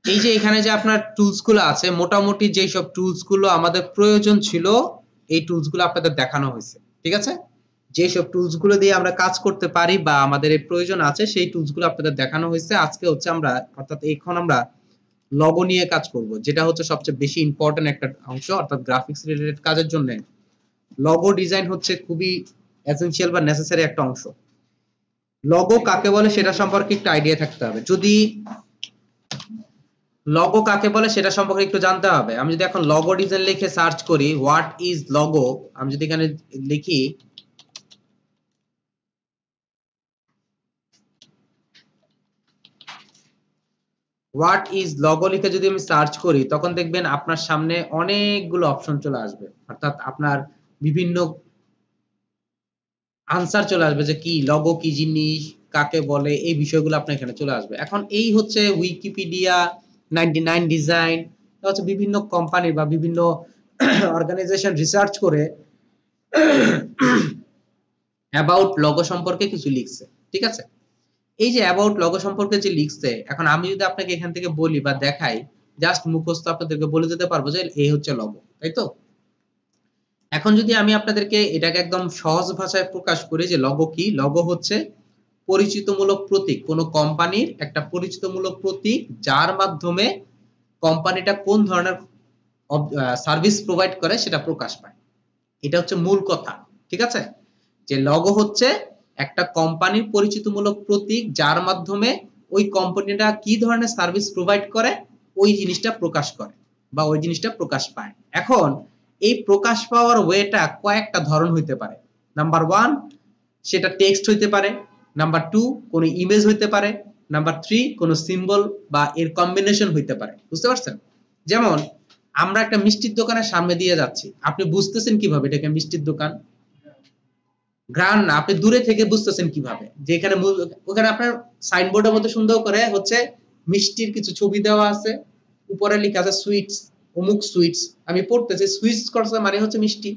এই যে এখানে যে আপনার টুলস গুলো আছে, মোটামুটি যেই সব টুলস গুলো আমাদের প্রয়োজন ছিল এই টুলস গুলো আপনাদের দেখানো হয়েছে, ঠিক আছে? যেই সব টুলস গুলো দিয়ে আমরা কাজ করতে পারি বা আমাদের এই প্রয়োজন আছে সেই টুলস গুলো আপনাদের দেখানো হয়েছে। আজকে হচ্ছে আমরা, অর্থাৎ এখন আমরা লগো নিয়ে কাজ করব, যেটা হচ্ছে সবচেয়ে বেশি ইম্পর্টেন্ট একটা অংশ। অর্থাৎ গ্রাফিক্স রিলেটেড কাজের জন্য লগো ডিজাইন হচ্ছে খুবই এসেনশিয়াল বা নেসেসারি একটা অংশ। লগো কাকে বলে সেটা সম্পর্কে একটু আইডিয়া থাকতে হবে। যদি লগো কাকে বলে সেটা সম্পর্কে একটু জানতে হবে। আমি যদি এখন লগো ডিজাইন লিখে সার্চ করি, হোয়াট ইজ লগো, আমি যদি এখানে লিখি হোয়াট ইজ লগো লিখে যদি আমি সার্চ করি, তখন দেখবেন আপনার সামনে অনেকগুলো অপশন চলে আসবে। অর্থাৎ আপনার বিভিন্ন আনসার চলে আসবে যে কি লগো কি জিনিস, কাকে বলে, এই বিষয়গুলো আপনার এখানে চলে আসবে। এখন এই হচ্ছে উইকিপিডিয়া, 99 ডিজাইন, হচ্ছে বিভিন্ন কোম্পানি বা বিভিন্ন অর্গানাইজেশন রিসার্চ করে অ্যাবাউট লগো সম্পর্কে কিছু লিখছে, ঠিক আছে? এই যে অ্যাবাউট লগো সম্পর্কে যে লিখছে, এখন আমি যদি আপনাকে এখান থেকে বলি বা দেখাই, জাস্ট মুখস্থ আপনাদেরকে বলে দিতে পারবো যে এই হচ্ছে লগো, তাই তো? এখন যদি আমি আপনাদেরকে এটাকে একদম সহজ ভাষায় প্রকাশ করি যে লগো কি, লগো হচ্ছে পরিচিতমূলক প্রতীক, কোন কোম্পানির একটা পরিচিতমূলক প্রতীক যার মাধ্যমে কোম্পানিটা কোন ধরনের সার্ভিস প্রোভাইড করে সেটা প্রকাশ পায়। এটা হচ্ছে মূল কথা, ঠিক আছে? যে লগো হচ্ছে একটা কোম্পানির পরিচিতমূলক প্রতীক যার মাধ্যমে ওই কোম্পানিটা কি ধরনের সার্ভিস প্রোভাইড করে ওই জিনিসটা প্রকাশ করে বা ওই জিনিসটা প্রকাশ পায়। এখন এই প্রকাশ পাওয়ার ওয়েটা কয়েকটা ধরন হইতে পারে। নাম্বার 1, সেটা টেক্সট হইতে পারে। নাম্বার 2, কোনো ইমেজ হইতে পারে। নাম্বার 3, কোনো সিম্বল বা এর কম্বিনেশন হইতে পারে। বুঝতে পারছেন? যেমন আমরা একটা মিষ্টির দোকানের সামনে দিয়ে যাচ্ছি, আপনি বুঝতেছেন কিভাবে এটাকে মিষ্টির দোকান? ঘ্রাণ না, আপনি দূরে থেকে বুঝতেছেন কিভাবে? যে এখানে ওখানে আপনার সাইনবোর্ডের মধ্যে সুন্দর করে হচ্ছে মিষ্টির কিছু ছবি দেওয়া আছে, উপরে লেখা আছে সুইটস, অমুক সুইটস, আমি পড়তেছি সুইটস করছে মানে হচ্ছে মিষ্টি।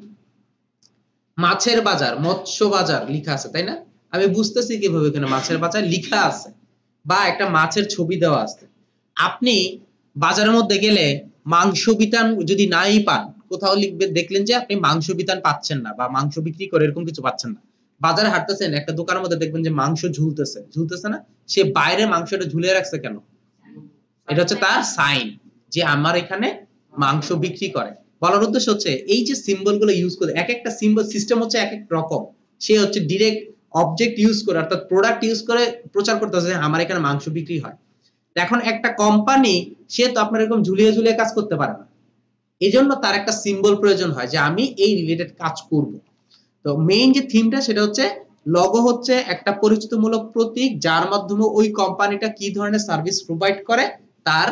মাছের বাজার, মৎস্য বাজার লেখা আছে, তাই না? আমি বুঝতেছি কিভাবে এখানে মাছের বাজার লেখা আছে বা একটা মাছের ছবি দেওয়া আছে। আপনি বাজারের মধ্যে গেলে মাংস বিতান যদি নাই পান, কোথাও লিখবে দেখলেন যে আপনি মাংস বিতান পাচ্ছেন না বা মাংস বিক্রি করে এরকম কিছু পাচ্ছেন না। বাজারে হাঁটতেছেন, একটা দোকানের মধ্যে দেখবেন যে মাংস ঝুলতেছে, ঝুলতেছে না? সে বাইরে মাংসটা ঝুলিয়ে রাখছে কেন? এটা হচ্ছে তার সাইন যে আমার এখানে মাংস বিক্রি করে। বলার উদ্দেশ্য হচ্ছে এই যে সিম্বল গুলো ইউজ করে, এক একটা সিম্বল সিস্টেম হচ্ছে এক এক রকম। সে হচ্ছে ডিরেক্ট অবজেক্ট ইউজ করে, অর্থাৎ প্রোডাক্ট ইউজ করে প্রচার করতেছে আমার এখানে মাংস বিক্রি হয়। এখন একটা কোম্পানি, সে তো আপনার এরকম ঝুলিয়ে ঝুলিয়ে কাজ করতে পারে না, এই জন্য তার একটা সিম্বল প্রয়োজন হয় যে আমি এই রিলেটেড কাজ করব। তো মেইন যে থিমটা সেটা হচ্ছে লগো হচ্ছে একটা পরিচিতমূলক প্রতীক যার মাধ্যমে ওই কোম্পানিটা কি ধরনের সার্ভিস প্রোভাইড করে তার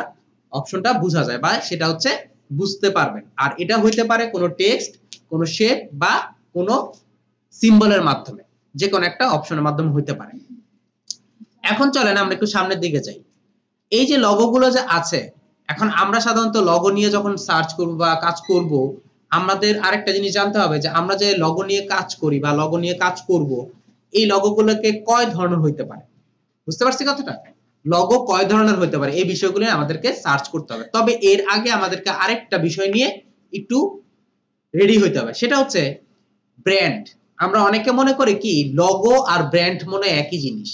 অপশনটা বোঝা যায় বা সেটা হচ্ছে বুঝতে পারবেন। আর এটা হইতে পারে কোনো টেক্সট, কোনো শেপ বা কোনো সিম্বলের মাধ্যমে, যে কোনো একটা অপশনের মাধ্যমে হইতে পারে। এখন চলেন আমরা একটু সামনের দিকে যাই। এই যে লগো গুলো যে আছে, এখন আমরা সাধারণত লগো নিয়ে যখন সার্চ করব বা কাজ করব, আমাদের আরেকটা জিনিস জানতে হবে যে আমরা যে লগো নিয়ে কাজ করি বা লগো নিয়ে কাজ করব, এই লগো গুলোকে কয় ধরনের হইতে পারে। বুঝতে পারছি কথাটা? লগো কয় ধরনের হইতে পারে এই বিষয়গুলো আমাদেরকে সার্চ করতে হবে। তবে এর আগে আমাদেরকে আরেকটা বিষয় নিয়ে একটু রেডি হইতে হবে, সেটা হচ্ছে ব্র্যান্ড। আমরা অনেকে মনে করি কি লগো আর ব্র্যান্ড মনে একই জিনিস।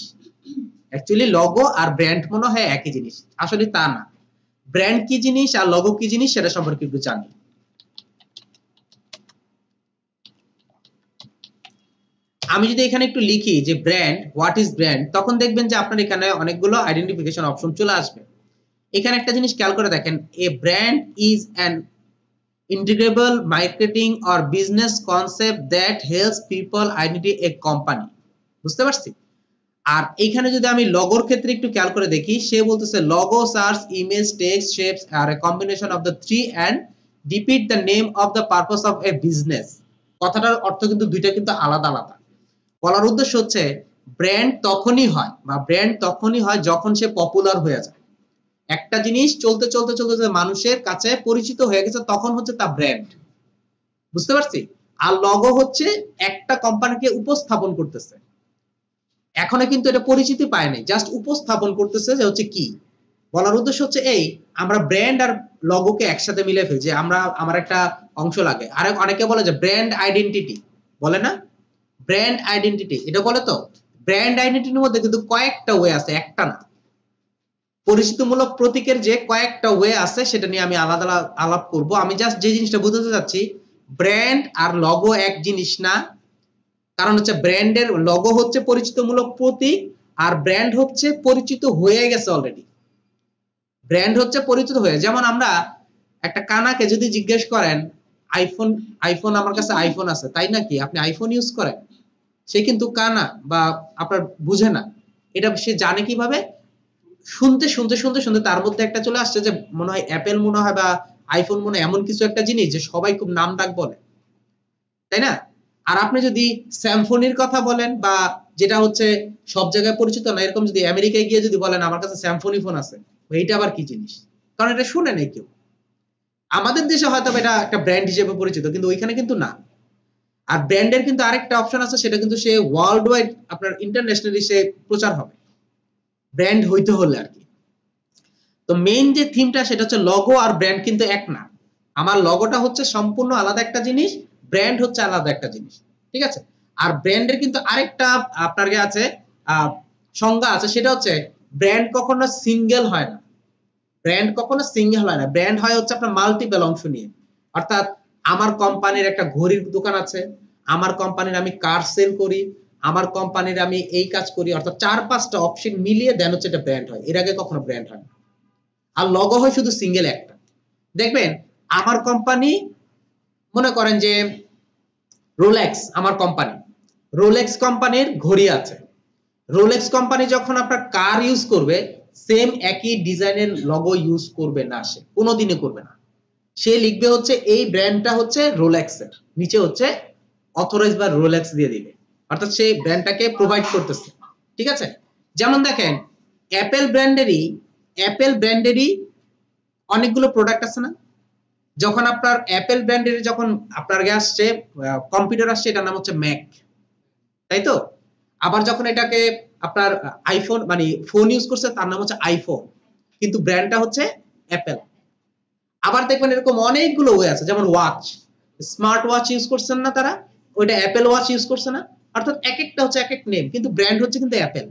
অ্যাকচুয়ালি লগো আর ব্র্যান্ড মনে হয় একই জিনিস, আসলে তা না। ব্র্যান্ড কি জিনিস আর লগো কি জিনিস সেটা সম্পর্কে একটু জানি। আমি যদি এখানে একটু লিখি যে ব্র্যান্ড, হোয়াট ইজ ব্র্যান্ড, তখন দেখবেন যে আপনার এখানে অনেকগুলো আইডেন্টিফিকেশন অপশন চলে আসবে। এখানে একটা জিনিস খেয়াল করে দেখেন, এ brand is an integrable marketing or business concept that helps people identify a company. বুঝতে পারছি? আর এইখানে যদি আমি লগোর ক্ষেত্রে একটু খেয়াল করে দেখি, সে বলতেছে logo search image text shapes আর a combination of the three and depict the name of the purpose of a business. কথাটার অর্থ কিন্তু দুইটা কিন্তু আলাদা আলাদা। বলার উদ্দেশ্য হচ্ছে ব্র্যান্ড তখনই হয় বা ব্র্যান্ড তখনই হয় যখন সে পপুলার হয়ে যায়। একটা জিনিস চলতে চলতে চলতে মানুষের কাছে পরিচিত হয়ে গেছে, তখন হচ্ছে তা ব্র্যান্ড। বুঝতে পারছি? আর লগো হচ্ছে একটা কোম্পানিকে উপস্থাপন করতেছে। এখনো কিন্তু এটা পরিচিতি পায় নাই, জাস্ট উপস্থাপন করতেছে যে হচ্ছে কি। বলার উদ্দেশ্য হচ্ছে এই, আমরা ব্র্যান্ড আর লগোকে একসাথে মিলে ফেলছি, আমার একটা অংশ লাগে। আর অনেকে বলে যে ব্র্যান্ড আইডেন্টিটি, বলে না ব্র্যান্ড আইডেন্টিটি, এটা বলে তো। ব্র্যান্ড আইডেন্টিটির মধ্যে কিন্তু কয়েকটা ওয়ে আছে, একটা না। পরিচিতিমূলক প্রতীকের যে কয়েকটা ওয়ে আছে সেটা নিয়ে আমি আলাদা আলাপ করব। আমি জাস্ট যে জিনিসটা বুঝাতে চাচ্ছি, ব্র্যান্ড আর লগো এক জিনিস না। কারণ হচ্ছে ব্র্যান্ডের লগো হচ্ছে পরিচিতিমূলক প্রতীক, আর ব্র্যান্ড হচ্ছে পরিচিত হয়ে গেছে অলরেডি। ব্র্যান্ড হচ্ছে পরিচিত হয়ে, যেমন আমরা একটা কানাকে যদি জিজ্ঞেস করেন আইফোন আমার কাছে আইফোন আছে, তাই নাকি আপনি আইফোন ইউজ করেন, সে কিন্তু কানা বা আপনার বুঝে না। এটা সে জানে কিভাবে? শুনতে শুনতে শুনতে শুনতে তার মধ্যে একটা চলে আসছে যে মনে হয় অ্যাপেল মনে হয় বা আইফোন মনে হয় এমন কিছু একটা জিনিস যে সবাই খুব নাম ডাক বলে, তাই না? আর আপনি যদি স্যামফোনির কথা বলেন, বা যেটা হচ্ছে সব জায়গায় পরিচিত না, এরকম যদি আমেরিকায় গিয়ে যদি বলেন আমার কাছে স্যামফোনি ফোন আছে, এইটা আবার কি জিনিস? কারণ এটা শুনে নেই কেউ। আমাদের দেশে হয়তো এটা একটা ব্র্যান্ড হিসেবে পরিচিত, কিন্তু ওইখানে কিন্তু না। আর ব্র্যান্ডের কিন্তু আরেকটা অপশন আছে, সেটা কিন্তু সে ওয়ার্ল্ড ওয়াইড আপনার ইন্টারন্যাশনালি সে প্রচার হবে ব্র্যান্ড হইতে হলে আর কি। তো মেইন যে থিমটা সেটা হচ্ছে লগো আর ব্র্যান্ড কিন্তু এক না। আমার লগোটা হচ্ছে সম্পূর্ণ আলাদা একটা জিনিস, ব্র্যান্ড হচ্ছে আলাদা একটা জিনিস, ঠিক আছে? আর ব্র্যান্ডের কিন্তু আরেকটা আপনার আছে সংজ্ঞা আছে, সেটা হচ্ছে ব্র্যান্ড কখনো সিঙ্গেল হয় না। ব্র্যান্ড কখনো সিঙ্গেল হয় না, ব্র্যান্ড হয় হচ্ছে আপনার মাল্টিপল অংশ নিয়ে। অর্থাৎ আমার কোম্পানির একটা ঘড়ির দোকান আছে, আমার কোম্পানির আমি কার সেল করি, আমার কোম্পানির আমি এই কাজ করি, অর্থাৎ 4-5টা অপশন মিলিয়ে দেন হচ্ছে এটা ব্র্যান্ড হয়। এর আগে কখনো ব্র্যান্ড হয় না। আর লগো হয় শুধু সিঙ্গেল একটা। দেখবেন আমার কোম্পানি, মনে করেন যে রোলেক্স আমার কোম্পানি, রোলেক্স কোম্পানির ঘড়ি আছে। রোলেক্স কোম্পানি যখন আপনার কার ইউজ করবে, সেম একই ডিজাইনের লগো ইউজ করবে না, সে কোনোদিনই করবে না। সে লিখবে হচ্ছে এই ব্র্যান্ডটা হচ্ছে রোলেক্সের, নিচে হচ্ছে অথরাইজ বা রোলেক্স দিয়ে দিবে, অর্থাৎ সেই ব্র্যান্ডটাকে প্রোভাইড করতেছে, ঠিক আছে? যেমন দেখেন অ্যাপেল ব্র্যান্ডেরই অনেকগুলো প্রোডাক্ট আছে না? যখন আপনার অ্যাপেল ব্র্যান্ডের যখন আপনার আসছে কম্পিউটার আসছে, এটার নাম হচ্ছে ম্যাক, তাই তো? আবার যখন এটাকে আপনার আইফোন মানে ফোন ইউজ করছে, তার নাম হচ্ছে আইফোন, কিন্তু ব্র্যান্ডটা হচ্ছে অ্যাপেল। আবার দেখবেন এরকম অনেকগুলো ওয়ে আছে, যেমন ওয়াচ, স্মার্ট ওয়াচ ইউজ করছেন না তারা, ওইটা অ্যাপেল ওয়াচ ইউজ করছে না? অর্থাৎ এক একটা হচ্ছে এক এক নেম, কিন্তু ব্র্যান্ড হচ্ছে কিন্তু অ্যাপেল।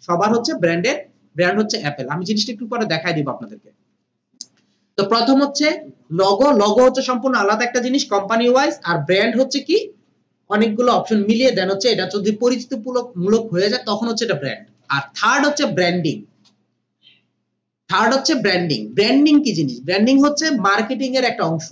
সবার হচ্ছে ব্র্যান্ড হচ্ছে অ্যাপেল। আমি জিনিসটা একটু পরে দেখাই দিব আপনাদেরকে। তো প্রথম হচ্ছে লগো হচ্ছে সম্পূর্ণ আলাদা একটা জিনিস কোম্পানি ওয়াইজ, আর ব্র্যান্ড হচ্ছে কি অনেকগুলো অপশন মিলিয়ে দেন হচ্ছে এটা যদি পরিচিতিমূলক হয়ে যায় তখন হচ্ছে এটা ব্র্যান্ড। আর থার্ড হচ্ছে ব্র্যান্ডিং। ব্র্যান্ডিং কি জিনিস? ব্র্যান্ডিং হচ্ছে মার্কেটিং এর একটা অংশ,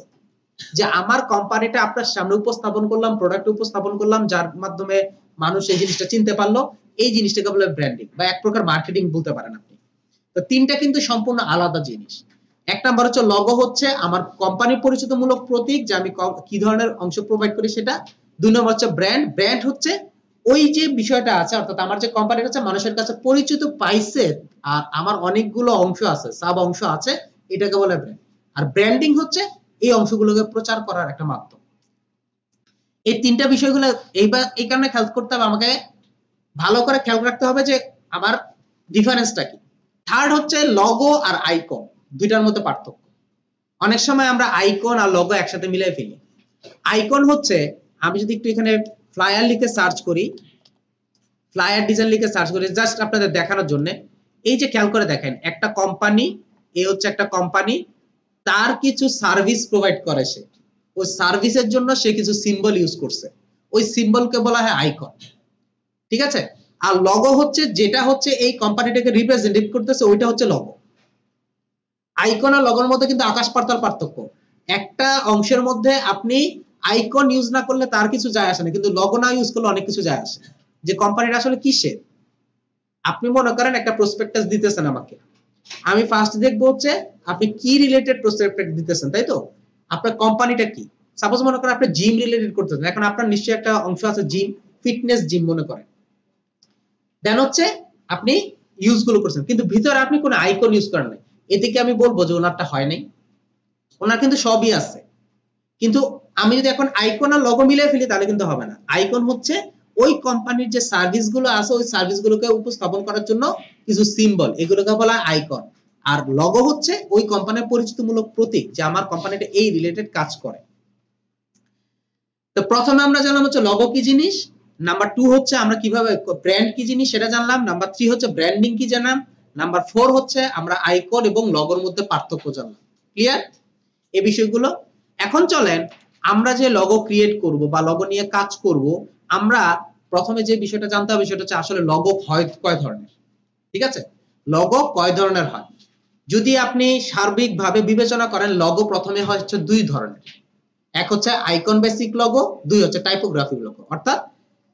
যে আমার কোম্পানিটা আপনার সামনে উপস্থাপন করলাম, প্রোডাক্ট উপস্থাপন করলাম, যার মাধ্যমে মানুষ এই জিনিসটা চিনতে পারলো, এই জিনিসটাকে বলে ব্র্যান্ডিং বা এক প্রকার মার্কেটিং বলতে পারেন আপনি। তো তিনটা কিন্তু সম্পূর্ণ আলাদা জিনিস। এক নাম্বার হচ্ছে লগো হচ্ছে আমার কোম্পানির পরিচিতিমূলক প্রতীক, যে আমি কি ধরনের অংশ প্রোভাইড করি সেটা। দুই নম্বর হচ্ছে ব্র্যান্ড হচ্ছে ওই যে বিষয়টা আছে, অর্থাৎ আমার যে কোম্পানিটা আছে মানুষের কাছে পরিচিত পাইছে, আর আমার অনেকগুলো অংশ আছে, সাব অংশ আছে, এটাকে বলে ব্র্যান্ড। আর ব্র্যান্ডিং হচ্ছে এই অংশগুলোকে প্রচার করার একটা মাধ্যম। এই তিনটা বিষয়গুলো এইবার এই কারণে খেয়াল করতে হবে, আমাকে ভালো করে খেয়াল রাখতে হবে যে আমার ডিফারেন্সটা কি। থার্ড হচ্ছে লগো আর আইকন, দুইটার মধ্যে পার্থক্য। অনেক সময় আমরা আইকন আর লগো একসাথে মিলাই ফেলি। আইকন হচ্ছে, আমি যদি একটু এখানে ফ্লায়ার লিখে সার্চ করি, ফ্লায়ার ডিজাইন লিখে সার্চ করি জাস্ট আপনাদের দেখানোর জন্য, এই যে খেয়াল করে দেখেন একটা কোম্পানি, এই হচ্ছে একটা কোম্পানি, তার কিছু সার্ভিস প্রোভাইড করে, সে ওই সার্ভিসের জন্য সে কিছু সিম্বল ইউজ করছে, ওই সিম্বলকে বলা হয় আইকন, ঠিক আছে? আর লগো হচ্ছে যেটা হচ্ছে এই কোম্পানিটাকে রিপ্রেজেন্টেটিভ করতেছে, ওইটা হচ্ছে লগো। আইকন আর লগোর মধ্যে কিন্তু আকাশ পাতাল পার্থক্য। একটা অংশের মধ্যে আপনি আইকন ইউজ না করলে তার কিছু যায় আসে না, কিন্তু লগো না ইউজ করলে অনেক কিছু যায় আসে, যে কোম্পানিটা আসলে কিসের। আপনি মনে করেন একটা প্রসপেক্টাস দিতেছেন আমাকে, আমি ফার্স্ট দেখবো হচ্ছে আপনি কি রিলেটেড প্রসপেক্টাস দিতেছেন, তাই তো? আপনার কোম্পানিটা কি? সাপোজ মনে করেন আপনি জিম রিলেটেড করতেছেন, এখন আপনার নিশ্চয়ই একটা অংশ আছে জিম, ফিটনেস জিম মনে করেন, দেন হচ্ছে আপনি ইউজ গুলো করছেন, কিন্তু ভিতরে আপনি কোনো আইকন ইউজ করেন নাই, এদিকে আমি বলবো যে ওনারটা হয় নাই? ওনার কিন্তু সবই আছে, কিন্তু আমি যদি এখন আইকন আর লগো মিলিয়ে ফেলি তাহলে কিন্তু হবে না। আইকন হচ্ছে ওই কোম্পানির যে সার্ভিসগুলো আছে ওই সার্ভিসগুলোকে উপস্থাপন করার জন্য কিছু সিম্বল, এগুলোকে বলা হয় আইকন। আর লোগো হচ্ছে ওই কোম্পানির পরিচিতিমূলক প্রতীক যে আমার কোম্পানিটা এই রিলেটেড কাজ করে। তো প্রথমে আমরা জানলাম হচ্ছে লোগো কি জিনিস, নাম্বার 2 হচ্ছে আমরা কিভাবে ব্র্যান্ড কি জিনিস সেটা জানলাম, নাম্বার 3 হচ্ছে ব্র্যান্ডিং কি জানলাম, নাম্বার 4 হচ্ছে আমরা আইকন এবং লোগোর মধ্যে পার্থক্য জানলাম। ক্লিয়ার এই বিষয়গুলো? এখন চলেন আমরা যে লোগো ক্রিয়েট করব বা লোগো নিয়ে কাজ করব, আমরা প্রথমে যে বিষয়টা জানতে হবে সেটা হচ্ছে আসলে লোগো হয় কয় ধরনের। ঠিক আছে, লোগো কয় ধরনের হয়? যদি আপনি সার্বিকভাবে বিবেচনা করেন, লোগো প্রথমে হয় হচ্ছে দুই ধরনের। এক হচ্ছে আইকন বেসিক লোগো, দুই হচ্ছে টাইপোগ্রাফিক লোগো। অর্থাৎ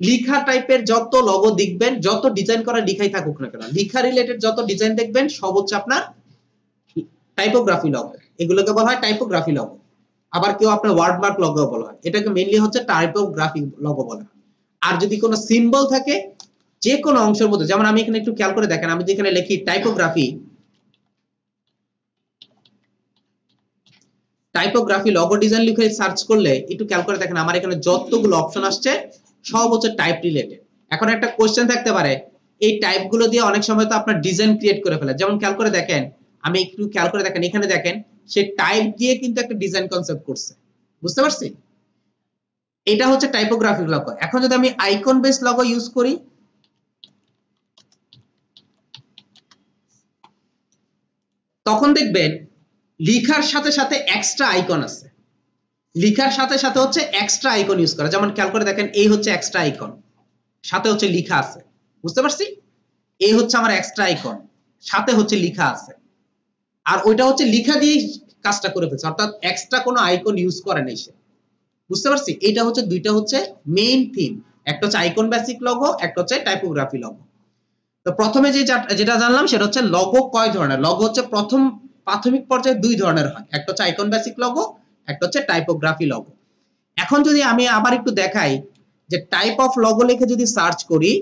লিখা টাইপের যত লোগো দেখবেন, যত ডিজাইন করা লিখাই থাকুক না কেন, লিখা রিলেটেড যত ডিজাইন দেখবেন সব হচ্ছে আপনার টাইপোগ্রাফি লোগো। এগুলোকে বলা হয় টাইপোগ্রাফি লোগো। আবার কেউ আপনার ওয়ার্ডমার্ক লোগো বলা হয়, এটাকে মেইনলি হচ্ছে টাইপোগ্রাফি লোগো বলা হয়। আর যদি কোনো সিম্বল থাকে যে কোনো অংশের মধ্যে, যেমন আমি এখানে একটু খেয়াল করে দেখেন, আমি যেখানে লিখি টাইপোগ্রাফি লোগো ডিজাইন লিখে সার্চ করলে একটু খেয়াল করে দেখেন আমার এখানে যতগুলো অপশন আসছে সব হচ্ছে টাইপ রিলেটেড। এখন একটা কোশ্চেন থাকতে পারে, এই টাইপ গুলো দিয়ে অনেক সময় তো আপনার ডিজাইন ক্রিয়েট করে ফেলে। যেমন খেয়াল করে দেখেন, আমি একটু খেয়াল করে দেখেন, এখানে দেখেন সে টাইপ দিয়ে কিন্তু একটা ডিজাইন কনসেপ্ট করছে। বুঝতে পারছি? এটা হচ্ছে টাইপোগ্রাফিক লোগো। এখন যদি আমি আইকন বেস লোগো ইউজ করি, তখন দেখবেন লিখার সাথে সাথে এক্সট্রা আইকন আছে। লিখার সাথে সাথে হচ্ছে এক্সট্রা আইকন ইউজ করা। যেমন খেয়াল করে দেখেন, এই হচ্ছে এক্সট্রা আইকন, সাথে হচ্ছে লিখা আছে। বুঝতে পারছি? এই হচ্ছে আমার এক্সট্রা আইকন, সাথে হচ্ছে লিখা আছে। আর ওইটা হচ্ছে লিখা দিয়ে কাজটা করে ফেলছে, অর্থাৎ এক্সট্রা কোনো আইকন ইউজ করে নাই সে। বুঝতে পারছি? এটা হচ্ছে দুইটা হচ্ছে মেইন থিম, একটা হচ্ছে আইকন বেসিক লোগো, একটা হচ্ছে টাইপোগ্রাফি লোগো। তো প্রথমে যেটা জানলাম সেটা হচ্ছে লোগো কয় ধরনের। লোগো হচ্ছে প্রাথমিক পর্যায়ে দুই ধরনের হয়, একটা হচ্ছে আইকন বেসিক লোগো, একটা হচ্ছে টাইপোগ্রাফি লোগো। এখন যদি আমি আবার একটু দেখাই যে টাইপ অফ লোগো লিখে যদি সার্চ করি,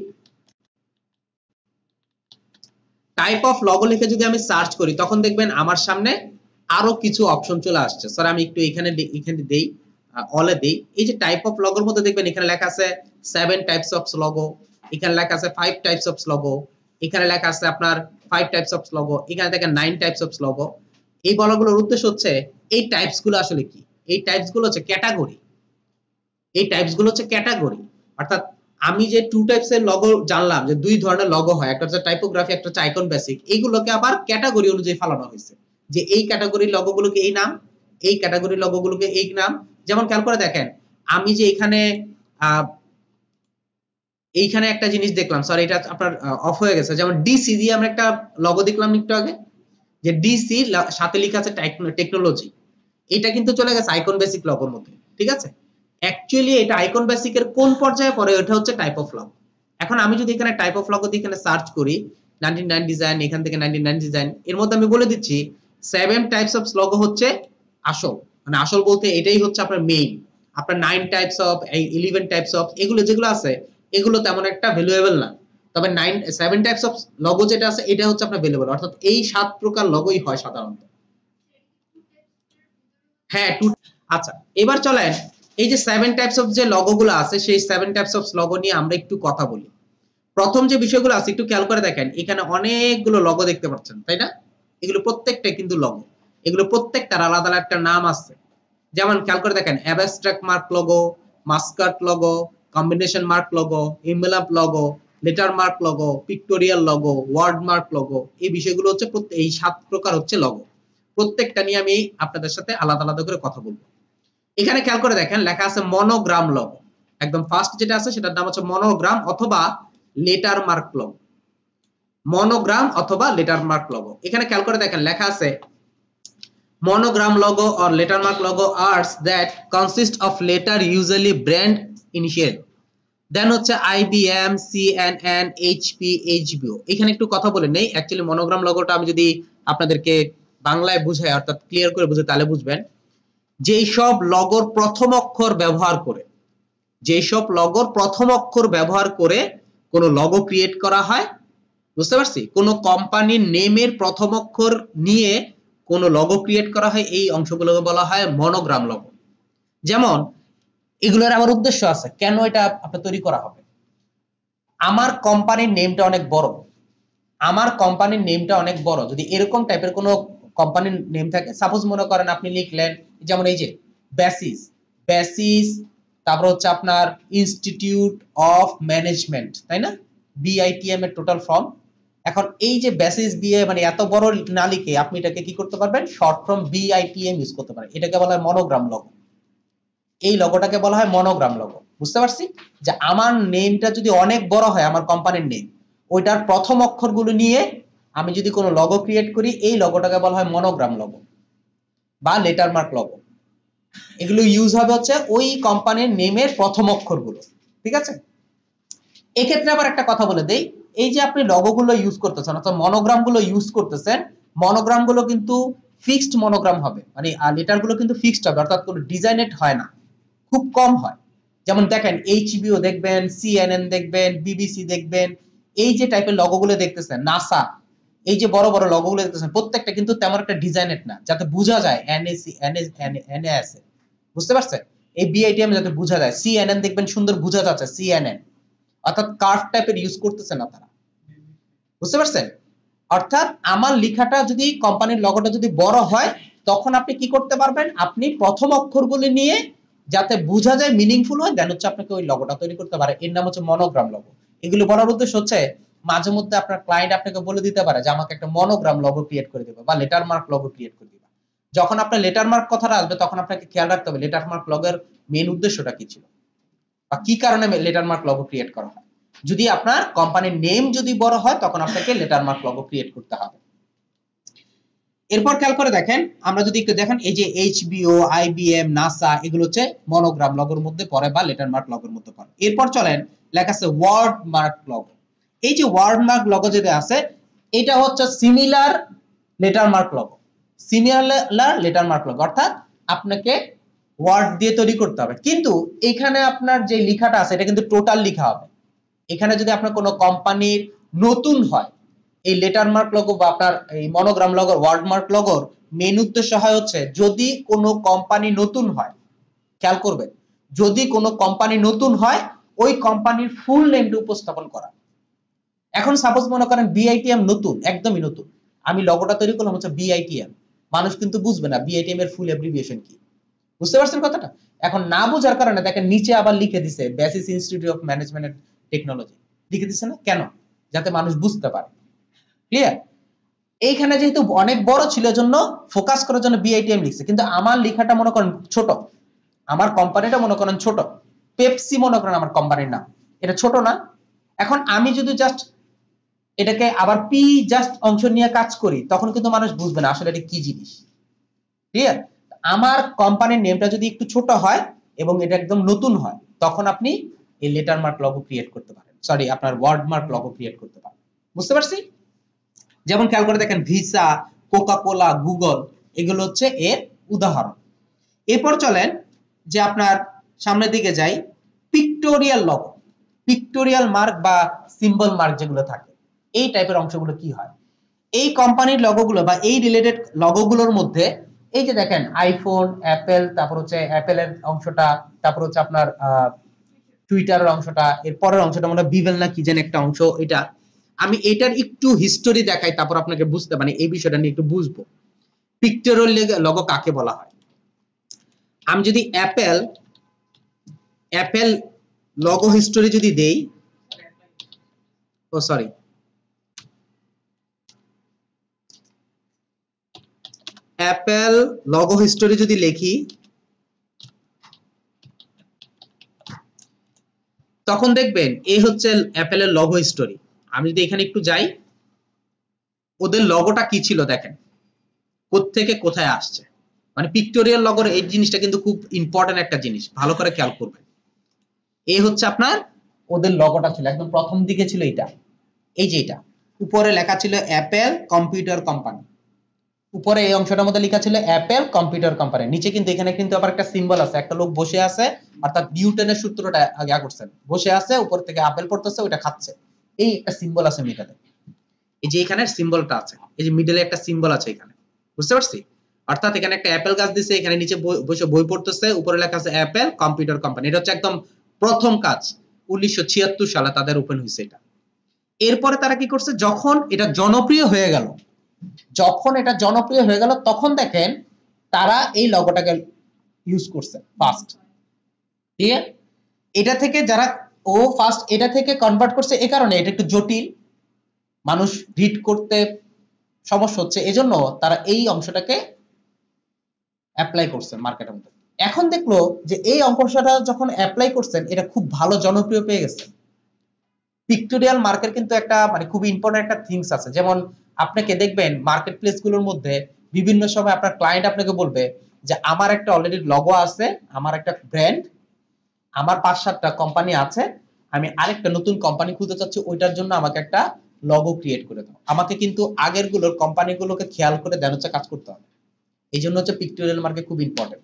টাইপ অফ লোগো লিখে যদি আমি সার্চ করি, তখন দেখবেন আমার সামনে আরো কিছু অপশন চলে আসছে। স্যার আমি একটু এখানে দেই, অলে দেই। এই যে টাইপ অফ লোগোর মধ্যে দেখবেন এখানে লেখা আছে 7 টাইপস অফ লোগো, এখানে লেখা আছে 5 টাইপস অফ লোগো, এখানে লেখা আছে আপনার 5 টাইপস অফ লোগো, এখানে দেখেন 9 টাইপস অফ লোগো। এই বলাগুলোর উদ্দেশ্য হচ্ছে এই টাইপস গুলো আসলে কি? এই টাইপস গুলো হচ্ছে ক্যাটাগরি। এই টাইপস গুলো হচ্ছে ক্যাটাগরি। অর্থাৎ আমি যে 2 টাইপস এর লোগো জানলাম, যে দুই ধরনের লোগো হয়, একটা হচ্ছে টাইপোগ্রাফি, একটা হচ্ছে আইকন বেসিক। এইগুলোকে আবার ক্যাটাগরি অনুযায়ী ফালানো হয়েছে, যে এই ক্যাটাগরির লোগোগুলোকে এই নাম, এই ক্যাটাগরির লোগোগুলোকে এই নাম। যেমন খেয়াল করে দেখেন, আমি যে এইখানে একটা জিনিস দেখলাম, সরি এটা আপনার অফ হয়ে গেছে। যেমন ডিসি দিয়ে আমরা একটা লোগো দেখলাম একটু আগে, যে ডিসি সাথে লেখা আছে টেকনোলজি। এটা কিন্তু চলে গেছে আইকন বেসিক লোগোর মধ্যে। ঠিক আছে, অ্যাকচুয়ালি এটা আইকন বেসিকের কোন পর্যায়ে পড়ে? ওটা হচ্ছে টাইপ অফ লোগো। এখন আমি যদি এখানে টাইপ অফ লোগো দিয়ে এখানে সার্চ করি 99 ডিজাইন, এখান থেকে 99 ডিজাইন, এর মধ্যে আমি বলে দিচ্ছি 7 টাইপস অফ লোগো হচ্ছে আসল, মানে আসল বলতে এটাই হচ্ছে আপনার মেইন। আপনার 9 টাইপস অফ, 11 টাইপস অফ, এগুলো যেগুলো আছে এগুলো তেমন একটা ভ্যালুয়েবল না। তবে 7 টাইপস অফ লোগো যেটা আছে এটা হচ্ছে আপনার ভ্যালুয়েবল। অর্থাৎ এই 7 প্রকার লোগোই হয় সাধারণত। হ্যাঁ, আচ্ছা এবার চলেন এই যে 7 টাইপস অফ যে লোগোগুলো আছে সেই 7 টাইপস অফ লোগো নিয়ে আমরা একটু কথা বলি। প্রথম যে বিষয়গুলো আছে একটু খেয়াল করে দেখেন, এখানে অনেকগুলো লোগো দেখতে পাচ্ছেন, তাই না? এগুলো প্রত্যেকটাই কিন্তু লোগো, এগুলো প্রত্যেকটার আলাদা আলাদা একটা নাম আছে। যেমন খেয়াল করে দেখেন, abstract mark logo, mascot logo, combination mark logo, emblem logo, letter mark logo, pictorial logo, word mark logo. এই বিষয়গুলো হচ্ছে এই 7 প্রকার হচ্ছে লোগো। প্রত্যেকটা নিয়ে আমি আপনাদের সাথে আলাদা আলাদা করে কথা বলবো। এখানে খেয়াল করে দেখেন লেখা আছে মনোগ্রাম লোগো। একদম ফার্স্ট যেটা আছে সেটার নাম হচ্ছে মনোগ্রাম অথবা লেটার মার্ক লোগো। মনোগ্রাম অথবা লেটার মার্ক লোগো। এখানে খেয়াল করে দেখেন লেখা আছে monogram logo or lettermark logo are that consist of letter usually brand initial, then হচ্ছে IBM, CNN, HP, HBO। এখানে একটু কথা বলে নেই, অ্যাকচুয়ালি মনোগ্রাম লোগোটা আমি যদি আপনাদেরকে বাংলায় বুঝাই অর্থাৎ ক্লিয়ার করে বুঝাই তাহলে বুঝবেন, যেই সব লোগোর প্রথম অক্ষর ব্যবহার করে, যেই সব লোগোর প্রথম অক্ষর ব্যবহার করে কোন লোগো ক্রিয়েট করা হয়। বুঝতে পারছি? কোন কোম্পানির নেমের প্রথম অক্ষর নিয়ে কোন লোগো ক্রিয়েট করা হয়, এই অংশগুলোকে বলা হয় মনোগ্রাম লোগো। যেমন এগুলোর আবার উদ্দেশ্য আছে, কেন এটা আপনার তৈরি করা হবে। আমার কোম্পানির নেমটা অনেক বড়, আমার কোম্পানির নেমটা অনেক বড়, যদি এরকম টাইপের কোনো কোম্পানির নেম থাকে, সাপোজ মনে করেন আপনি লিখলেন যেমন এই যে বেসিস, বেসিস, তারপর হচ্ছে আপনার ইনস্টিটিউট অফ ম্যানেজমেন্ট, তাই না, বিআইটিএম এর টোটাল ফর্ম। এখন এই যে বেসিস দিয়ে মানে এত বড় না লিখে আপনি এটাকে কি করতে পারবেন, শর্ট ফর্ম বিআইটিএম ইউজ করতে পারেন। এটাকে বলা হয় মনোগ্রাম লগো। এই লগোটাকে বলা হয় মনোগ্রাম লগো। বুঝতে পারছি যে আমার নেমটা যদি অনেক বড় হয়, আমার কোম্পানির নেম, ওইটার প্রথম অক্ষরগুলো নিয়ে আমি যদি কোনো লগো ক্রিয়েট করি, এই লগোটাকে বলা হয় মনোগ্রাম লগো বা লেটার মার্ক লগো। এগুলো ইউজ হবে হচ্ছে ওই কোম্পানির নেমের প্রথম অক্ষরগুলো, ঠিক আছে। এক্ষেত্রে আবার একটা কথা বলে দেই, এই যে আপনি লগোগুলো ইউজ করতেছেন অর্থাৎ মনোগ্রামগুলো ইউজ করতেছেন, মনোগ্রামগুলো কিন্তু ফিক্সড মনোগ্রাম হবে, মানে লেটারগুলো কিন্তু ফিক্সড হবে, অর্থাৎ কোনো ডিজাইনেড হয় না, খুব কম হয়। যেমন দেখেন এইচবিও দেখবেন, সিএনএন দেখবেন, বিবিসি দেখবেন, এই যে টাইপের লগোগুলো দেখতেছেন, নাসা, এই যে বড় বড় লগোগুলো দেখতেছেন, প্রত্যেকটা কিন্তু তেমন একটা ডিজাইনেড না, যাতে বোঝা যায় এনএসি এনএস, বুঝতে পারছেন, এই বিআইটিএম যাতে বোঝা যায়। সিএনএন দেখবেন সুন্দর বোঝা যাচ্ছে সিএনএন, অর্থাৎ কার্ভ টাইপের ইউজ করতেছেন না তারা। বুঝতে পারছেন, অর্থাৎ আমার লেখাটা যদি কোম্পানির লগোটা যদি বড় হয়, তখন আপনি কি করতে পারবেন, আপনি প্রথম অক্ষরগুলো নিয়ে যাতে বোঝা যায়, মিনিংফুল হয়, দেন হচ্ছে আপনাকে ওই লগোটা তৈরি করতে পারে। এর নাম হচ্ছে মনোগ্রাম লগো। এগুলো বলার উদ্দেশ্য হচ্ছে মাঝে মধ্যে আপনার ক্লায়েন্ট আপনাকে বলে দিতে পারে যে আমাকে একটা মনোগ্রাম লগো ক্রিয়েট করে দিবে বা লেটার মার্ক লগো ক্রিয়েট করে দিবে। যখন আপনার লেটার মার্ক কথাটা আসবে, তখন আপনাকে খেয়াল রাখতে হবে লেটার মার্ক লগের মেইন উদ্দেশ্যটা কি ছিল বা কি কারণে লেটার মার্ক লগো ক্রিয়েট করা হয়। যদি আপনার কোম্পানির নেম যদি বড় হয়, তখন আপনাকে লেটার মার্ক লগো ক্রিয়েট করতে হবে। এরপর খেয়াল করে দেখেন, আমরা যদি একটু দেখেন, এই যে এইচবিও, আইবিএম, নাসা, এগুলো হচ্ছে মনোগ্রাম লগোর মধ্যে পড়ে বা লেটার মার্ক লগোর মধ্যে পড়ে। এরপর চলেন, লেখা আছে ওয়ার্ড মার্ক লগো। এই যে ওয়ার্ড মার্ক লগো যেটা আছে, এটা হচ্ছে similar letter mark logo, similar letter mark logo, অর্থাৎ আপনাকে ওয়ার্ড দিয়ে তৈরি করতে হবে, কিন্তু এখানে আপনার যে লেখাটা আছে এটা কিন্তু টোটাল লেখা হবে। এখানে যদি আপনার কোনো কোম্পানির নতুন হয়, এই লেটার মার্ক লগো বা আপনার এই মনোগ্রাম লগোর ওয়ার্ড মার্ক লগোর মেইন উদ্দেশ্য হয় হচ্ছে যদি কোনো কোম্পানি নতুন হয়, খেয়াল করবেন, যদি কোনো কোম্পানি নতুন হয়, ওই কোম্পানির ফুল নেমটা উপস্থাপন করা। এখন সাপোজ মনে করেন বিআইটিএম নতুন, একদমই নতুন, আমি লগোটা তৈরি করলাম হচ্ছে বিআইটিএম, মানুষ কিন্তু বুঝবে না বিআইটিএম এর ফুল অ্যাব্রিভিয়েশন কি। বুঝতে পারছেন কথাটা? এখন না বোঝার কারণে দেখেন নিচে আবার লিখে দিছে Basis Institute of Management and Technology, লিখে দিছে না, কেন, যাতে মানুষ বুঝতে পারে। ক্লিয়ার? এইখানে যেহেতু অনেক বড় ছিল জন্য ফোকাস করার জন্য বিআইটিএম লিখছে, কিন্তু আমার লেখাটা মনে করেন ছোট, আমার কোম্পানিটা মনে করেন ছোট, পেপসি মনে করেন আমার কোম্পানির নাম, এটা ছোট না। এখন আমি যদি জাস্ট এটাকে আবার পি জাস্ট অংশ নিয়ে কাজ করি, তখন কিন্তু মানুষ বুঝবে না আসলে এটা কি জিনিস। ক্লিয়ার? আমার কোম্পানির নেমটা যদি একটু ছোট হয় এবং এটা একদম নতুন হয়, তখন আপনি এই লেটার মার্ক লগো ক্রিয়েট করতে পারেন, সরি আপনার ওয়ার্ড মার্ক লগো ক্রিয়েট করতে পারেন। বুঝতে পারছি? যেমন খেয়াল করে দেখেন ভিসা, কোকা কোলা, গুগল, এগুলো হচ্ছে এর উদাহরণ। এরপর চলেন যে আপনার সামনের দিকে যাই, পিক্টোরিয়াল লগো, পিক্টোরিয়াল মার্ক বা সিম্বল মার্ক যেগুলো থাকে, এই টাইপের অংশগুলো কি হয়, এই কোম্পানির লগোগুলো বা এই রিলেটেড লগোগুলোর মধ্যে এই যে দেখেন আইফোন, অ্যাপেল, তারপর হচ্ছে অ্যাপেলের অংশটা, তারপর হচ্ছে আপনার টুইটারের অংশটা, এর পরের অংশটা মনে হয় বিভেল না কি যেন একটা অংশ, এটা আমি এটার একটু হিস্টোরি দেখাই, তারপর আপনাকে বুঝতে মানে এই বিষয়টা নিয়ে একটু বুঝবো পিক্টোরিয়াল লগো কাকে বলা হয়। আমি যদি অ্যাপেল লগো হিস্টোরি যদি দেই, ও সরি, অ্যাপেল লগো হিস্টোরি যদি লিখি, তখন দেখবেন এই হচ্ছে অ্যাপেলের লগো হিস্টোরি। আমি যদি এখানে একটু যাই, ওদের লগোটা কি ছিল দেখেন, কোত্থেকে কোথায় আসছে, মানে পিক্টোরিয়াল লগোর এই জিনিসটা কিন্তু খুব ইম্পর্টেন্ট একটা জিনিস, ভালো করে খেয়াল করবেন। এই হচ্ছে আপনার ওদের লগোটা ছিল, একদম প্রথম দিকে ছিল এটা, এই যে এটা উপরে লেখা ছিল অ্যাপেল কম্পিউটার কোম্পানি, উপরে এই অংশটার মধ্যে লেখা ছিল অ্যাপেল কম্পিউটার কোম্পানি, নিচে কিন্তু এখানে কিন্তু আবার একটা সিম্বল আছে, একটা লোক বসে আছে, অর্থাৎ নিউটনের সূত্রটা আগে করছেন, বসে আছে, উপর থেকে আপেল পড়তেছে, ওটা খাচ্ছে, এই একটা সিম্বল আছে মিডলে, এই যে এখানে সিম্বলটা আছে, এই যে মিডলে একটা সিম্বল আছে এখানে, বুঝতে পারছি, অর্থাৎ এখানে একটা অ্যাপেল গাছ দিছে, এখানে নিচে বসে বই পড়তেছে, উপরে লেখা আছে অ্যাপেল কম্পিউটার কোম্পানি, এটা হচ্ছে একদম প্রথম কাজ। 1976 সালে তাদের ওপেন হয়েছে এটা। এরপরে তারা কি করছে, যখন এটা জনপ্রিয় হয়ে গেল, তখন দেখেন তারা এই লগোটাকে ইউজ করছে ফার্স্ট। ঠিক আছে, এটা থেকে যারা ফার্স্ট এটা থেকে কনভার্ট করছে, এই কারণে এটা একটু জটিল, মানুষ রিড করতে সমস্যা হচ্ছে, এজন্য তারা এই অংশটাকে অ্যাপ্লাই করছেন মার্কেটের মধ্যে। এখন দেখলো যে এই অংশটা যখন অ্যাপ্লাই করছেন, এটা খুব ভালো জনপ্রিয় পেয়ে গেছে। পিক্টোরিয়াল মার্কেট কিন্তু একটা মানে খুব ইম্পর্টেন্ট একটা থিংস আছে। যেমন আপনাকে দেখবেন মার্কেট প্লেস গুলোর মধ্যে বিভিন্ন সময় আপনার ক্লায়েন্ট আপনাকে বলবে যে আমার একটা অলরেডি লগো আছে, আমার একটা ব্র্যান্ড, আমার 5-7টা কোম্পানি আছে, আমি আরেকটা নতুন কোম্পানি খুলতে চাচ্ছি, ওইটার জন্য আমাকে একটা লগো ক্রিয়েট করে দাও। আমাকে কিন্তু আগের গুলোর কোম্পানিগুলোকে খেয়াল করে দেন হচ্ছে কাজ করতে হবে। এই জন্য হচ্ছে পিক্টোরিয়াল মার্কেট খুব ইম্পর্টেন্ট।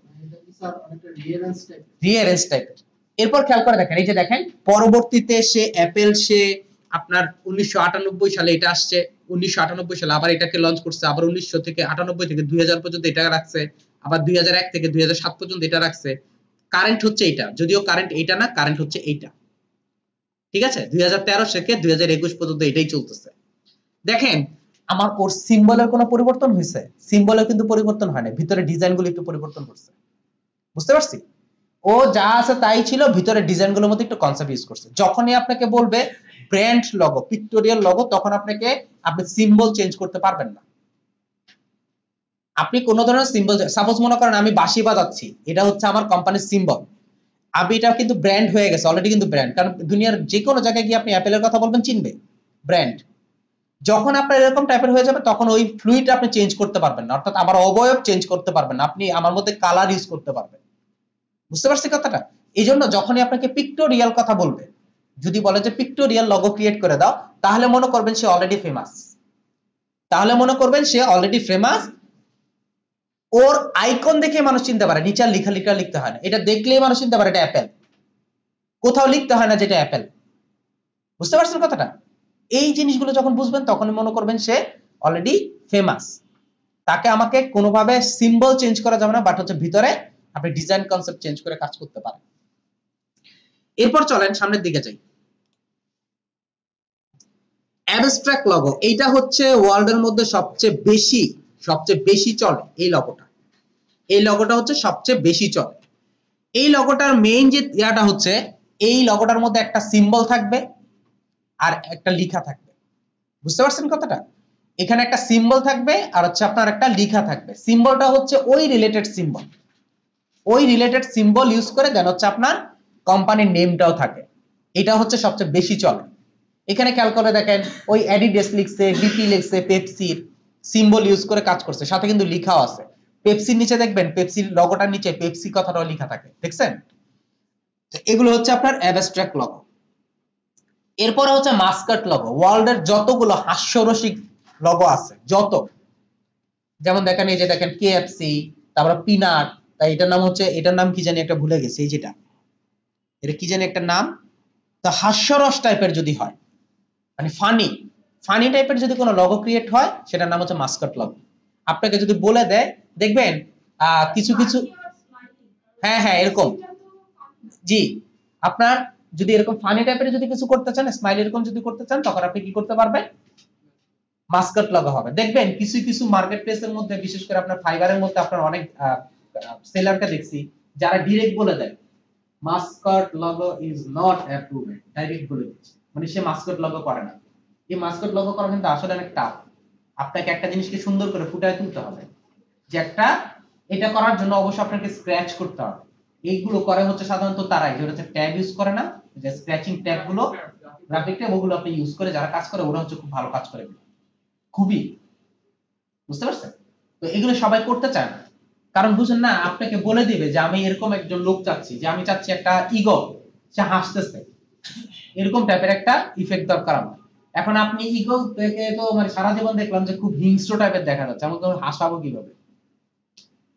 রিয়ারেন্স টাইপের। এরপর খেয়াল করে দেখেন, এই যে দেখেন পরবর্তীতে সে অ্যাপেল সে আপনার 1998 সালে এটা আসছে, 1998 সালে আবার এটাকে লঞ্চ করছে, আবার 1900 থেকে 98 থেকে 2000 পর্যন্ত এটা রাখছে, আবার 2001 থেকে 2007 পর্যন্ত এটা রাখছে। কারেন্ট হচ্ছে এটা, যদিও কারেন্ট এটা না, কারেন্ট হচ্ছে এইটা। ঠিক আছে, 2013 থেকে 2021 পর্যন্ত এটাই চলতেছে। দেখেন আমার ওর সিম্বলের কোনো পরিবর্তন হয়েছে? সিম্বলের কিন্তু পরিবর্তন হয় না, ভিতরে ডিজাইনগুলো একটু পরিবর্তন করছে। বুঝতে পারছি? ও যা আছে তাই ছিল, ভিতরে ডিজাইনগুলোর মধ্যে একটু কনসেপ্ট ইউজ করছে। যখনই আপনাকে বলবে ব্র্যান্ড লগো, পিক্টোরিয়াল লগো, তখন আপনি সিম্বল চেঞ্জ করতে পারবেন না। আপনি কোন ধরনের সিম্বল, সাপোজ মনে করেন আমি বাঁশি বাজাচ্ছি, এটা হচ্ছে আমার কোম্পানির সিম্বল, আমি এটা কিন্তু ব্র্যান্ড হয়ে গেছে অলরেডি, কিন্তু ব্র্যান্ড, কারণ দুনিয়ার যে কোনো জায়গায় গিয়ে আপনি অ্যাপেলের কথা বলবেন চিনবে ব্র্যান্ড। যখন আপনার এরকম টাইপের হয়ে যাবে, তখন ওই ফ্লুইড আপনি চেঞ্জ করতে পারবেন না, অর্থাৎ আমার অবয়ব চেঞ্জ করতে পারবেন না, আপনি আমার মধ্যে কালার ইউজ করতে পারবেন। বুঝতে পারছি কথাটা? এই জন্য যখনই আপনাকে পিক্টোরিয়াল কথা বলবে, যদি বলে যে পিক্টোরিয়াল লগো ক্রিয়েট করে দাও, তাহলে মনে করবেন সে অলরেডি ফেমাস। ওর আইকন দেখে মানুষ চিনতে পারে, নিচে লেখা লিখতে হয় না, এটা দেখলেই মানুষ চিনতে পারে এটা অ্যাপেল, কোথাও লিখতে হয় না যেটা অ্যাপেল। বুঝতে পারছেন কথাটা? এই জিনিসগুলো যখন বুঝবেন, তখন মনে করবেন সে অলরেডি ফেমাস, তাকে আমাকে কোনোভাবে সিম্বল চেঞ্জ করা যাবে না, বাট হচ্ছে ভিতরে আপনি ডিজাইন কনসেপ্ট চেঞ্জ করে কাজ করতে পারেন। এরপর চলেন সামনের দিকে যাই। অ্যাবস্ট্রাক্ট লগো, এইটা হচ্ছে ওয়ার্ল্ডের মধ্যে সবচেয়ে বেশি চলে। এই লগোটা হচ্ছে সবচেয়ে বেশি চলে। এই লগোটার মেইন যে ইয়াটা হচ্ছে, এই লগোটার মধ্যে একটা সিম্বল থাকবে আর একটা লেখা থাকবে। বুঝতে পারছেন কথাটা? এখানে একটা সিম্বল থাকবে আর হচ্ছে আপনার একটা লেখা থাকবে। সিম্বলটা হচ্ছে ওই রিলেটেড সিম্বল ইউজ করে দেন হচ্ছে আপনার কোম্পানির নেমটাও থাকে। এটা হচ্ছে সবচেয়ে বেশি চলে। এখানে খেয়াল করে দেখেন, ওই অ্যাডিডাস লিখছে, বিপি লিখছে, পেপসির সিম্বল ইউজ করে কাজ করছে, সাথে কিন্তু লেখাও আছে। পেপসির নিচে দেখবেন, পেপসির লগোটার নিচে পেপসি কথাটাও লেখা থাকে, দেখছেন? এগুলো হচ্ছে আপনার অ্যাবস্ট্রাক্ট লগো। এরপরে হচ্ছে মাস্কট লগো। ওয়ার্ল্ডের যতগুলো হাস্যরসিক লগো আছে, যেমন দেখেন, এই যে দেখেন কেএফসি, তারপর পিনাট, তাই এটার নাম কি জানি একটা ভুলে গেছি, এই যেটা, এটা কি জানি একটা নাম। তো হাস্যরস টাইপের যদি হয়, মানে ফানি টাইপের যদি কোনো লগো ক্রিয়েট হয়, সেটার নাম হচ্ছে মাস্কট লগো। আপনাকে যদি বলে দেয়, দেখবেন কিছু হ্যাঁ এরকম, জি, আপনার যদি এরকম ফানি টাইপের যদি কিছু করতে চান, স্মাইল এরকম যদি করতে চান, তখন আপনি কি করতে পারবেন, মাস্কট লগো হবে। দেখবেন কিছু মার্কেট প্লেসের মধ্যে, বিশেষ করে আপনার ফাইবারের মধ্যে আপনার অনেক সেলারকে দেখছি যারা ডিরেক্ট বলে দেয় Mascot logo is not approved, direct বলে দিচ্ছে, মানে সে মাস্কট লগো করে না। এই মাস্কট লগো করা কিন্তু আসলে অনেক টাফ। আপনাকে একটা জিনিসকে সুন্দর করে ফুটিয়ে তুলতে হবে, যে এটা করার জন্য অবশ্যই আপনাকে স্ক্র্যাচ করতে হবে। এইগুলো করে হচ্ছে সাধারণত তারাই, যেটা হচ্ছে ট্যাগ ইউজ করে না, যে স্ক্র্যাচিং ট্যাগ গুলো, গ্রাফিক ট্যাগ, ওগুলো আপনি ইউজ করে যারা কাজ করে, ওরা হচ্ছে খুব ভালো কাজ করে, খুবই। বুঝতে পারছেন? তো এগুলো সবাই করতে চায় না, কারণ বুঝেন না, আপনাকে বলে দিবে যে আমি এরকম একজন লোক চাচ্ছি, যে আমি চাচ্ছি একটা ইগো, সে হাসতেছে, এরকম টাইপের একটা ইফেক্ট দরকার আমার। এখন আপনি ইগো থেকে তো মানে সারা জীবন দেখলাম যে খুব হিংস্র টাইপের দেখা যাচ্ছে, আমি তো হাসাবো কিভাবে?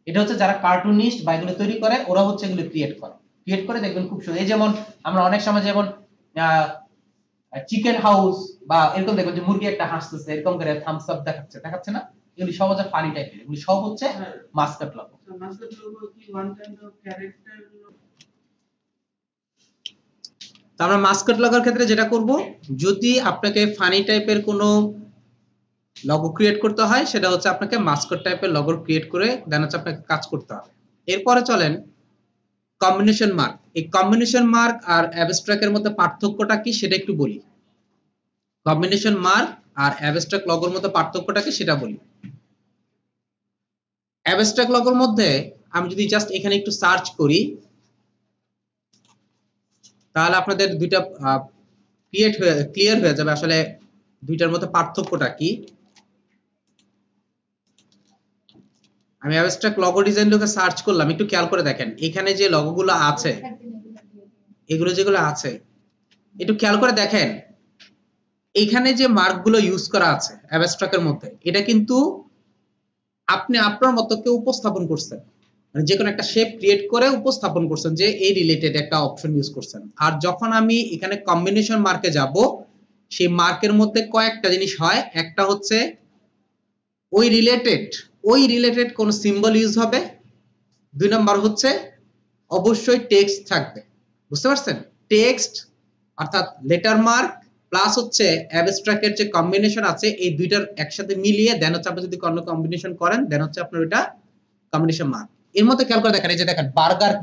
এটা হচ্ছে যারা কার্টুনিস্ট বা এগুলো তৈরি করে, ওরা হচ্ছে এগুলো ক্রিয়েট করে দেখবেন খুব সুন্দর। এই যেমন আমরা অনেক সময় যেমন চিকেন হাউস বা এরকম দেখবেন যে মুরগি একটা হাসতেছে, এরকম করে থামস আপ দেখাচ্ছে না, এগুলি সব হচ্ছে ফানি টাইপের, এগুলি সব হচ্ছে মাস্কট লগো। মাস্কট লগো কি ওয়ান কাইন্ড অফ ক্যারেক্টার? তো আমরা মাস্কট লগোর ক্ষেত্রে যেটা করব, যদি আপনাকে ফানি টাইপের কোনো লগো ক্রিয়েট করতে হয় সেটা হচ্ছে আপনাকে মাস্কট টাইপের লগো ক্রিয়েট করে দেন হচ্ছে আপনাকে কাজ করতে হবে। এরপরে চলেন কম্বিনেশন মার্ক। এই কম্বিনেশন মার্ক আর অ্যাবস্ট্রাক্টের মধ্যে পার্থক্যটা কি সেটা একটু বলি। কম্বিনেশন মার্ক আর অ্যাবস্ট্রাক্ট লগোর মধ্যে পার্থক্যটা কি সেটা বলি। অ্যাবস্ট্রাক্ট লগোর মধ্যে আমি যদি জাস্ট এখানে একটু সার্চ করি তাহলে আপনাদের দুইটা ক্লিয়ার হয়ে যাবে আসলে দুইটার মধ্যে পার্থক্যটা কি। আমি অ্যাবস্ট্রাক্ট লগো ডিজাইন লিখে সার্চ করলাম, একটু খেয়াল করে দেখেন এখানে যে লগোগুলো আছে, এগুলো যেগুলো আছে একটু খেয়াল করে দেখেন এখানে যে মার্কগুলো ইউজ করা আছে অ্যাবস্ট্রাক্টের মধ্যে, এটা কিন্তু আপনি আপনার মতো কেউ উপস্থাপন করছেন, মানে যে কোনো একটা শেপ ক্রিয়েট করে উপস্থাপন করছেন যে এই রিলেটেড একটা অপশন ইউজ করছেন। আর যখন আমি এখানে কম্বিনেশন মার্কে যাব, সেই মার্কের মধ্যে কয়েকটা জিনিস হয়। একটা হচ্ছে ওই রিলেটেড কোন সিম্বল ইউজ হবে। দুই নাম্বার হচ্ছে অবশ্যই টেক্সট থাকবে, বুঝতে পারছেন? টেক্সট অর্থাৎ লেটার মার্ক প্লাস হচ্ছে অ্যাবস্ট্রাক্টের যে কম্বিনেশন আছে, এই দুইটার একসাথে মিলিয়ে দেন হচ্ছে আপনি যদি কোনো কম্বিনেশন করেন দেন হচ্ছে আপনার ওটা কম্বিনেশন মার্ক। এর মধ্যে খেয়াল করে দেখেন, এই যে দেখেন বার্গার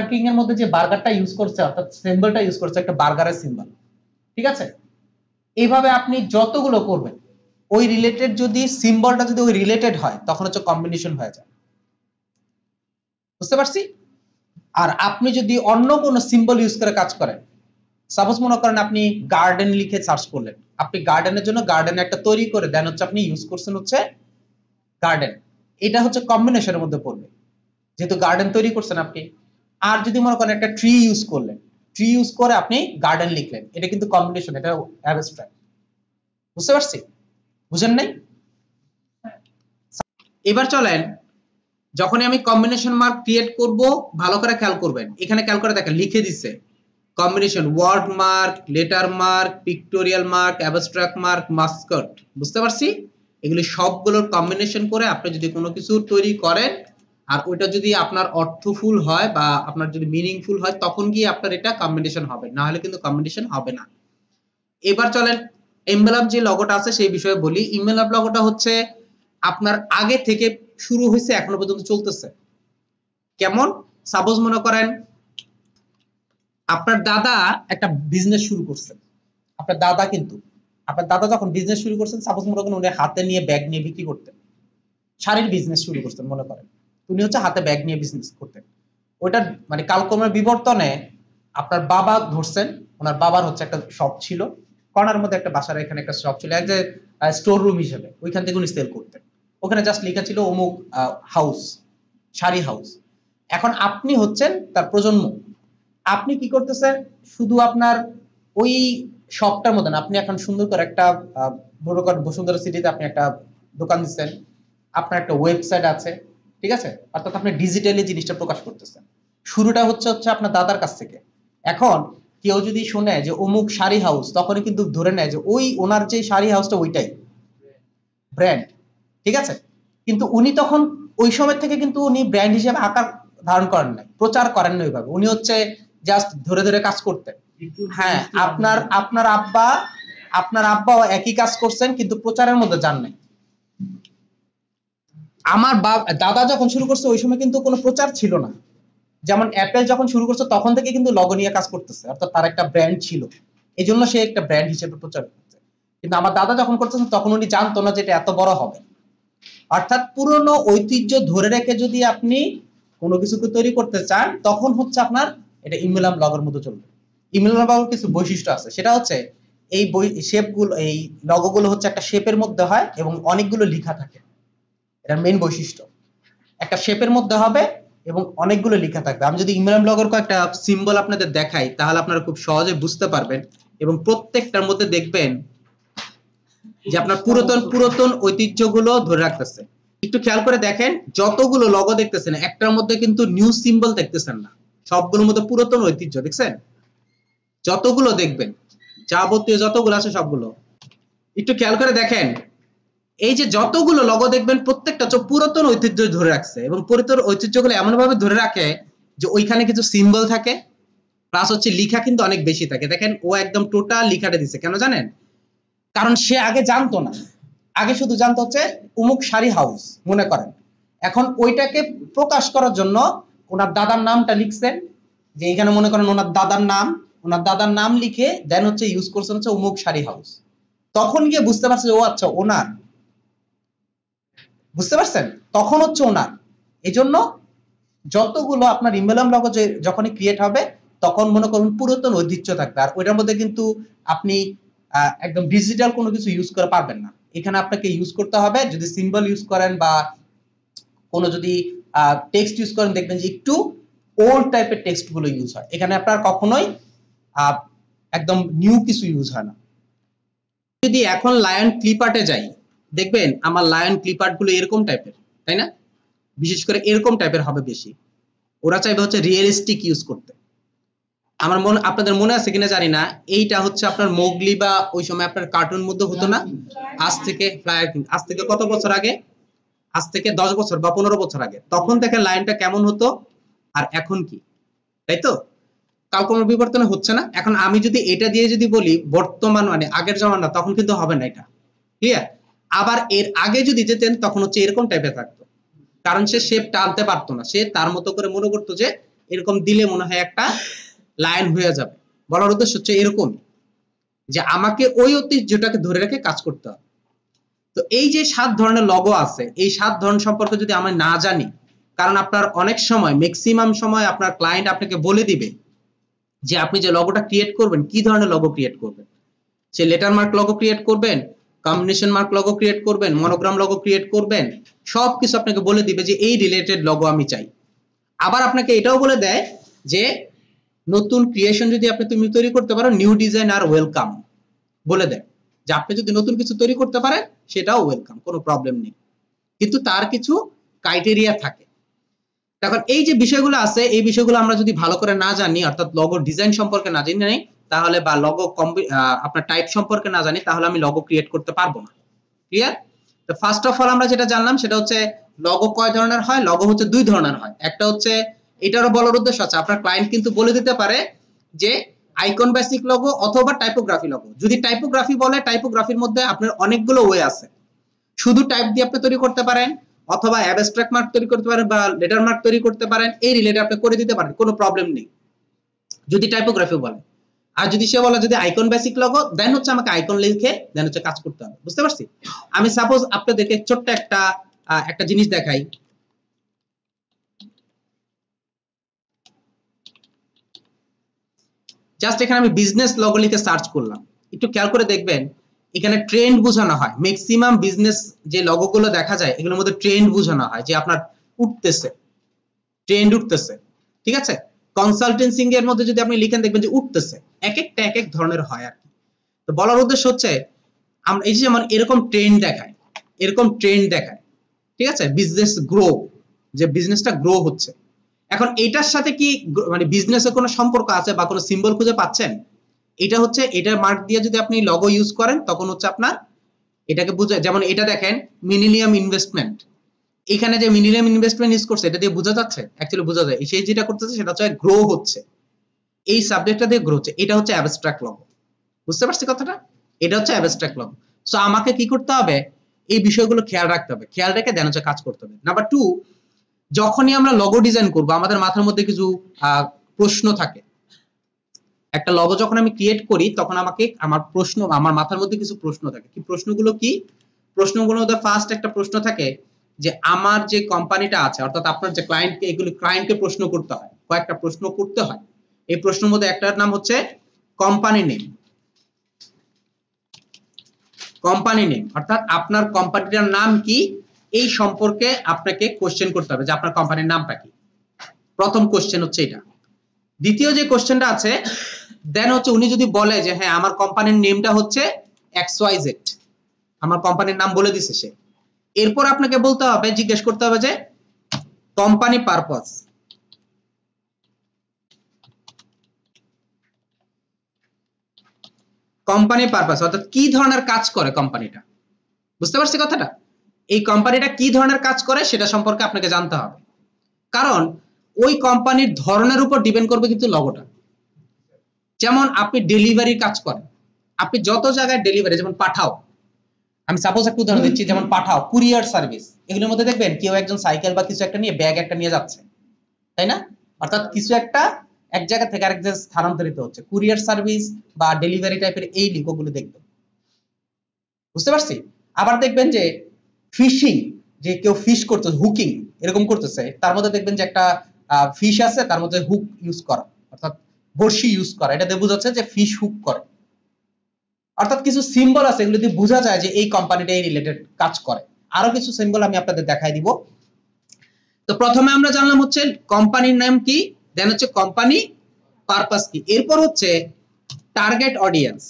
কিং এর মধ্যে যে বার্গারটা ইউজ করছে অর্থাৎ সিম্বলটা ইউজ করছে একটা বার্গারের সিম্বল, ঠিক আছে? এইভাবে আপনি যতগুলো করবেন ওই রিলেটেড যদি সিম্বলটা যদি ওই রিলেটেড হয় তখন হচ্ছে কম্বিনেশন হয়ে যায়, বুঝতে পারছি? আর আপনি যদি অন্য কোনো সিম্বল ইউজ করে কাজ করেন, সাপোজ মনে করেন আপনি গার্ডেন লিখে সার্চ করলেন, আপনি গার্ডেনের জন্য গার্ডেন একটা তৈরি করে দেন হচ্ছে আপনি ইউজ করছেন হচ্ছে গার্ডেন, এটা হচ্ছে কম্বিনেশনের মধ্যে পড়বে যেহেতু গার্ডেন তৈরি করছেন আপনি। আর যদি মনে করেন একটা ট্রি ইউজ করলেন, ট্রি ইউজ করে আপনি গার্ডেন লিখলেন, এটা কিন্তু কম্বিনেশন, এটা অ্যাবস্ট্রাক্ট, বুঝতে পারছি? বুঝেন নাই? এবার চলেন যখনই আমি কম্বিনেশন মার্ক ক্রিয়েট করব ভালো করে খেয়াল করবেন, এখানে খেয়াল করে দেখেন লিখে দিছে combination word mark, letter mark, pictorial mark, abstract mark, mascot, বুঝতে পারছি? এগুলি সবগুলোর কম্বিনেশন করে আপনি যদি কোনো কিছু তৈরি করেন আর ওইটা যদি আপনার অর্থফুল হয় বা আপনার যদি মিনিংফুল হয় তখন গিয়ে আপনার এটা কম্বিনেশন হবে, না হলে কিন্তু কম্বিনেশন হবে না। এবার চলেন এমব্লেম যে লগোটা আছে সেই বিষয়ে বলি। এমব্লেম লগোটা হচ্ছে আপনার আগে থেকে শুরু হয়েছে এখনো পর্যন্ত চলতেছে। কেমন? সাপোজ মনে করেন আপনার দাদা একটা বিজনেস শুরু করছেন, আপনার দাদা যখন বিজনেস শুরু করছেন, সাপোজ মনে করেন উনি হাতে নিয়ে ব্যাগ নিয়ে বিক্রি করতেন, শাড়ির বিজনেস শুরু করতেন মনে করেন, উনি হচ্ছে হাতে ব্যাগ নিয়ে বিজনেস করতেন। ওটা মানে কালক্রমের বিবর্তনে আপনার বাবা ধরছেন, ওনার বাবার হচ্ছে একটা শপ ছিল কর্নার মধ্যে, একটা বাসার এখানে একটা শপ ছিল এক যে স্টোর রুম হিসেবে, ওইখান থেকে উনি সেল করতেন। ওখানে জাস্ট লেখা ছিল অমুক হাউস, শাড়ি হাউস। এখন আপনি হচ্ছেন তার প্রজন্ম, আপনি কি করতেছেন শুধু আপনার ওই শপটার মধ্যে না, আপনি এখন সুন্দর করে একটা বসুন্ধরা সিটিতে আপনি একটা দোকান দিচ্ছেন, আপনার একটা ওয়েবসাইট আছে, ঠিক আছে? অর্থাৎ আপনি ডিজিটালি জিনিসটা প্রকাশ করতেছেন। শুরুটা হচ্ছে আপনার দাদার কাছ থেকে। এখন কেউ যদি শুনে যে অমুক শাড়ি হাউস, তখনই কিন্তু ধরে নেয় যে ওই ওনার যে শাড়ি হাউসটা ওইটাই ব্র্যান্ড, ঠিক আছে? কিন্তু উনি তখন ওই সময় থেকে কিন্তু উনি ব্র্যান্ড হিসেবে আকার ধারণ করেন নাই, প্রচার করেন না ওইভাবে, উনি হচ্ছে জাস্ট ধরে ধরে কাজ করতেন। হ্যাঁ, আপনার আব্বাও একই কাজ করছেন কিন্তু প্রচারের মধ্যে যান নাই। আমার দাদা যখন শুরু করছে ওই সময় কিন্তু কোনো প্রচার ছিল না। যেমন অ্যাপেল যখন শুরু করছে তখন থেকে কিন্তু লগো নিয়ে কাজ করতেছে, অর্থাৎ তার একটা ব্র্যান্ড ছিল, এই জন্য সে একটা ব্র্যান্ড হিসেবে প্রচার করছে। কিন্তু আমার দাদা যখন করতেছেন তখন উনি জানতো না যে এটা এত বড় হবে। অর্থাৎ পুরনো ঐতিহ্য ধরে রেখে যদি আপনি কোনো কিছুকে তৈরি করতে চান তখন হচ্ছে আপনার এটা ইমব্লেম লগোর মধ্যে চলবে। ইমব্লেম লগোর কিছু বৈশিষ্ট্য আছে, সেটা হচ্ছে এই শেপগুলো, এই লগোগুলো হচ্ছে একটা শেপের মধ্যে হয় এবং অনেকগুলো লেখা থাকে। এটার মেইন বৈশিষ্ট্য একটা শেপের মধ্যে হবে এবং অনেকগুলো লেখা থাকবে। আমি যদি ইমব্লেম লগোর কয়েকটা সিম্বল আপনাদের দেখাই তাহলে আপনারা খুব সহজে বুঝতে পারবেন, এবং প্রত্যেকটার মধ্যে দেখবেন যে আপনার পুরাতন ঐতিহ্যগুলো ধরে রাখতেছে। একটু খেয়াল করে দেখেন যতগুলো লগো দেখতেছেন একটার মধ্যে কিন্তু নিউ সিম্বল দেখতেছেন না, সবগুলোর মধ্যে পুরাতন ঐতিহ্য দেখছেন। যতগুলো দেখবেন যাবতীয় যতগুলো আছে সবগুলো একটু খেয়াল করে দেখেন, এই যে যতগুলো লগো দেখবেন প্রত্যেকটা পুরাতন ঐতিহ্য ধরে রাখছে, এবং পুরাতন ঐতিহ্যগুলো এমন ভাবে ধরে রাখে যে ওইখানে কিছু সিম্বল থাকে, প্লাস হচ্ছে লিখা কিন্তু অনেক বেশি থাকে। দেখেন ও একদম টোটাল লিখাটা দিছে, কেন জানেন? কারণ সে আগে জানতো না, আগে শুধু জানতো হচ্ছে উমুক শাড়ি হাউস মনে করেন। এখন ওইটাকে প্রকাশ করার জন্য ওনার দাদার নামটা লিখছেন, যে এখানে মনে করেন ওনার দাদার নাম লিখে দেন হচ্ছে ইউজ করছেন হচ্ছে উমুক শাড়ি হাউস। তখন গিয়ে বুঝতে পারছে যে ও আচ্ছা ওনার, বুঝতে পারছেন? তখন হচ্ছে ওনার। এই জন্য যতগুলো আপনার ইমেলম লগো যখনই ক্রিয়েট হবে তখন মনে করুন পুরাতন ঐতিহ্য থাকবে, আর ওইটার মধ্যে কিন্তু আপনি একদম ডিজিটাল কোনো কিছু ইউজ করে পারবেন না। এখানে আপনাকে ইউজ করতে হবে, যদি সিম্বল ইউজ করেন বা কোনো যদি টেক্সট ইউজ করেন দেখবেন যে একটু ওল্ড টাইপের টেক্সট গুলো ইউজ হয়। এখানে আপনার কখনোই একদম নিউ কিছু ইউজ হয় না। যদি এখন লায়ন ক্লিপার্টে যাই, দেখবেন আমার লায়ন ক্লিপার্ট গুলো এরকম টাইপের, তাই না? বিশেষ করে এরকম টাইপের হবে বেশি। ওরা চাইবে হচ্ছে রিয়েলিস্টিক ইউজ করতে। আমার মনে, আপনাদের মনে আছে কিনা জানি না, এইটা হচ্ছে আপনার মোগলি বা ওই সময় আপনার কার্টুন মধ্যে হতো না? আজ থেকে কত বছর আগে? আজ থেকে 10 বছর বা 15 বছর আগে। তখন দেখেন লাইনটা কেমন হতো আর এখন কি, তাই তো? কাল কোনো বিবর্তন হচ্ছে না। এখন আমি যদি এটা দিয়ে যদি বলি বর্তমান মানে আগের জমানা, তখন কিন্তু হবে না এটা, ক্লিয়ার? আবার এর আগে যদি যেতেন তখন হচ্ছে এরকম টাইপের থাকতো, কারণ সে শেপ টানতে পারতো না। সে তার মতো করে মনে করতো যে এরকম দিলে মনে হয় একটা লাইন হয়ে যাবে। বলার উদ্দেশ্য হচ্ছে এরকম যে আমাকে ওই ঐতিহ্যটাকে ধরে রেখে কাজ করতে হবে। তো এই যে 7 ধরনের লগো আছে, এই 7 ধরন সম্পর্কে যদি আমরা না জানি, কারণ আপনার অনেক সময় ম্যাক্সিমাম সময় আপনার ক্লায়েন্ট আপনাকে বলে দিবে যে আপনি যে লগোটা ক্রিয়েট করবেন কি ধরনের লগো ক্রিয়েট করবেন। সে লেটার মার্ক লগো ক্রিয়েট করবেন, কম্বিনেশন মার্ক লগো ক্রিয়েট করবেন, মনোগ্রাম লগো ক্রিয়েট করবেন, সবকিছু আপনাকে বলে দিবে যে এই রিলেটেড লগো আমি চাই। আবার আপনাকে এটাও বলে দেয় যে নতুন ক্রিয়েশন যদি তুমি তৈরি করতে পারো, নিউ ডিজাইন আর ওয়েলকাম বলে দেয়, যে আপনি যদি নতুন কিছু তৈরি করতে পারেন সেটাও ওয়েলকাম, কোনো প্রবলেম নেই। কিন্তু তার কিছু ক্রাইটেরিয়া থাকে। তখন এই যে বিষয়গুলো আছে, এই বিষয়গুলো আমরা যদি ভালো করে না জানি, অর্থাৎ লগো ডিজাইন সম্পর্কে না জানি তাহলে, বা লগো আপনার টাইপ সম্পর্কে না জানি, তাহলে আমি লগো ক্রিয়েট করতে পারবো না। ক্লিয়ার? তো ফার্স্ট অফ অল আমরা যেটা জানলাম সেটা হচ্ছে লগো কয় ধরনের হয়। লগো হচ্ছে 2 ধরনের হয়। একটা হচ্ছে, এটারও বলার উদ্দেশ্য আছে, আপনার ক্লায়েন্ট কিন্তু বলে দিতে পারে যে আইকন বেসিক লগো অথবা টাইপোগ্রাফি লগো। যদি টাইপোগ্রাফি বলে, টাইপোগ্রাফির মধ্যে আপনার অনেকগুলো ওয়ে আছে। শুধু টাইপ দিয়ে আপনি তৈরি করতে পারেন, অথবা অ্যাবস্ট্রাক্ট মার্ক তৈরি করতে পারেন, বা লেটার মার্ক তৈরি করতে পারেন, এই রিলেটেড আপনি করে দিতে পারেন, কোনো প্রবলেম নেই যদি টাইপোগ্রাফি বলে। আর যদি সে বলে যদি আইকন বেসিক লগো, দেন হচ্ছে আমাকে আইকন লিখে দেন হচ্ছে কাজ করতে হবে। বুঝতে পারছি? আমি সাপোজ আপনাদেরকে ছোট্ট একটা জিনিস দেখাই। জাস্ট এখানে আমি বিজনেস লগো লিখে সার্চ করলাম, একটু খেয়াল করে দেখবেন এখানে ট্রেন্ড বোঝানো হয়। ম্যাক্সিমাম বিজনেস যে লগো গুলো দেখা যায় এগুলোর মধ্যে ট্রেন্ড বোঝানো হয়, যে আপনার উঠতেছে, ট্রেন্ড উঠতেছে, ঠিক আছে? কনসালটেন্সিং এর মধ্যে যদি আপনি লিখেন দেখবেন যে উঠতেছে। এক একটা এক এক ধরনের হয় আর কি। তো বলার উদ্দেশ্য হচ্ছে আমরা এই যে যেমন এরকম ট্রেন্ড দেখায়, এরকম ট্রেন্ড দেখায়, ঠিক আছে? বিজনেস গ্রো, যে বিজনেসটা গ্রো হচ্ছে। এখন এটার সাথে কি মানে বিজনেসের কোনো সম্পর্ক আছে বা কোনো সিম্বল খুঁজে পাচ্ছেন? এটা হচ্ছে, এটার মার্ক দিয়ে যদি আপনি লগো ইউজ করেন তখন হচ্ছে আপনার এটাকে বুঝে, যেমন এটা দেখেন মিলেনিয়াম ইনভেস্টমেন্ট, এখানে যে মিলেনিয়াম ইনভেস্টমেন্ট ইউজ করছে এটা দিয়ে বোঝা যাচ্ছে, অ্যাকচুয়ালি বোঝা যায় সে যেটা করতেছে সেটা হচ্ছে গ্রো হচ্ছে, এই সাবজেক্টটা দিয়ে গ্রো হচ্ছে। এটা হচ্ছে অ্যাবস্ট্রাক্ট লগো। বুঝতে পারছি কথাটা? এটা হচ্ছে অ্যাবস্ট্রাক্ট লগো। সো আমাকে কি করতে হবে? এই বিষয়গুলো খেয়াল রাখতে হবে, খেয়াল রেখে দেন হচ্ছে কাজ করতে হবে। নাম্বার 2, যখনই আমরা লগো ডিজাইন করব আমাদের মাথার মধ্যে কিছু প্রশ্ন থাকে। একটা লগো যখন আমি ক্রিয়েট করি তখন আমাকে আমার মাথার মধ্যে কিছু প্রশ্ন থাকে। কি প্রশ্নগুলো? কি প্রশ্নগুলো? ফার্স্ট একটা প্রশ্ন থাকে যে আমার যে কোম্পানিটা আছে, অর্থাৎ আপনার যে ক্লায়েন্টকে, এগুলো ক্লায়েন্টকে প্রশ্ন করতে হয়, কয়েকটা প্রশ্ন করতে হয়। এই প্রশ্নের মধ্যে একটার নাম হচ্ছে কোম্পানি নেম। কোম্পানি নেম অর্থাৎ আপনার কোম্পানিটার নাম কি, এই সম্পর্কে আপনাকে কোশ্চেন করতে হবে যে আপনার কোম্পানির নামটা কি। প্রথম কোশ্চেন হচ্ছে এটা। দ্বিতীয় যে কোশ্চেনটা আছে, দেন হচ্ছে উনি যদি বলে যে হ্যাঁ আমার কোম্পানির নেমটা হচ্ছে XYZ, আমার কোম্পানির নাম বলে দিছে সে, এরপর আপনাকে বলতে হবে, জিজ্ঞেস করতে হবে যে কোম্পানি পারপাস, কোম্পানি পারপাস অর্থাৎ কি ধরনের কাজ করে কোম্পানিটা। বুঝতে পারছি কথাটা? এই কোম্পানিটা কি ধরনের কাজ করে সেটা সম্পর্কে আপনাকে জানতে হবে, কারণ ওই কোম্পানির ধরনের উপর ডিপেন্ড করবে কিন্তু লগোটা। যেমন আপনি ডেলিভারির কাজ করেন, আপনি যত জায়গায় ডেলিভারি, যেমন পাঠাও, আমি সাপোজ একটা উদাহরণ দিচ্ছি, যেমন পাঠাও, কুরিয়ার সার্ভিস, এগুলোর মধ্যে দেখবেন কেউ একজন সাইকেল বা কিছু একটা নিয়ে, ব্যাগ একটা নিয়ে যাচ্ছে, তাই না? অর্থাৎ কিছু একটা এক জায়গা থেকে আরেক জায়গায় স্থানান্তরিত হচ্ছে। কুরিয়ার সার্ভিস বা ডেলিভারি টাইপের এই লিঙ্কগুলো দেখবেন, বুঝতে পারছি? আবার দেখবেন যে ফিশিং, যে কেউ ফিশ করতে, হুকিং এরকম করতেছে, তার মধ্যে দেখবেন যে একটা ফিশ আছে, তার মধ্যে হুক ইউজ করা, অর্থাৎ বড়শি ইউজ করা, এটা দিয়ে বোঝা যাচ্ছে যে ফিশ হুক করে। অর্থাৎ কিছু সিম্বল আছে, এগুলো দিয়ে বোঝা যায় যে এই কোম্পানিটা এই রিলেটেড কাজ করে। আরো কিছু সিম্বল আমি আপনাদের দেখাই দিব। তো প্রথমে আমরা জানলাম হচ্ছে কোম্পানির নাম কি, দেন হচ্ছে কোম্পানি পারপাস কি, এরপর হচ্ছে টার্গেট অডিয়েন্স।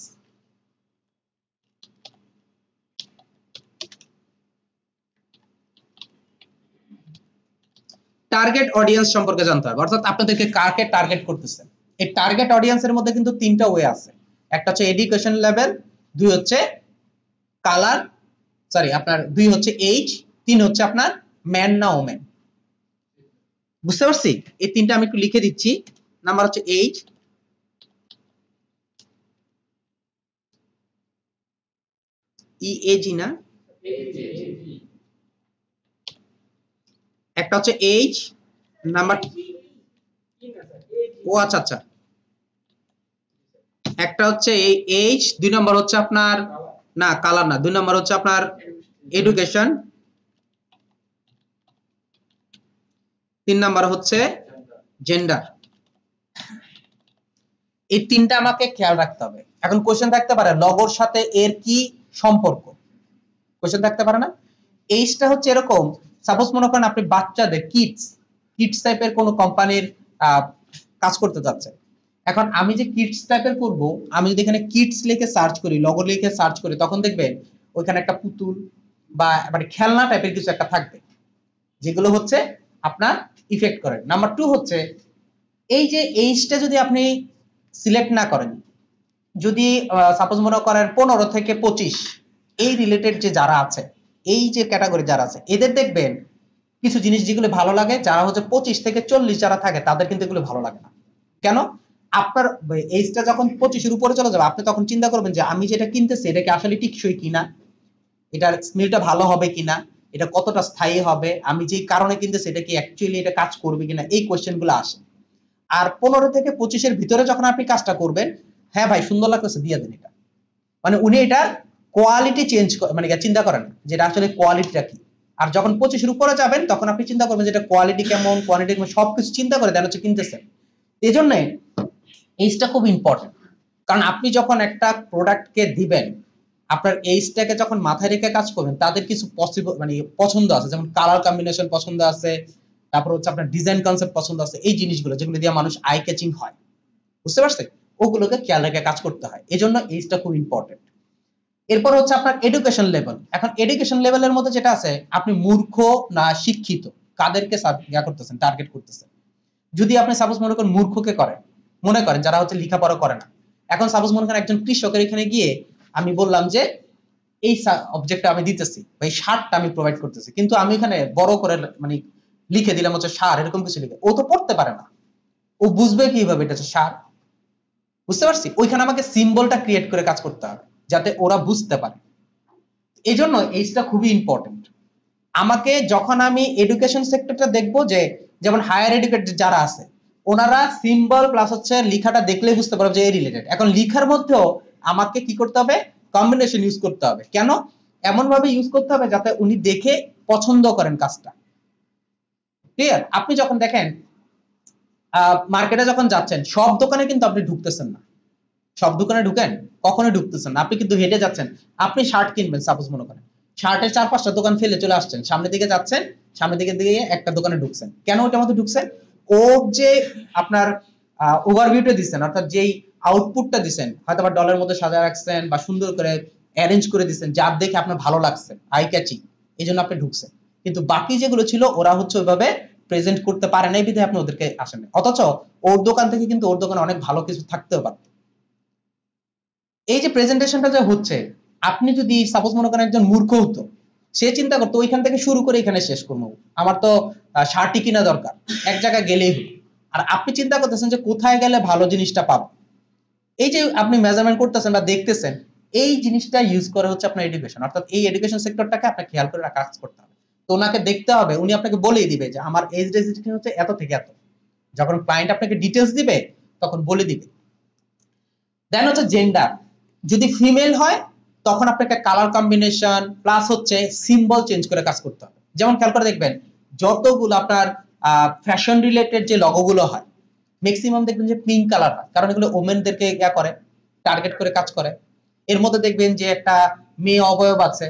টার্গেট অডিয়েন্স সম্পর্কে জানতে হবে, অর্থাৎ আপনাদেরকে কাকে টার্গেট করতেছেন। এই টার্গেট অডিয়েন্সের মধ্যে কিন্তু তিনটা ওয়ে আছে, একটা হচ্ছে এডুকেশন লেভেল, দুই হচ্ছে কালার, সরি আপনার দুই হচ্ছে এজ, তিন হচ্ছে আপনার ম্যান না ওমেন। বুঝতে পারছি? এই তিনটা আমি একটু লিখে দিচ্ছি। নাম্বার হচ্ছে এজ, ইএজি না, একটা হচ্ছে এজ, নাম্বার, ও আচ্ছা আচ্ছা, একটা হচ্ছে এই এজ, দুই নম্বর হচ্ছে আপনার, না কালার না, দুই নম্বর হচ্ছে আপনার এডুকেশন, তিন নাম্বার হচ্ছে জেন্ডার। এই তিনটা আমাকে খেয়াল রাখতে হবে। এখন কোশ্চেন থাকতে পারে লগোর সাথে এর কি সম্পর্ক, কোশ্চেন থাকতে পারে না? এইটা হচ্ছে এরকম, সাপোজ মনে করেন আপনি বাচ্চাদের কিডস টাইপের কোন কোম্পানির কাজ করতে যাচ্ছে। এখন আমি যে কিডস টাইপের করব, আমি যদি এখানে কিডস লিখে সার্চ করি, লগো লিখে সার্চ করি, তখন দেখবেন ওইখানে একটা পুতুল বা মানে খেলনা টাইপের কিছু একটা থাকবে, যেগুলো হচ্ছে আপনার ইফেক্ট করে। নাম্বার টু হচ্ছে এই যে এইজটা যদি আপনি সিলেক্ট না করেন, যদি সাপোজ মনে করেন 15 থেকে 25 এই রিলেটেড যে যারা আছে, এই যে ক্যাটাগরি যারা আছে, এদের দেখবেন কিছু জিনিস যেগুলো ভালো লাগে, যারা হচ্ছে 25 থেকে 40 যারা থাকে তাদের কিন্তু এগুলো ভালো লাগে না। কেন? আপনার এইজটা যখন 25-এর উপরে চলে যাবে, আপনি তখন চিন্তা করবেন যে আমি যেটা কিনতেছি এটা কি আসলে টিকসই কিনা, এটার স্মেলটা ভালো হবে কিনা, এটা কতটা স্থায়ী হবে, আমি যে কারণে কিনতেছি এটা কি অ্যাকচুয়ালি এটা কাজ করবে কিনা, এই কোশ্চেনগুলো আসে। আর 15 থেকে 25-এর ভিতরে যখন আপনি কাজটা করবেন, হ্যাঁ ভাই সুন্দর লাগতেছে, দিয়ে দেন এটা, মানে উনি এটা কোয়ালিটি চেঞ্জ মানে চিন্তা করেন যেটা আসলে কোয়ালিটিটা কি। আর যখন 25-এর উপরে যাবেন তখন আপনি চিন্তা করবেন যেটা কোয়ালিটি কেমন, কোয়ান্টিটি কেমন, সবকিছু চিন্তা করে দেন হচ্ছে কিনতেছেন। এই জন্য এইজটা খুব ইম্পর্টেন্ট, কারণ আপনি যখন একটা প্রোডাক্টকে দিবেন, আপনার এইজটাকে যখন মাথায় রেখে কাজ করবেন, তাদের কিছু পসিবল মানে পছন্দ আছে, যেমন কালার কম্বিনেশন পছন্দ আছে, তারপর হচ্ছে আপনার ডিজাইন কনসেপ্ট পছন্দ আছে, এই জিনিসগুলো যেগুলো দিয়ে মানুষ আই ক্যাচিং হয়, বুঝতে পারছেন? ওগুলোকে খেয়াল রেখে কাজ করতে হয়, এই জন্য এইজটা খুব ইম্পর্টেন্ট। এরপর হচ্ছে আপনার এডুকেশন লেভেল। এখন এডুকেশন লেভেলের মধ্যে যেটা আছে, আপনি মূর্খ না শিক্ষিত, কাদেরকে করতেছেন, টার্গেট করতেছেন। যদি আপনি সাপোজ মনে করেন মূর্খকে করেন, মনে করেন যারা হচ্ছে লেখাপড়া করে না, এখন সাপোজ মনে করেন একজন কৃষকের এখানে গিয়ে আমি বললাম যে এই অবজেক্টটা আমি দিতেছি বা এই সারটা আমি প্রোভাইড করতেছি, কিন্তু আমি এখানে বড় করে মানে লিখে দিলাম হচ্ছে সার, এরকম কিছু লিখে, ও তো পড়তে পারে না, ও বুঝবে কিভাবে এটা হচ্ছে সার? বুঝতে পারছি? ওইখানে আমাকে সিম্বলটা ক্রিয়েট করে কাজ করতে হবে যাতে ওরা বুঝতে পারে। এই জন্য এইটা খুবই ইম্পর্টেন্ট। আমাকে যখন আমি এডুকেশন সেক্টরটা দেখবো, যে যেমন হায়ার এডুকেটেড যারা আছে, ওনারা সিম্বল প্লাস হচ্ছে লেখাটা দেখলেই বুঝতে পারবে যে এই রিলেটেড। এখন লেখার মধ্যেও আমাকে কি করতে হবে, কম্বিনেশন ইউজ করতে হবে। কেন? এমন ভাবে ইউজ করতে হবে যাতে উনি দেখে পছন্দ করেন কাজটা। ক্লিয়ার? আপনি যখন দেখেন মার্কেটে যখন যাচ্ছেন, সব দোকানে কিন্তু আপনি ঢুকতেছেন না, সব দোকানে ঢুকেন কখনোই ঢুকতেছেন না, আপনি কিন্তু হেঁটে যাচ্ছেন। আপনি শার্ট কিনবেন, সাপোজ মনে করেন শার্টের 4-5টা দোকান ফেলে চলে আসছেন, সামনের দিকে যাচ্ছেন, সামনের দিকে দিয়ে একটা দোকানে ঢুকছেন। কেন ওইটার মধ্যে ঢুকছেন? ও যে আপনার ওভারভিউটা দিচ্ছেন, অর্থাৎ যেই আউটপুটটা দিচ্ছেন, হয়তো বা ডলার মধ্যে সাজায় রাখছেন বা সুন্দর করে অ্যারেঞ্জ করে দিচ্ছেন, যার দেখে আপনার ভালো লাগছে, আই ক্যাচিং, এই জন্য আপনি ঢুকছেন। কিন্তু বাকি যেগুলো ছিল ওরা হচ্ছে ওইভাবে প্রেজেন্ট করতে পারে নাই, বিধায় আপনি ওদেরকে আসেন। অথচ ওর দোকান থেকে কিন্তু ওর দোকানে অনেক ভালো কিছু থাকতেও পারে। এই যে প্রেজেন্টেশনটা যে হচ্ছে, আপনি যদি সাপোজ মনে করেন একজন মূর্খ হতো, সে চিন্তা করতো ওইখান থেকে শুরু করে এখানে শেষ করবো, আমার তো শার্টই কিনা দরকার, এক জায়গায় গেলেই হলো। আর আপনি চিন্তা করতেছেন যে কোথায় গেলে ভালো জিনিসটা পাবো, এই যে আপনি মেজারমেন্ট করতেছেন বা দেখতেছেন, এই জিনিসটা ইউজ করে হচ্ছে আপনার এডুকেশন, অর্থাৎ এই এডুকেশন সেক্টরটাকে আপনাকে খেয়াল করে কাজ করতে হবে। তো ওনাকে দেখতে হবে, উনি আপনাকে বলেই দিবে যে আমার এজ রেস্ট্রিকশন হচ্ছে এত থেকে এত। যখন ক্লায়েন্ট আপনাকে ডিটেলস দিবে তখন বলে দিবে। দেন হচ্ছে জেন্ডার, যদি ফিমেল হয় তখন আপনাকে কালার কম্বিনেশন প্লাস হচ্ছে সিম্বল চেঞ্জ করে কাজ করতে হবে। যেমন খেয়াল করে দেখবেন যতগুলো আপনার ফ্যাশন রিলেটেড যে লগোগুলো হয় ম্যাক্সিমাম দেখবেন যে পিঙ্ক কালার হয়, কারণ এগুলো ওমেনদেরকে ইয়া করে, টার্গেট করে কাজ করে। এর মধ্যে দেখবেন যে একটা মেয়ে অবয়ব আছে,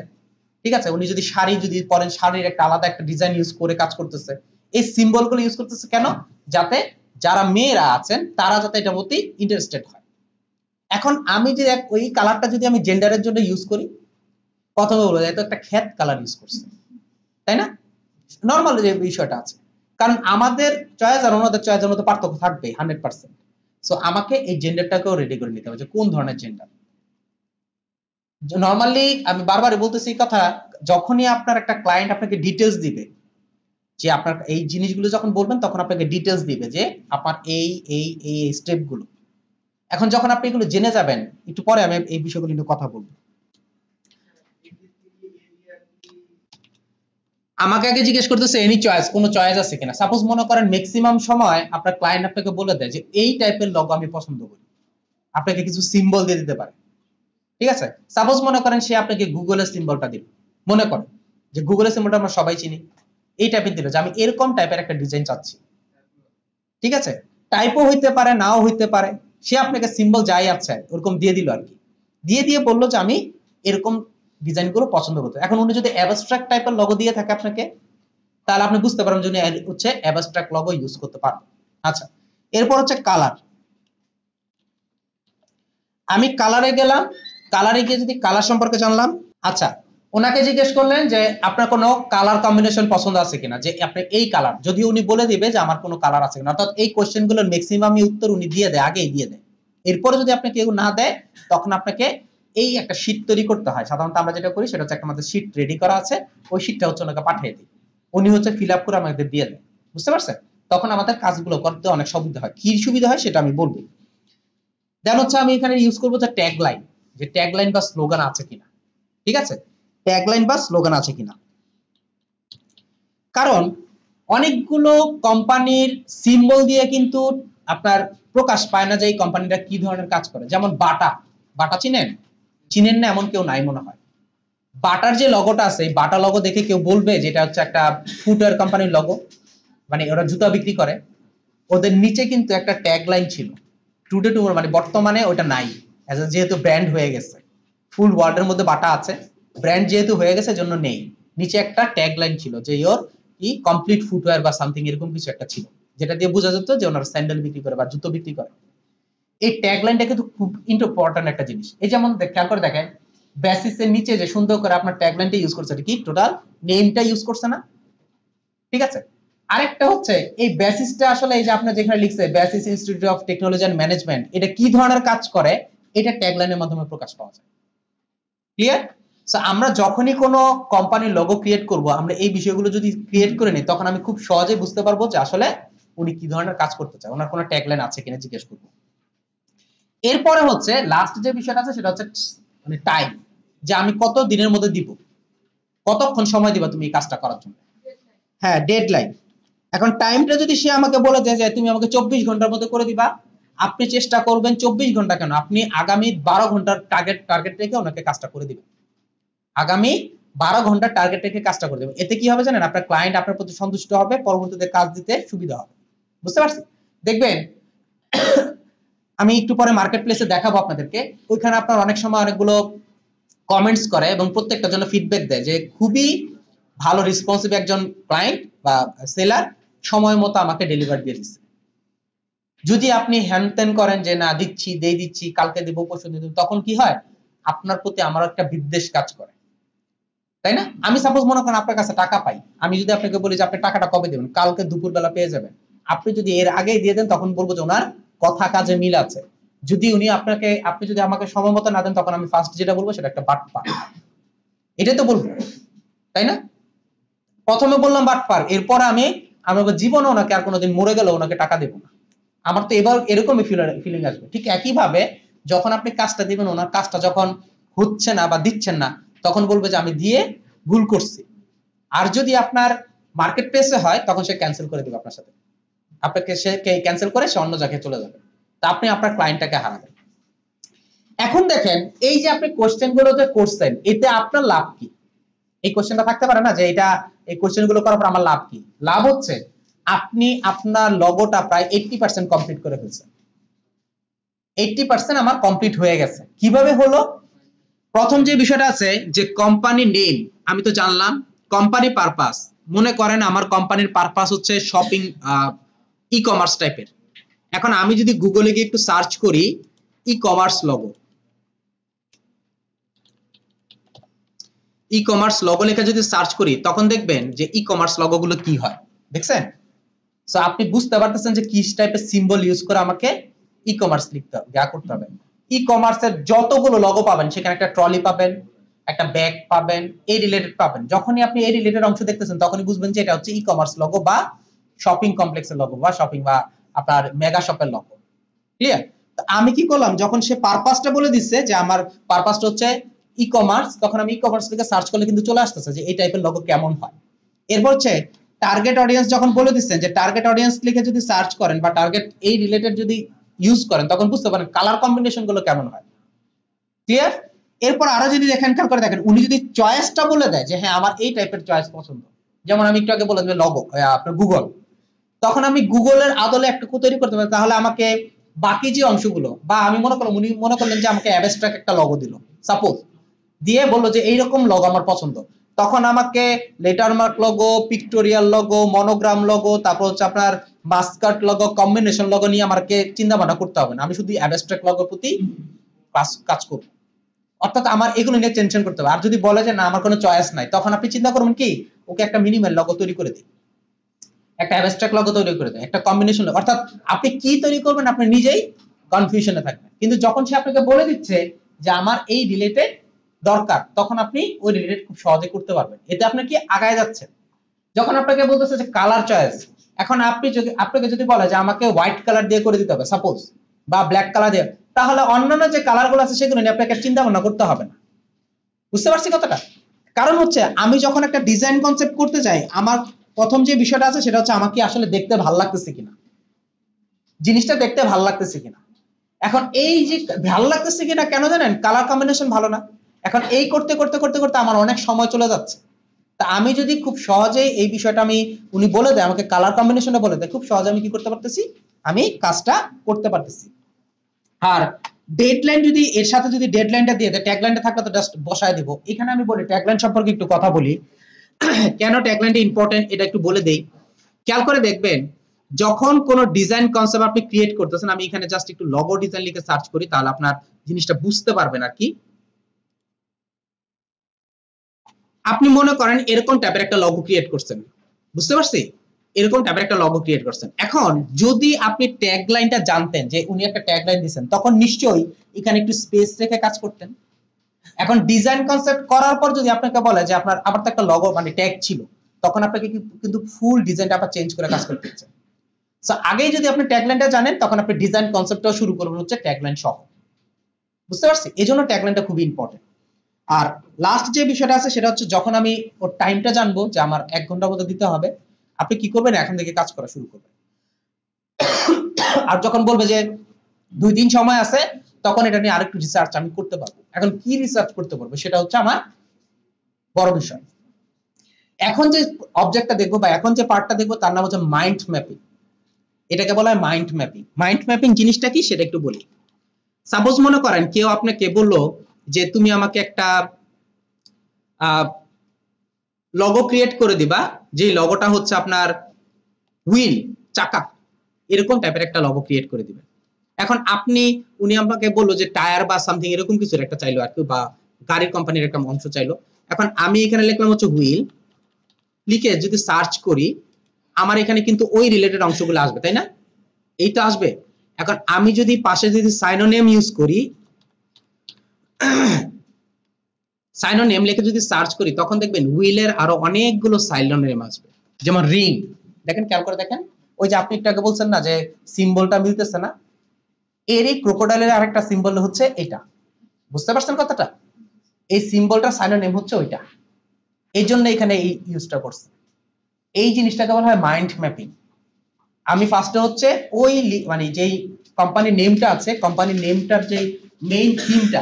ঠিক আছে, উনি যদি শাড়ি যদি পরেন শাড়ির একটা আলাদা একটা ডিজাইন ইউজ করে কাজ করতেছে। এই সিম্বল গুলো ইউজ করতেছে কেন? যাতে যারা মেয়েরা আছেন তারা যাতে এটার প্রতি ইন্টারেস্টেড হয়। এখন আমি যে ওই কালারটা যদি আমি জেন্ডারের জন্য ইউজ করি, কথা বলবো যে একটা খ্যাত কালার ইউজ করছে, তাই না? নর্মাল যে বিষয়টা আছে, কারণ আমাদের চয়েস আর ওনাদের চয়েসের মধ্যে পার্থক্য থাকবে 100%। সো আমাকে এই জেন্ডারটাকেও রেডি করে নিতে হবে যে কোন ধরনের জেন্ডার। নর্মালি আমি বারবারই বলতেছি এই কথা, যখনই আপনার একটা ক্লায়েন্ট আপনাকে ডিটেলস দিবে, যে আপনার এই জিনিসগুলো যখন বলবেন তখন আপনাকে ডিটেলস দিবে যে আপনার এই এই এই স্টেপগুলো। এখন যখন আপনি এগুলো জেনে যাবেন, একটু পরে আমি এই বিষয়গুলো নিয়ে কথা বলবো। আমাকে আগে জিজ্ঞেস করতেছে এনি চয়েস, কোনো চয়েস আছে কিনা। সাপোজ মনে করেন ম্যাক্সিমাম সময় আপনার ক্লায়েন্ট আপনাকে বলে দেয় যে এই টাইপের লোগো আমি পছন্দ করি, আপনাকে কিছু সিম্বল দিয়ে দিতে পারে, ঠিক আছে। সাপোজ মনে করেন সে আপনাকে গুগলের সিম্বলটা দিল, মনে করেন যে গুগলের সিম্বলটা আমরা সবাই চিনি, এই টাইপের দিল যে আমি এরকম টাইপের একটা ডিজাইন চাচ্ছি, ঠিক আছে। টাইপও হইতে পারে নাও হইতে পারে, সে আপনাকে সিম্বল যাই আছে ওরকম দিয়ে দিল আর কি, দিয়ে বললো যে আমি এরকম ডিজাইন গুলো পছন্দ করতে। এখন উনি যদি অ্যাবস্ট্রাক্ট টাইপের লগো দিয়ে থাকে আপনাকে, তাহলে আপনি বুঝতে পারবেন যে উনি হচ্ছে অ্যাবস্ট্রাক্ট লগো ইউজ করতে পারবেন। আচ্ছা, এরপর হচ্ছে কালার। আমি কালারে গেলাম, কালারে গিয়ে যদি কালার সম্পর্কে জানলাম, আচ্ছা ওনাকে জিজ্ঞেস করলেন যে আপনার কোনো কালার কম্বিনেশন পছন্দ আছে কিনা, যে আপনি এই কালার, যদি উনি বলে দিবে যে আমার কোনো কালার আছে কিনা, অর্থাৎ এই কোশ্চেন গুলোর ম্যাক্সিমাম উত্তর উনি দিয়ে দেয়, আগেই দিয়ে দেয়। এরপরে যদি আপনি কেউ না দেয় তখন আপনাকে এই একটা শীট তৈরি করতে হয়। সাধারণত আমরা যেটা করি সেটা হচ্ছে একটা আমাদের শীট রেডি করা আছে, ওই শীটটা হচ্ছে ওনাকে পাঠিয়ে দিই, উনি হচ্ছে ফিল আপ করে আমাদের দিয়ে দেয়, বুঝতে পারছেন? তখন আমাদের কাজগুলো করতে অনেক সুবিধা হয়। কি সুবিধা হয় সেটা আমি বলবো। দেন হচ্ছে আমি এখানে ইউজ করবো যে ট্যাগ লাইন, যে ট্যাগ লাইন বা স্লোগান আছে কিনা, ঠিক আছে, ট্যাগ লাইন বা স্লোগান আছে কিনা। কারণ অনেকগুলো কোম্পানির সিম্বল দিয়ে কিন্তু আপনার প্রকাশ পায় না যে এই কোম্পানিটা কি ধরনের কাজ করে। যেমন বাটা, বাটা চিনেন? চিনেন না এমন কেউ নাই মনে হয়। বাটার যে লগোটা আছে, এই বাটা লগো দেখে কেউ বলবে যে এটা হচ্ছে একটা ফুটওয়্যার কোম্পানির লগো, মানে ওরা জুতা বিক্রি করে। ওদের নিচে কিন্তু একটা ট্যাগ লাইন ছিল, টুডে টুমোর, মানে বর্তমানে ওটা নাই, যেহেতু ব্র্যান্ড হয়ে গেছে, ফুল ওয়ার্ল্ডের মধ্যে বাটা আছে, ব্র্যান্ড যেহেতু হয়ে গেছে জন্য নেই। নিচে একটা ট্যাগ লাইন ছিল যে ইওর কি কমপ্লিট ফুটওয়্যার বা সামথিং এরকম কিছু একটা ছিল, যেটা দিয়ে বোঝা যেত যে ওনারা স্যান্ডেল বিক্রি করে বা জুতো বিক্রি করে। এই ট্যাগ লাইনটা কিন্তু খুব ইম্পর্টেন্ট একটা জিনিস। এই যেমন খেয়াল করে দেখেন বেসিসের নিচে যে সুন্দর করে আপনার ট্যাগ লাইনটা ইউজ করছে, কি টোটাল নেমটা ইউজ করছে না, ঠিক আছে। আরেকটা হচ্ছে এই বেসিসটা আসলে এই যে আপনার যেখানে লিখছে Basis Institute of Technology and Management, এটা কি ধরনের কাজ করে এটা ট্যাগলাইনের মাধ্যমে প্রকাশ পাওয়া যায়। ক্লিয়ার? সো আমরা যখনই কোনো কোম্পানির লোগো ক্রিয়েট করব, আমরা এই বিষয়গুলো যদি ক্রিয়েট করে নিই তখন আমি খুব সহজেই বুঝতে পারবো যে আসলে উনি কি ধরনের কাজ করতে চায়, ওনার কোনো ট্যাগলাইন আছে কিনা জিজ্ঞেস করব। এরপরে হচ্ছে লাস্ট যে বিষয়টা আছে সেটা হচ্ছে মানে টাইম, যে আমি কত দিনের মধ্যে দিব, কতক্ষণ সময় দিবা তুমি এই কাজটা করার জন্য। হ্যাঁ, ডেডলাইন। এখন টাইমটা যদি সে আমাকে বলে দেয় যে তুমি আমাকে 24 ঘন্টার মধ্যে করে দিবা, আপনি চেষ্টা করবেন 24 ঘন্টা কেন, আপনি আগামী 12 ঘন্টার টার্গেট রেখে ওনাকে কাজটা করে দিবেন। আগামী 12 ঘন্টার টার্গেট রেখে কাজটা করে দিবেন। এতে কি হবে জানেন? আপনার ক্লায়েন্ট আপনার প্রতি সন্তুষ্ট হবে, পরবর্তীতে কাজ দিতে সুবিধা হবে। বুঝতে পারছি? দেখবেন আমি একটু পরে মার্কেট প্লেসে দেখাবো আপনাদেরকে, ওইখানে আপনার অনেক সময় অনেকগুলো কমেন্টস করে এবং প্রত্যেকটার জন্য ফিডব্যাক দেয় যে খুবই ভালো রেসপন্সিভ একজন ক্লায়েন্ট বা সেলার, সময় মতো আমাকে ডেলিভার দিয়ে দিচ্ছে। যদি আপনি হ্যানত্যান করেন যে না দিচ্ছি কালকে দেবো পরশু দেবো, তখন কি হয় আপনার প্রতি আমার একটা বিদ্বেষ কাজ করে, তাই না? আমি সাপোজ মনে করেন আপনার কাছে টাকা পাই, আমি যদি আপনাকে বলি যে আপনি টাকাটা কবে দেবেন, কালকে দুপুরবেলা পেয়ে যাবেন, আপনি যদি এর আগেই দিয়ে দেন তখন বলবো যে ওনার কথা কাজে মিল আছে। যদি আপনি যদি আমাকে সময় মতো না দেন তখন আমি ফার্স্ট যেটা বলবো সেটা একটা বাটপার, এটাই তো বলবো, তাই না? প্রথমে বললাম বাটপার, এরপর আমি জীবনে ওনাকে আর কোনোদিন মরে গেল ওনাকে টাকা দেবো না। আমার তো এবার এরকমই ফিলিং আসবে। ঠিক একই ভাবে যখন আপনি কাজটা দিবেন ওনার কাজটা যখন হচ্ছে না বা দিচ্ছেন না তখন বলবে যে আমি দিয়ে ভুল করছি। আর যদি আপনার মার্কেট প্লেসে হয় তখন সে ক্যান্সেল করে দিবে আপনার সাথে, আপনাকে সে ক্যান্সেল করে সে অন্য জায়গায় চলে যাবে, তা আপনি আপনার ক্লায়েন্টটাকে হারাবেন। এখন দেখেন এই যে আপনি কোশ্চেন গুলো যে করছেন এতে আপনার লাভ কি? এই কোশ্চেনটা থাকতে পারে না যে এটা এই কোশ্চেন গুলো করার পর আমার লাভ কি? লাভ হচ্ছে আপনি আপনার লগোটা প্রায় 80% কমপ্লিট করে ফেলছেন। 80% আমার কমপ্লিট হয়ে গেছে। কিভাবে হলো? প্রথম যে বিষয়টা আছে যে কোম্পানি নেম আমি তো জানলাম, কোম্পানি পারপাস মনে করেন আমার কোম্পানির পারপাস হচ্ছে শপিং ই কমার্স টাইপের। এখন আমি যদি গুগলে গিয়ে একটু সার্চ করি e commerce logo, e commerce logo লেখা যদি সার্চ করি তখন দেখবেন যে ই কমার্স লগো গুলো কি হয়, দেখছেন? সো আপনি বুঝতে পারতেছেন যে কি টাইপের সিম্বল ইউজ করে আমাকে ই কমার্স লিখতে হবে, যা করতে হবে। ই কমার্সের যতগুলো লগো পাবেন সেখানে একটা ট্রলি পাবেন, একটা ব্যাগ পাবেন, এই রিলেটেড পাবেন। যখনই আপনি এই রিলেটেড অংশ দেখতেছেন তখনই বুঝবেন যে এটা হচ্ছে ই কমার্স লগো বা শপিং কমপ্লেক্সের লগো বা শপিং বা আপনার মেগা শপের লগো। ক্লিয়ার? আমি কি করলাম যখন সে পারপাসটা বলে দিচ্ছে যে আমার পারপাসটা হচ্ছে ই কমার্স, তখন আমি ই কমার্স লিখে সার্চ করলে কিন্তু চলে আসতেছে যে এই টাইপের লগো কেমন হয়। এরপর হচ্ছে টার্গেট অডিয়েন্স, যখন বলে দিচ্ছেন যে টার্গেট অডিয়েন্স লিখে যদি সার্চ করেন বা টার্গেট এই রিলেটেড যদি ইউজ করেন তখন বুঝতে পারেন কালার কম্বিনেশন গুলো কেমন হয়। ক্লিয়ার? এরপর আরো যদি দেখেন, খেয়াল করে দেখেন উনি যদি চয়েসটা বলে দেয় যে হ্যাঁ আমার এই টাইপের চয়েস পছন্দ, যেমন আমি একটু আগে বললাম যে লগো আপনার গুগল, তখন আমি গুগলের আদলে একটা তৈরি করতে পারি। তাহলে আমাকে বাকি যে অংশগুলো বা আমি মনে করলাম উনি মনে করলেন যে আমাকে অ্যাবস্ট্রাক্ট একটা লগো দিল সাপোজ, দিয়ে বললো যে এইরকম লগো আমার পছন্দ, তখন আমাকে letter mark logo, pictorial logo, monogram logo, তারপর হচ্ছে আপনার মাস্কাট লগো, কম্বিনেশন লগো নিয়ে আমাকে চিন্তা ভাবনা করতে হবে না, আমি শুধু অ্যাবস্ট্রাক্ট লগোর প্রতি কাজ করব। অর্থাৎ আমার এগুলো নিয়ে টেনশন করতে হবে। আর যদি বলে যে না আমার কোনো চয়েস নাই, তখন আপনি চিন্তা করবেন কি ওকে একটা মিনিমাল লগো তৈরি করে দিই, একটা অ্যাবস্ট্রাক্ট লগো তৈরি করে দেন, একটা কম্বিনেশন। অর্থাৎ আপনি কি তৈরি করবেন আপনি নিজেই কনফিউশনে থাকবেন। কিন্তু যখন সে আপনাকে বলে দিচ্ছে যে আমার এই রিলেটেড দরকার, তখন আপনি ওই রিলেটেড খুব সহজে করতে পারবেন। এতে আপনি কি আগায় যাচ্ছেন। যখন আপনাকে বলতেছে যে কালার চয়েস, এখন আপনি যদি আপনাকে যদি বলে যে আমাকে হোয়াইট কালার দিয়ে করে দিতে হবে সাপোজ, বা ব্ল্যাক কালার দিয়ে, তাহলে অন্যান্য যে কালারগুলো আছে সেগুলো নিয়ে আপনাকে চিন্তা ভাবনা করতে হবে না। বুঝতে পারছি কথাটা? কারণ হচ্ছে আমি যখন একটা ডিজাইন কনসেপ্ট করতে চাই, আমার প্রথম যে বিষয়টা আছে সেটা হচ্ছে আমাকে আসলে দেখতে ভালো লাগতেছে কিনা, জিনিসটা দেখতে ভালো লাগতেছে কিনা। এখন এই যে ভালো লাগতেছে কিনা কেন জানেন? কালার কম্বিনেশন ভালো না। এখন এই করতে করতে করতে করতে আমার অনেক সময় চলে যাচ্ছে। তা আমি যদি খুব সহজেই এই বিষয়টা আমি উনি বলে দেয়, আমাকে কালার কম্বিনেশনটা বলে দেয়, খুব সহজে আমি কি করতে পারতেছি, আমি কাজটা করতে পারতেছি। আর ডেডলাইন যদি এর সাথে যদি ডেডলাইনটা দিয়ে দেয়, ট্যাগলাইনটা থাকলে তো জাস্ট বসায় দিব। এখানে আমি বলি ট্যাগলাইন সম্পর্কে একটু কথা বলি, কেন ট্যাগলাইনটা ইম্পর্টেন্ট এটা একটু বলে দেই। খেয়াল করে দেখবেন যখন কোন ডিজাইন কনসেপ্ট আপনি ক্রিয়েট করতেছেন, আমি এখানে জাস্ট একটু লগো ডিজাইন লিখে সার্চ করি তাহলে আপনার জিনিসটা বুঝতে পারবেন আর কি। আপনি মনে করেন এরকম টাইপের একটা লগো ক্রিয়েট করছেন, বুঝতে পারছি? এরকম টাইপের একটা লগো ক্রিয়েট করছেন। এখন যদি আপনি ট্যাগলাইনটা জানতেন যে উনি একটা ট্যাগলাইন দিবেন, তখন নিশ্চয়ই এখানে একটু স্পেস রেখে কাজ করতেন। এখন ডিজাইন কনসেপ্ট করার পর যদি আপনাকে বলে যে আপনার আবার তো একটা লগো মানে ট্যাগ ছিল, তখন আপনাকে কিন্তু ফুল ডিজাইনটা আবার চেঞ্জ করে কাজ করতে হচ্ছে। সো আগেই যদি আপনি ট্যাগলাইনটা জানেন তখন আপনি ডিজাইন কনসেপ্টটাও শুরু করবেন হচ্ছে ট্যাগলাইন সহ। বুঝতে পারছি? এজন্য ট্যাগলাইনটা খুবই ইম্পর্টেন্ট। আর লাস্ট যে বিষয়টা আছে সেটা হচ্ছে যখন আমি ওর টাইমটা জানবো যে আমার 1 ঘন্টার মতো দিতে হবে, আপনি কি করবেন এখন থেকে কাজ করা শুরু করবেন। আর যখন বলবে যে 2 দিন সময় আছে, তখন এটা নিয়ে আরেকটু রিসার্চ আমি করতে পারবো। এখন কি রিসার্চ করতে পারবো সেটা হচ্ছে আমার বড় বিষয়। এখন যে অবজেক্টটা দেখবো বা এখন যে পার্টটা দেখবো তার নাম হচ্ছে মাইন্ড ম্যাপিং। এটাকে বলা হয় মাইন্ড ম্যাপিং। মাইন্ড ম্যাপিং জিনিসটা কি সেটা একটু বলি। সাপোজ মনে করেন কেউ আপনাকে বললো যে তুমি আমাকে একটা লগো ক্রিয়েট করে দিবা, যে লগোটা হচ্ছে আপনার হুইল, চাকা, এরকম টাইপের একটা লগো ক্রিয়েট করে দিবেন। এখন উনি আমাকে বললো যে টায়ার বা সামথিং এরকম কিছু একটা চাইলো আর কি, বা গাড়ির কোম্পানির একটা অংশ চাইলো। এখন আমি এখানে লিখলাম হচ্ছে হুইল, লিখে যদি সার্চ করি আমার এখানে কিন্তু ওই রিলেটেড অংশগুলো আসবে, তাই না? এইটা আসবে। এখন আমি যদি পাশে যদি সাইনোনিম ইউজ করি, সাইনোনিম লিখে যদি সার্চ করি তখন দেখবেন হুইলের আরো অনেকগুলো সাইনোনিম আসবে। যেমন রিং, দেখেন খেয়াল করে দেখেন, ওই যে আপনি একটু আগে বলছেন না যে সিম্বলটা মিলতেছে না, এর এই ক্রোকোডাইলের আরেকটা সিম্বল হচ্ছে এটা, বুঝতে পারছেন কথাটা? এই সিম্বলটা সাইনোনিম হচ্ছে ওইটা, এই জন্য এখানে এই ইউজটা করছে। এই জিনিসটাকে বলা হয় মাইন্ড ম্যাপিং। আমি ফার্স্টে হচ্ছে ওই মানে যেই কোম্পানির নেমটা আছে, কোম্পানির নেমটার যে মেইন থিমটা,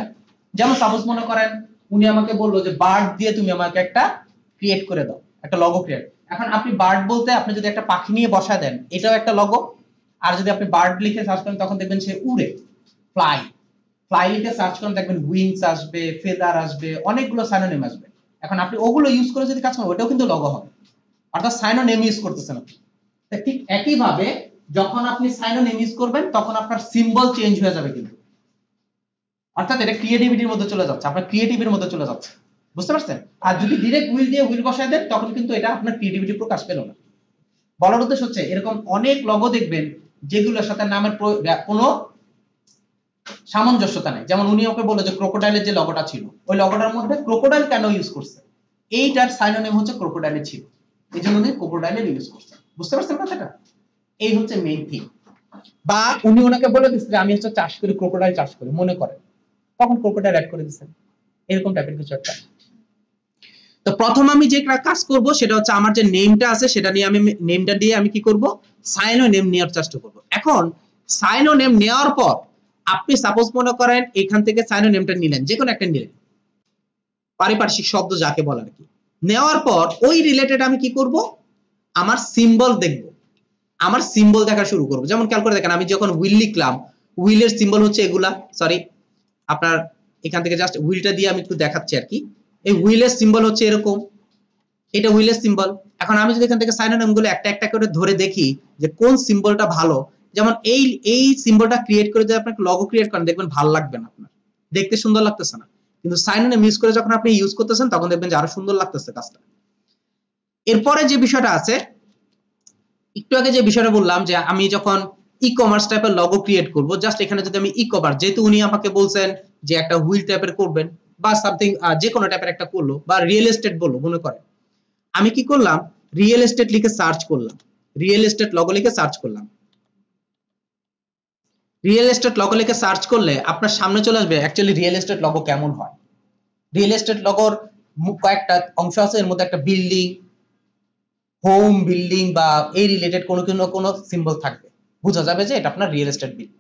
যেমন সাপোজ মনে করেন উনি আমাকে বললো যে বার্ড দিয়ে তুমি আমাকে একটা ক্রিয়েট করে দাও, একটা লগো ক্রিয়েট। এখন আপনি বার্ড বলতে আপনি যদি একটা পাখি নিয়ে বসা দেন, এটাও একটা লগো। আর যদি আপনি বার্ড লিখে সার্চ করেন তখন দেখবেন সে উড়ে, ফ্লাই। ফ্লাই লিখে সার্চ করেন দেখবেন উইংস আসবে, ফেদার আসবে, অনেকগুলো সাইনোনিম আসবে। এখন আপনি ওগুলো ইউজ করে যদি কাজ করেন ওটাও কিন্তু লগো হবে, অর্থাৎ সাইনোনিম ইউজ করতেছেন আপনি। ঠিক একইভাবে যখন আপনি সাইনোনিম ইউজ করবেন তখন আপনার সিম্বল চেঞ্জ হয়ে যাবে কিন্তু, অর্থাৎ এটা ক্রিয়েটিভিটির মধ্যে চলে যাচ্ছে, আপনার ক্রিয়েটিভিটির মধ্যে চলে যাচ্ছে, বুঝতে পারছেন? আর যদি ডিরেক্ট উইল দিয়ে উইল বসায় দেন তখন কিন্তু এটা আপনার ক্রিয়েটিভিটি প্রকাশ পেল না। বলার উদ্দেশ্য হচ্ছে এরকম অনেক লগো দেখবেন যেগুলোর সাথে নামের কোনো সামঞ্জস্যতা নেই। যেমন উনি ওকে বললো যে ক্রোকোডাইলের যে লগোটা ছিল, ওই লগোটার মধ্যে ক্রোকোডাইল কেন ইউজ করছে, এইটার সাইনোনিম হচ্ছে ক্রোকোডাইলের ছিল, এই জন্য উনি ক্রোকোডাইলের ইউজ করছে, বুঝতে পারছেন কথাটা? এই হচ্ছে মেইন থিম। বা উনি ওনাকে বলে দিচ্ছে আমি হচ্ছে চাষ করি, ক্রোকোডাইল চাষ করি মনে করেন, তখন ক্রোকোডাইল অ্যাড করে দিচ্ছেন, এরকম টাইপের কিছু একটা। তো প্রথম আমি যে কাজ করব সেটা হচ্ছে আমার যে নেমটা আছে সেটা নিয়ে আমি নেমটা দিয়ে আমি কি করব, সাইনোনিম নেওয়ার চেষ্টা করব। এখন সাইনোনিম নেওয়ার পর আপনি সাপোজ মনে করেন এখান থেকে সাইনোনিমটা নিলেন, যে কোনো একটা নিলেন, পারিপার্শ্বিক শব্দ যাকে বলে আর কি। নেওয়ার পর ওই রিলেটেড আমি কি করব, আমার সিম্বল দেখব, আমার সিম্বল দেখা শুরু করব। যেমন খেয়াল করে দেখেন আমি যখন উইল লিখলাম, উইলের সিম্বল হচ্ছে এগুলা, সরি আপনার এখান থেকে জাস্ট উইলটা দিয়ে আমি একটু দেখাচ্ছি আর কি। এই হুইলের সিম্বল হচ্ছে এরকম, এটা হুইলের সিম্বল। এখন আমি যদি এখান থেকে সাইনোনিম গুলো একটা একটা করে ধরে দেখি যে কোন সিম্বলটা ভালো, যেমন এই সিম্বলটা ক্রিয়েট করে যদি আপনি লগো ক্রিয়েট করেন দেখবেন ভালো লাগবে না, আপনার দেখতে সুন্দর লাগতেছে না, কিন্তু সাইনোনিম ইউজ করে যখন আপনি ইউজ করতেছেন তখন দেখবেন যে আরো সুন্দর লাগতেছে কাজটা। এরপরে যে বিষয়টা আছে, একটু আগে যে বিষয়টা বললাম যে আমি যখন ই কমার্স টাইপের লগো ক্রিয়েট করব, জাস্ট এখানে যদি আমি ই কমার্স, যেহেতু উনি আমাকে বলছেন যে একটা হুইল টাইপের করবেন বা সামথিং যে কোনো টাইপের একটা করলো, বা রিয়েল এস্টেট বললো মনে করেন, আমি কি করলাম রিয়েল এস্টেট লিখে সার্চ করলাম, রিয়েল এস্টেট লগো লিখে সার্চ করলাম। রিয়েল এস্টেট লগো লিখে সার্চ করলে আপনার সামনে চলে আসবে অ্যাকচুয়ালি রিয়েল এস্টেট লগো কেমন হয়। রিয়েল এস্টেট লগোর কয়েকটা অংশ আছে, এর মধ্যে একটা বিল্ডিং, হোম, বিল্ডিং বা এই রিলেটেড কোনো সিম্বল থাকবে, বোঝা যাবে যে এটা আপনার রিয়েল এস্টেট বিল,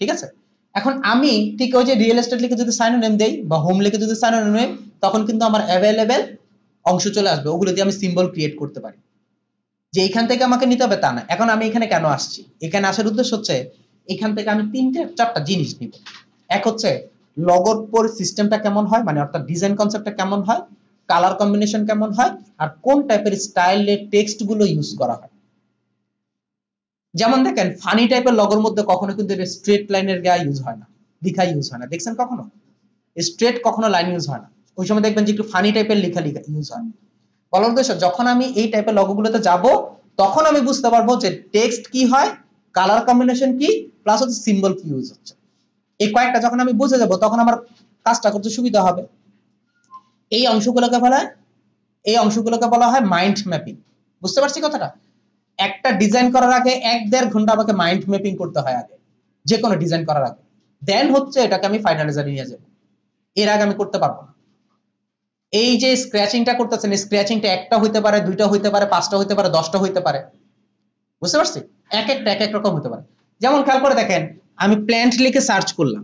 ঠিক আছে? এখন আমি ঠিক ওই যে রিয়েল এস্টেট লিখে যদি সাইনোনিম দেই বা হোম লিখে যদি সাইনোনিম দেই তখন কিন্তু আমার অ্যাভেলেবেল অংশ চলে আসবে, ওগুলো দিয়ে আমি সিম্বল ক্রিয়েট করতে পারি। যে এখান থেকে আমাকে নিতে হবে তা না। এখন আমি এখানে কেন আসছি, এখানে আসার উদ্দেশ্য হচ্ছে এখান থেকে আমি তিনটে চারটা জিনিস নিব। এক হচ্ছে লগোর পর সিস্টেমটা কেমন হয়, মানে অর্থাৎ ডিজাইন কনসেপ্টটা কেমন হয়, কালার কম্বিনেশন কেমন হয়, আর কোন টাইপের স্টাইলের টেক্সট গুলো ইউজ করা হয়। যেমন দেখেন ফানি টাইপের লগোর মধ্যে কখনো কিন্তু স্ট্রেট লাইনের গা ইউজ হয় না, লেখা ইউজ হয় না, দেখছেন কখনো স্ট্রেট কখনো লাইন ইউজ হয় না, ওই সময় দেখবেন যে একটু ফানি টাইপের লেখা ইউজ হয়। বলার উদ্দেশ্য যখন আমি এই টাইপের লগোগুলোতে যাব তখন আমি বুঝতে পারবো যে টেক্সট কি হয়, কালার কম্বিনেশন কি, প্লাস হচ্ছে সিম্বল কি ইউজ হচ্ছে। এই কয়েকটা যখন আমি বুঝে যাব তখন আমার কাজটা করতে সুবিধা হবে। এই অংশগুলোকে বলা হয় মাইন্ড ম্যাপিং। বুঝতে পারছি কথাটা? একটা ডিজাইন করার আগে 1-1.5 ঘন্টা আমাকে মাইন্ড ম্যাপিং করতে হয় আগে, যে কোনো ডিজাইন করার আগে, দেন হচ্ছে এটাকে আমি ফাইনালাইজারে নিয়ে যাব, এর আগে আমি করতে পারবো না। এই যে স্ক্র্যাচিংটা করতেছেন, স্ক্র্যাচিংটা একটা হইতে পারে, দুইটা হইতে পারে, পাঁচটা হইতে পারে, 10টা হইতে পারে, বুঝতে পারছি? এক এক রকম হতে পারে। যেমন খেয়াল করে দেখেন আমি প্ল্যান্ট লিখে সার্চ করলাম,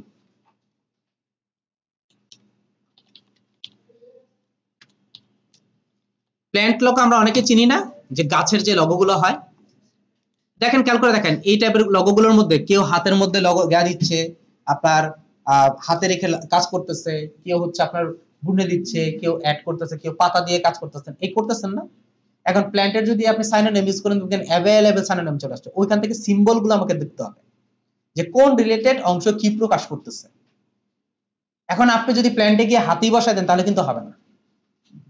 প্ল্যান্ট লগো আমরা অনেকে চিনি না, যে গাছের যে লগোগুলো হয়, দেখেন খেয়াল করে দেখেন এই টাইপের লগোগুলোর মধ্যে কেউ হাতের মধ্যে লগো গা দিচ্ছে, আপনার হাতে রেখে কাজ করতেছে, কেউ হচ্ছে আপনার বুনে দিচ্ছে, কেউ অ্যাড করতেছে, কেউ পাতা দিয়ে কাজ করতেছেন, এই করতেছেন না? এখন প্ল্যান্টের যদি আপনি সাইনোনিম ইউজ করেন দেখেন অ্যাভেলেবল সাইনোনিম চলে আসছে, ওইখান থেকে সিম্বল গুলো আমাকে দেখতে হবে যে কোন রিলেটেড অংশ কি প্রকাশ করতেছে। এখন আপনি যদি প্ল্যান্টে গিয়ে হাতি বসায় দেন তাহলে কিন্তু হবে না,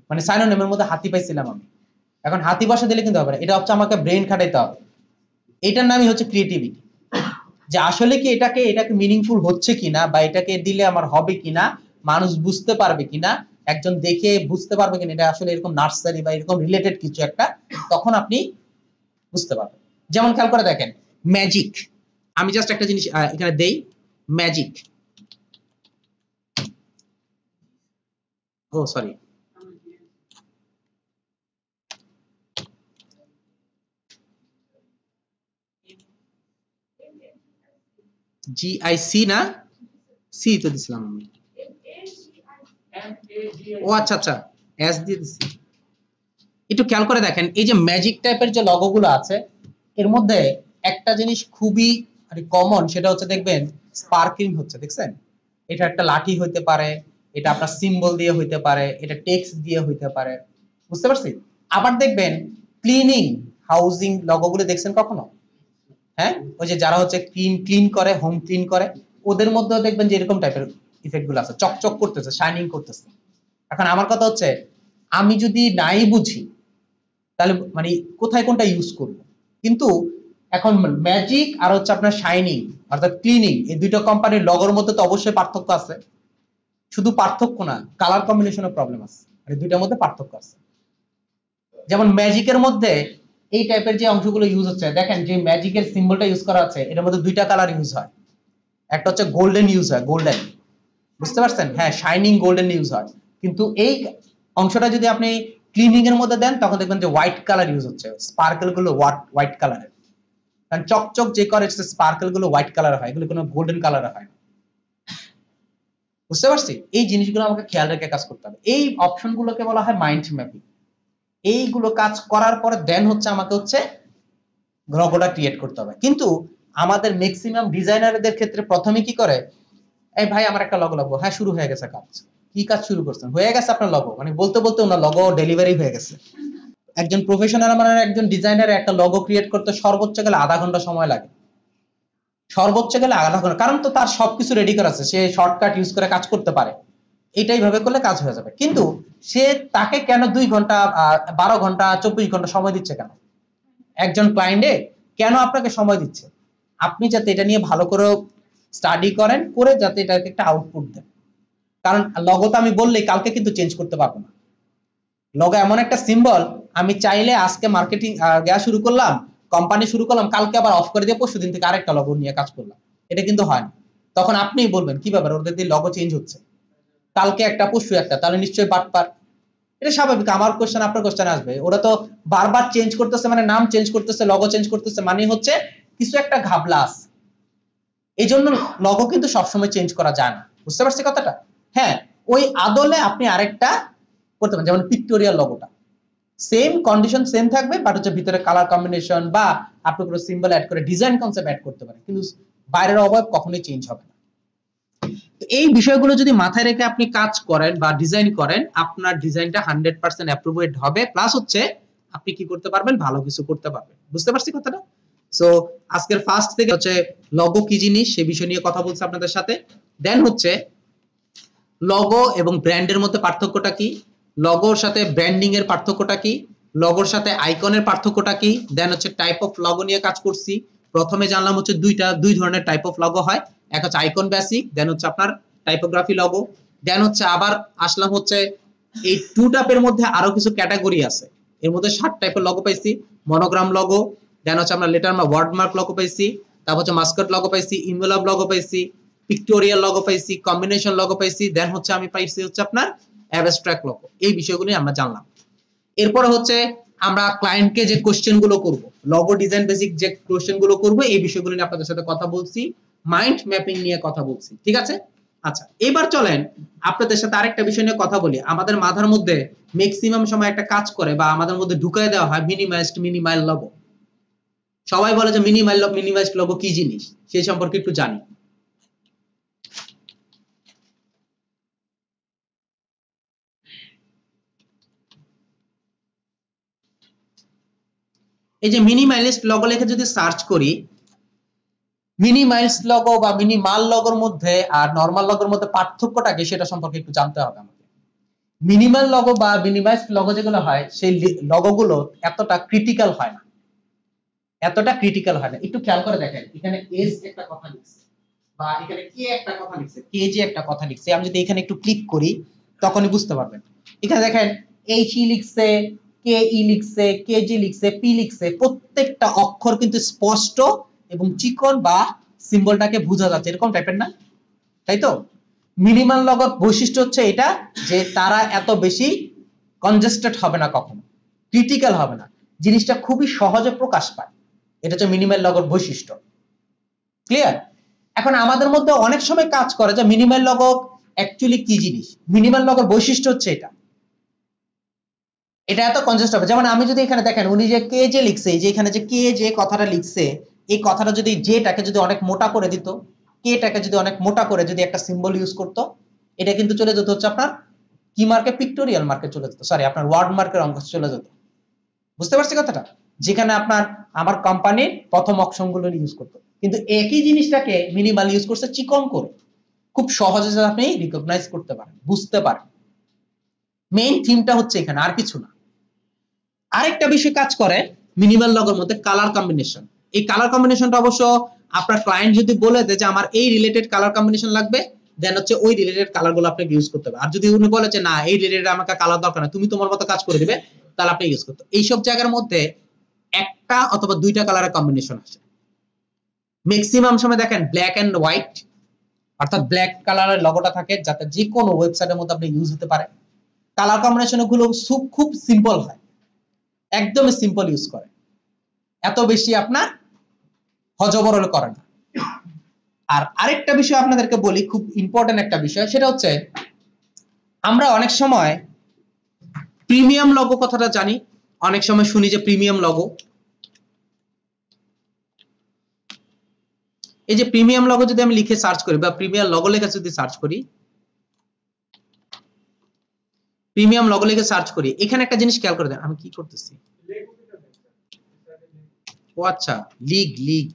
মানে সাইনোনিমের মধ্যে হাতি পাইছিলাম আমি, এখন হাতি বসা দিলে কিন্তু হবে না, এটা হচ্ছে আমাকে ব্রেন খাটাইতে হবে। এটার নামই হচ্ছে ক্রিয়েটিভিটি, যে আসলে কি এটাকে মিনিংফুল হচ্ছে কিনা, বা এটাকে দিলে আমার হবে কিনা, মানুষ বুঝতে পারবে কিনা, একজন দেখে বুঝতে পারবে কিনা এটা আসলে এরকম নার্সারি বা এরকম রিলেটেড কিছু একটা, তখন আপনি বুঝতে পারবেন। যেমন খেয়াল করে দেখেন ম্যাজিক, আমি জাস্ট একটা জিনিস এখানে দেই, ম্যাজিক, ও সরি, GIC না, সি তো দিছিলাম আমি, ও আচ্ছা আচ্ছা, এস দিয়ে দিছি। একটু খেয়াল করে দেখেন, এই যে ম্যাজিক টাইপের যে লোগোগুলো আছে এর মধ্যে একটা জিনিস খুবই কমন, সেটা হচ্ছে দেখবেন স্পার্কলিং হচ্ছে, দেখছেন? এটা একটা লাঠি হইতে পারে, এটা আপনার সিম্বল দিয়ে হইতে পারে, এটা টেক্সট দিয়ে হইতে পারে, বুঝতে পারছি? আবার দেখবেন ক্লিনিং, হাউজিং লোগোগুলো দেখছেন কখনো? হ্যাঁ, ওই যে যারা হচ্ছে ক্লিন করে, হোম ক্লিন করে, ওদের মধ্যেও দেখবেন যে এরকম টাইপের ইফেক্ট গুলো আছে, চকচক করতেছে, শাইনিং করতেছে। এখন আমার কথা হচ্ছে, আমি যদি নাই বুঝি তাহলে মানে কোথায় কোনটা ইউজ করব? কিন্তু এখন ম্যাজিক আর হচ্ছে আপনার শাইনিং অর্থাৎ ক্লিনিং, এই দুইটা কোম্পানির লগোর মধ্যে তো অবশ্যই পার্থক্য আছে। শুধু পার্থক্য না, কালার কম্বিনেশনের প্রবলেম আছে, এই দুইটার মধ্যে পার্থক্য আছে। যেমন ম্যাজিকের মধ্যে এই টাইপের যে অংশগুলো ইউজ হচ্ছে, দেখেন যে ম্যাজিকের সিম্বলটা ইউজ করা আছে এটার মধ্যে দুইটা কালার ইউজ হয়, একটা হচ্ছে গোল্ডেন ইউজ হয়, গোল্ডেন, বুঝতে পারছেন? হ্যাঁ, শাইনিং গোল্ডেন ইউজ হয়। কিন্তু এই অংশটা যদি আপনি ক্লিনিং এর মধ্যে দেন তখন দেখবেন যে হোয়াইট কালার ইউজ হচ্ছে, স্পার্কেল গুলো হোয়াইট কালারের, কারণ চকচক যে করে স্পার্কেল গুলো হোয়াইট কালার হয়, এগুলো কোনো গোল্ডেন কালার হয় না, বুঝতে পারছি? এই জিনিসগুলো আমাকে খেয়াল রেখে কাজ করতে হবে। এই অপশন গুলোকে বলা হয় মাইন্ড ম্যাপিং। এইগুলো কাজ করার পরে দেন হচ্ছে আমাকে হচ্ছে লোগোটা ক্রিয়েট করতে হবে। কিন্তু আমাদের ম্যাক্সিমাম ডিজাইনারদের ক্ষেত্রে প্রথমে কি করে, এই ভাই আমার একটা লগো লাগবে, হ্যাঁ শুরু হয়ে গেছে কাজ। কি কাজ শুরু করছেন? হয়ে গেছে আপনার লগো, মানে বলতে বলতে ওনার লগো ডেলিভারি হয়ে গেছে। একজন প্রফেশনাল মানে একজন ডিজাইনার একটা লগো ক্রিয়েট করতে সর্বোচ্চ গেলে আধা ঘন্টা সময় লাগে, সর্বোচ্চ গেলে আধা ঘন্টা, কারণ তো তার সবকিছু রেডি করা আছে, সে শর্টকাট ইউজ করে কাজ করতে পারে, এটাই ভাবে করলে কাজ হয়ে যাবে। কিন্তু সে তাকে কেন 2 ঘন্টা 12 ঘন্টা 24 ঘন্টা সময় দিচ্ছে কেন? একজন ক্লায়েন্টে কেন আপনাকে সময় দিচ্ছে? আপনি যাতে এটা নিয়ে ভালো করে স্টাডি করেন, করে যাতে এটাকে একটা আউটপুট দেন। কারণ লগো তো আমি বললেই কালকে কিন্তু চেঞ্জ করতে পারবো না। লগো এমন একটা সিম্বল, আমি চাইলে আজকে মার্কেটিং শুরু করলাম, কোম্পানি শুরু করলাম, কালকে আবার অফ করে দিয়ে পরশুদিন থেকে আরেকটা লগো নিয়ে কাজ করলাম, এটা কিন্তু হয় না। তখন আপনিই বলবেন কি ব্যাপার, ওদের দিয়ে লগো চেঞ্জ হচ্ছে, কালকে একটা পরশু একটা, তাহলে নিশ্চয়ই বাটপার। এটা স্বাভাবিক, আমার কোশ্চেন আপনার কোশ্চেন আসবে। ওরা তো বারবার চেঞ্জ করতেছে, মানে নাম চেঞ্জ করতেছে, লগো চেঞ্জ করতেছে, মানে হচ্ছে কিছু একটা ঘাবলা আছে। এই জন্য লগো কিন্তু সবসময় চেঞ্জ করা যায় না, বুঝতে পারছি কথাটা? হ্যাঁ, ওই আদলে আপনি আরেকটা করতে পারেন, যেমন পিক্টোরিয়াল লগোটা সেম কন্ডিশন সেম থাকবে, বাট হচ্ছে ভিতরে কালার কম্বিনেশন বা আপনি কোনো সিম্বল অ্যাড করে ডিজাইন কনসেপ্ট অ্যাড করতে পারেন, কিন্তু বাইরের অবয়ব কখনোই চেঞ্জ হবে না। তো এই বিষয়গুলো যদি মাথায় রেখে আপনি কাজ করেন বা ডিজাইন করেন, আপনার ডিজাইনটা 100% অ্যাপ্রুভেড হবে, প্লাস হচ্ছে আপনি কি করতে পারবেন, ভালো কিছু করতে পারবেন। বুঝতে পারছি কথাটা? সো আজকের ফার্স্ট থেকে হচ্ছে লগো কি জিনিস সে বিষয় নিয়ে কথা বলছি আপনাদের সাথে। দেন হচ্ছে লগো এবং ব্র্যান্ডের মধ্যে পার্থক্যটা কি, লগোর সাথে ব্র্যান্ডিং এর পার্থক্যটা কি, লগোর সাথে আইকনের পার্থক্যটা কি, দেন হচ্ছে টাইপ অফ লগো নিয়ে কাজ করছি। প্রথমে জানলাম হচ্ছে দুই ধরনের টাইপ অফ লগো হয়, এক হচ্ছে আইকন বেসিক, দেন হচ্ছে আপনার টাইপোগ্রাফি লগো, দেন হচ্ছে আবার আসলাম হচ্ছে এই টু টাইপের মধ্যে আরো কিছু ক্যাটাগরি আছে, এর মধ্যে 7 টাইপের লগো পাইছি। মনোগ্রাম লগো, দেন হচ্ছে আমরা লেটার ওয়ার্ডমার্ক লগো পাইছি, তারপর হচ্ছে মাস্কট লগো পাইছি, ইনভেলপ লগো পাইছি, পিক্টোরিয়াল লগো পাইছি, কম্বিনেশন লগো পাইছি, দেন হচ্ছে আমি পাইছি হচ্ছে আপনার অ্যাবস্ট্রাক্ট লগো। এই বিষয়গুলো আমরা জানলাম। এরপর হচ্ছে আমরা ক্লায়েন্টকে যে কোশ্চেন গুলো করব, লগো ডিজাইন বেসিক যে কোশ্চেন গুলো করব, এই বিষয়গুলো নিয়ে আপনাদের সাথে কথা বলছি, মাইন্ড ম্যাপিং নিয়ে কথা বলছি, ঠিক আছে? আচ্ছা, এবার চলেন আপনাদের সাথে আরেকটা বিষয় নিয়ে কথা বলি। আমাদের মাথার মধ্যে ম্যাক্সিমাম সময় একটা কাজ করে বা আমাদের মধ্যে ঢুকায় দেওয়া হয় মিনিমাইজড মিনিমাল লগো। সবাই বলে যে মিনিমাইজড লগো কি জিনিস, সেই সম্পর্কে একটু জানি। এই যে মিনিমালিস্ট লগো লিখে যদি সার্চ করি, মিনিমাইজড লগো বা মিনিমাল লগোর মধ্যে আর নরমাল লগোর মধ্যে পার্থক্যটা কি সেটা সম্পর্কে একটু জানতে হবে আমাকে। মিনিমাল লগো বা মিনিমাইজড লগো যেগুলো হয় সেই লগোগুলো এতটা ক্রিটিক্যাল হয় না, এতটা ক্রিটিক্যাল হয় না। একটু খেয়াল করে দেখেন, এখানে এস একটা কথা লিখছে বা এখানে কে একটা কথা লিখছে, কে যে একটা কথা লিখছে, আমি যদি এখানে একটু ক্লিক করি তখনই বুঝতে পারবেন। এখানে দেখেন এইচ ই লিখছে, কে ই লিখছে, কে জি লিখছে, পি লিখছে, প্রত্যেকটা অক্ষর কিন্তু স্পষ্ট এবং চিকন বা সিম্বলটাকে বোঝা যাচ্ছে, এরকম টাইপের না, তাই তো? মিনিমাল লগর বৈশিষ্ট্য হচ্ছে এটা যে তারা এত বেশি কনজেস্টেড হবে না, কখনো ক্রিটিক্যাল হবে না, জিনিসটা খুবই সহজে প্রকাশ পায়। এটা হচ্ছে মিনিমাল লগর বৈশিষ্ট্য। ক্লিয়ার? এখন আমাদের মধ্যে অনেক সময় কাজ করে যে মিনিমাল লগর অ্যাকচুয়ালি কি জিনিস। মিনিমাল লগর বৈশিষ্ট্য হচ্ছে এটা, এটা এত কনজেস্ট হবে। যেমন আমি যদি এখানে দেখেন উনি যে কে যে লিখছে, এই যে এখানে যে কে যে কথাটা লিখছে, এই কথাটা যদি যেটাকে যদি অনেক মোটা করে দিত, কেটাকে যদি অনেক মোটা করে যদি একটা সিম্বল ইউজ করতো, এটা কিন্তু চলে যেত হচ্ছে আপনার কি মার্কে, পিক্টোরিয়াল মার্কে চলে যেত, সরি আপনার ওয়ার্ড মার্কের অঙ্ক চলে যেত। বুঝতে পারছি কথাটা? যেখানে আপনার আমার কোম্পানির প্রথম অপশনগুলো ইউজ করতো, কিন্তু একই জিনিসটাকে মিনিমাল ইউজ করছে চিকন করে, খুব সহজে আপনি রিকগনাইজ করতে পারেন, বুঝতে পারেন। মেইন থিমটা হচ্ছে এখানে, আর কিছু না। আরেকটা বিষয় কাজ করে মিনিমাল লগের মধ্যে, কালার কম্বিনেশন। এই কালার কম্বিনেশনটা অবশ্য আপনার ক্লায়েন্ট যদি বলে দেয় যে আমার এই রিলেটেড কালার কম্বিনেশন লাগবে, দেন হচ্ছে ওই রিলেটেড কালারগুলো আপনাকে ইউজ করতে হবে। আর যদি উনি বলে যে না এই রিলেটেড আমাকে কালার দরকার না, তুমি তোমার মতো কাজ করে দিবে, তাহলে আপনি ইউজ করতে। এইসব জায়গার মধ্যে একটা অথবা দুইটা কালারের কম্বিনেশন আছে। ম্যাক্সিমাম সময় দেখেন ব্ল্যাক এন্ড হোয়াইট, অর্থাৎ ব্ল্যাক কালারের লগোটা থাকে যাতে যে কোনো ওয়েবসাইটের মধ্যে আপনি ইউজ হতে পারে। কালার কম্বিনেশন গুলো খুব সিম্পল হয়, একদম সিম্পল ইউজ করে, এত বেশি আপনার হজবরল করে না। আর আরেকটা বিষয় আপনাদেরকে বলি, খুব ইম্পর্টেন্ট একটা বিষয়, সেটা হচ্ছে আমরা অনেক সময় প্রিমিয়াম লগো কথাটা জানি, অনেক সময় শুনি যে প্রিমিয়াম লগো। এই যে প্রিমিয়াম লগো যদি আমি লিখে সার্চ করি বা প্রিমিয়াম লগো লেখা যদি সার্চ করি, প্রিমিয়াম লগো লিখে সার্চ করি, এখানে একটা জিনিস খেয়াল করে দেন, আমি কি করতেছি, ও আচ্ছা লিগ লিগ,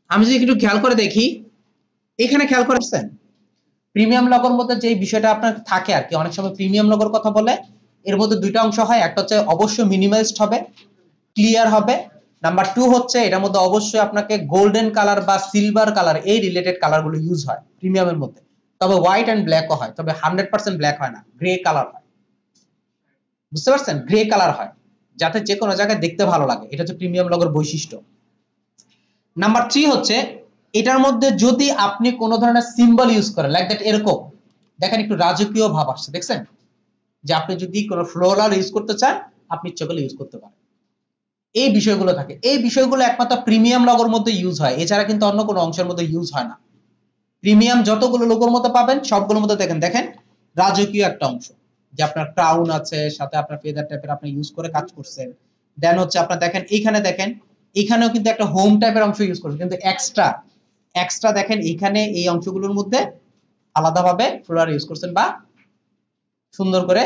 আমি যদি একটু খেয়াল করে দেখি, এখানে খেয়াল করেছেন প্রিমিয়াম লগোর মধ্যে যে বিষয়টা আপনার থাকে আর কি, অনেক সময় প্রিমিয়াম লগোর কথা বলে, এর মধ্যে দুইটা অংশ হয়, একটা হচ্ছে অবশ্যই মিনিমালিস্ট হবে, ক্লিয়ার হবে। নাম্বার 2 হচ্ছে এটার মধ্যে অবশ্যই আপনাকে গোল্ডেন কালার বা সিলভার কালার এই রিলেটেড কালারগুলো ইউজ হয় প্রিমিয়ামের মধ্যে, তবে হোয়াইট এন্ড ব্ল্যাকও হয়, তবে 100% ব্ল্যাক হয় না, গ্রে কালার হয়। বুঝতে পারছেন? গ্রে কালার হয় যাতে যে কোনো জায়গায় দেখতে ভালো লাগে, এটা হচ্ছে প্রিমিয়াম লগোর বৈশিষ্ট্য। নাম্বার 3 হচ্ছে এটার মধ্যে যদি আপনি কোনো ধরনের সিম্বল ইউজ করেন, লাইক দ্যাট, এরকম দেখেন একটু রাজকীয় ভাব আসছে, দেখছেন? যে আপনি যদি কোনো ফ্লোরাল ইউজ করতে চান, আপনি ইচ্ছে করলে ইউজ করতে পারেন। এই বিষয়গুলো থাকে, এই বিষয়গুলো একমাত্র প্রিমিয়াম লগোর মধ্যে ইউজ হয়, এছাড়া কিন্তু অন্য কোনো অংশের মধ্যে ইউজ হয় না। প্রিমিয়াম যতগুলো লোগোর মধ্যে পাবেন সবগুলোর মধ্যে দেখেন দেখেন রাজকীয় একটা অংশ, যে আপনার ক্রাউন আছে, সাথে আপনার ফেদার টাইপের আপনি ইউজ করে কাজ করছেন। দেন হচ্ছে আপনার দেখেন এইখানে দেখেন, এখানেও কিন্তু একটা হোম টাইপের অংশ ইউজ করছেন, কিন্তু এক্সট্রা এক্সট্রা দেখেন এখানে এই অংশগুলোর মধ্যে আলাদাভাবে ফ্লোরাল ইউজ করছেন বা সুন্দর করে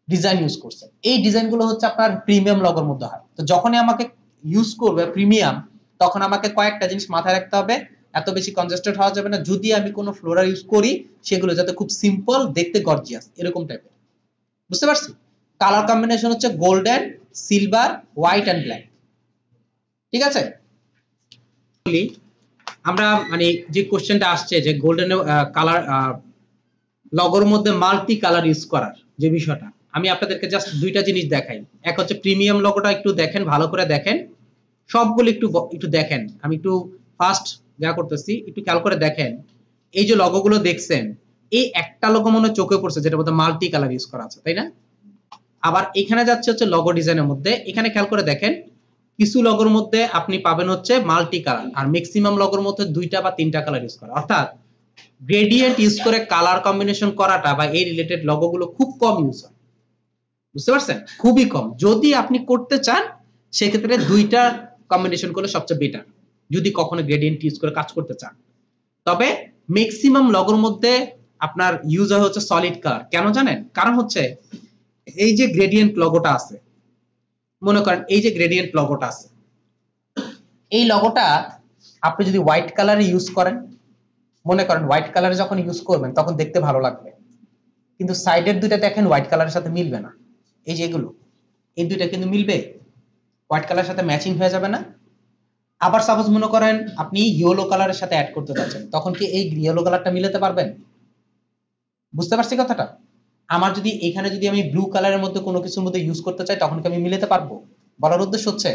ডিজাইন ইউজ করছেন। এই ডিজাইনগুলো হচ্ছে আপনার প্রিমিয়াম লগোর মধ্যে হয়। তো যখনই আমাকে ইউজ করবে প্রিমিয়াম, তখন আমাকে কয়েকটা জিনিস মাথায় রাখতে হবে, এত বেশি কনজেস্টেড হওয়া যাবে না, যদি আমি কোনো ফ্লোরাল ইউজ করি সেগুলো যাতে খুব সিম্পল, দেখতে গর্জিয়াস এরকম টাইপের। বুঝতে পারছি? কালার কম্বিনেশন হচ্ছে golden, silver, white and black. ঠিক আছে? আমরা মানে যে কোশ্চেনটা আসছে যে গোল্ডেন কালার লগোর মধ্যে মাল্টি কালার ইউজ করার যে বিষয়টা, আমি আপনাদেরকে জাস্ট দুইটা জিনিস দেখাই। এক হচ্ছে প্রিমিয়াম লগোটা একটু দেখেন, ভালো করে দেখেন, সবগুলো একটু একটু দেখেন, আমি একটু ফাস্ট যা করতেছি, একটু খেয়াল করে দেখেন। এই যে লগোগুলো দেখছেন, এই একটা লগো মনে চোখে পড়ছে যেটা মধ্যে মাল্টি কালার ইউজ করা আছে, তাই না? আবার এখানে যাচ্ছে হচ্ছে লগো ডিজাইনের মধ্যে, এখানে খেয়াল করে দেখেন কিছু লগোর মধ্যে আপনি পাবেন হচ্ছে মাল্টি কালার, আর ম্যাক্সিমাম লগোর মধ্যে দুইটা বা তিনটা কালার ইউজ করা, অর্থাৎ গ্রেডিয়েন্ট ইউজ করে কালার কম্বিনেশন করাটা বা এই রিলেটেড লগোগুলো খুব কম ইউজ হয়। বুঝতে পারছেন? খুবই কম। যদি আপনি করতে চান সেক্ষেত্রে দুইটা কম্বিনেশন করলে সবচেয়ে বেটার, যদি কখনো গ্রেডিয়েন্ট ইউজ করে কাজ করতে চান। তবে ম্যাক্সিমাম লগোর মধ্যে আপনার ইউজ হয় হচ্ছে সলিড কালার। কেন জানেন? কারণ হচ্ছে এই যে গ্রেডিয়েন্ট লগোটা আছে, মনে করেন এই যে গ্রেডিয়েন্ট লগোটা আছে, এই লগোটা আপনি যদি হোয়াইট কালারে ইউজ করেন, মনে করেন হোয়াইট কালারে যখন ইউজ করবেন তখন দেখতে ভালো লাগবে, কিন্তু সাইডের দুইটা দেখেন হোয়াইট কালারের সাথে মিলবে না। এই যে এগুলো, এই দুইটা কিন্তু মিলবে, হোয়াইট কালারের সাথে ম্যাচিং হয়ে যাবে না। আবার সাপোজ মনে করেন আপনি ইয়েলো কালারের সাথে অ্যাড করতে যাচ্ছেন, তখন কি এই ইয়েলো কালারটা মিলাতে পারবেন? বুঝতে পারছি কথাটা? আমার যদি এখানে যদি আমি ব্লু কালারের মধ্যে কোনো কিছুর মধ্যে ইউজ করতে চাই তখন কি আমি মিলাতে পারবো? বলার উদ্দেশ্য হচ্ছে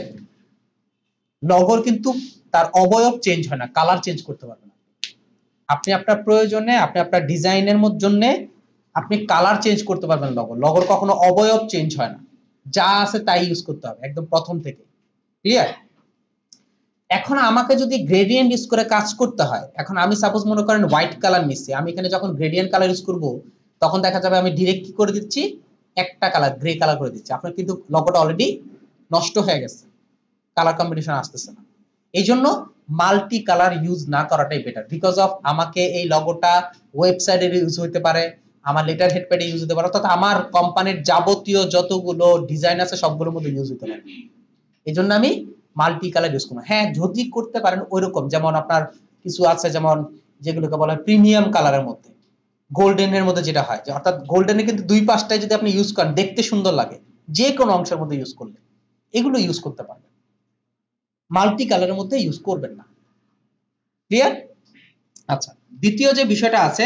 লগোর কিন্তু তার অবয়ব চেঞ্জ হয় না, কালার চেঞ্জ করতে পারবে না। আপনি আপনার প্রয়োজনে, আপনি আপনার ডিজাইনের জন্য আপনি কালার চেঞ্জ করতে পারবেন। লগোর কখনো অবয়ব চেঞ্জ হয় না, যা আছে তাই ইউজ করতে হবে একদম প্রথম থেকে। ক্লিয়ার? এখন আমাকে যদি গ্রেডিয়েন্ট ইউজ করে কাজ করতে হয়, এখন আমি সাপোজ মনে করেন হোয়াইট কালার নিচ্ছি, আমি এখানে যখন গ্রেডিয়েন্ট কালার ইউজ করব তখন দেখা যাবে আমি ডিরেক্ট কি করে দিচ্ছি, একটা কালার গ্রে কালার করে দিচ্ছি। আপনার কিন্তু লগোটা অলরেডি নষ্ট হয়ে গেছে, কালার কম্বিনেশন আসতেছে না। এই জন্য মাল্টি কালার ইউজ না করাটাই বেটার, বিকজ অফ আমাকে এই লগোটা ওয়েবসাইটে ইউজ হতে পারে, আমার লেটার হেড প্যাডে ইউজ হতে পারে, অর্থাৎ আমার কোম্পানির যাবতীয় যতগুলো ডিজাইন আছে সবগুলোর মধ্যে ইউজ হতে পারে। এই জন্য আমি মাল্টি কালার ইউজ করবো। হ্যাঁ, যদি করতে পারেন ওইরকম, যেমন আপনার কিছু আছে যেমন যেগুলোকে বলা হয় প্রিমিয়াম কালারের মধ্যে, গোল্ডেনের মধ্যে যেটা হয়, যে অর্থাৎ গোল্ডেনের কিন্তু দুই পাশটায় যদি আপনি ইউজ করেন দেখতে সুন্দর লাগে, যে কোনো অংশের মধ্যে ইউজ করলে এগুলো ইউজ করতে পারবেন, মাল্টি কালারের মধ্যে ইউজ করবেন না। ক্লিয়ার? আচ্ছা, দ্বিতীয় যে বিষয়টা আছে,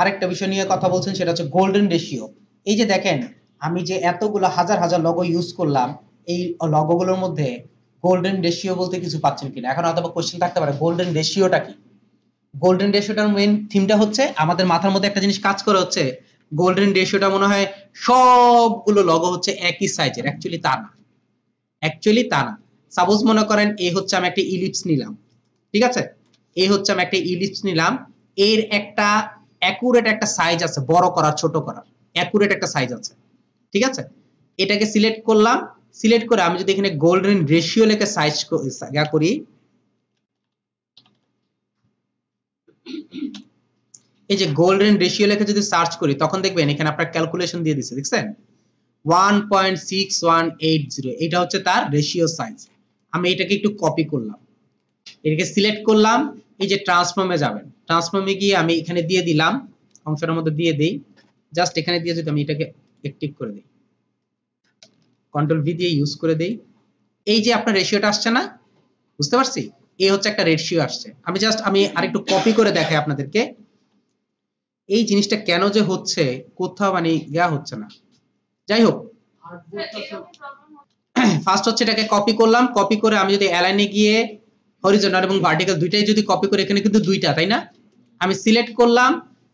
আরেকটা বিষয় নিয়ে কথা বলছেন, সেটা হচ্ছে গোল্ডেন রেশিও। এই যে দেখেন আমি যে এতগুলো হাজার হাজার লগো ইউজ করলাম, এই লগোগুলোর মধ্যে গোল্ডেন রেশিও বলতে কিছু পাচ্ছেন কিনা। এখন হয়তো কোশ্চেন থাকতে পারে গোল্ডেন রেশিওটা কি। গোল্ডেন রেশিওটার মেইন থিমটা হচ্ছে আমাদের মাথার মধ্যে একটা জিনিস কাজ করে, হচ্ছে গোল্ডেন রেশিওটা মনে হয় সবগুলো লগো হচ্ছে একই সাইজের। অ্যাকচুয়ালি তা না, অ্যাকচুয়ালি তা না। সাপোজ মনে করেন এই হচ্ছে আমি একটা ইলিপস নিলাম, ঠিক আছে, এই হচ্ছে আমি একটা ইলিপস নিলাম, এর একটা অ্যাকুরেট একটা সাইজ আছে, বড় করা ছোট করা অ্যাকুরেট একটা সাইজ আছে, ঠিক আছে। এটাকে সিলেক্ট করলাম, সিলেক্ট করে আমি যদি এখানে গোল্ডেন রেশিও লিখে সাইজ করি, এই যে গোল্ডেন রেশিও লিখে যদি সার্চ করি তখন দেখবেন এখানে আপনার ক্যালকুলেশন দিয়ে দিছে, দেখছেন 1.6180, এটা হচ্ছে তার রেশিও সাইজ। আমি এটাকে একটু কপি করলাম, এটাকে সিলেক্ট করলাম, এই যে ট্রান্সফর্মে যাবেন, ট্রান্সফর্মে গিয়ে আমি এখানে দিয়ে দিলাম, অংশটার মধ্যে দিয়ে দেই, জাস্ট এখানে দিয়ে যদি আমি এটাকে অ্যাক্টিভ করে দিই, কন্ট্রোল ভি দিয়ে ইউজ করে দেই, এই যে আপনার রেশিওটা আসছে না, বুঝতে পারছি, এই হচ্ছে একটা রেশিও আসছে। আমি আরেকটু কপি করে দেখাই আপনাদেরকে এই জিনিসটা কেন যে হচ্ছে, কোথাও মানে ইয়া হচ্ছে না। যাই হোক, ফার্স্ট হচ্ছে এটাকে কপি করলাম, কপি করে আমি যদি অ্যালাইনে গিয়ে হরিজন্টাল এবং ভার্টিক্যাল দুইটাই যদি কপি করে, এখানে কিন্তু দুইটা, তাই না, আমি সিলেক্ট করলাম,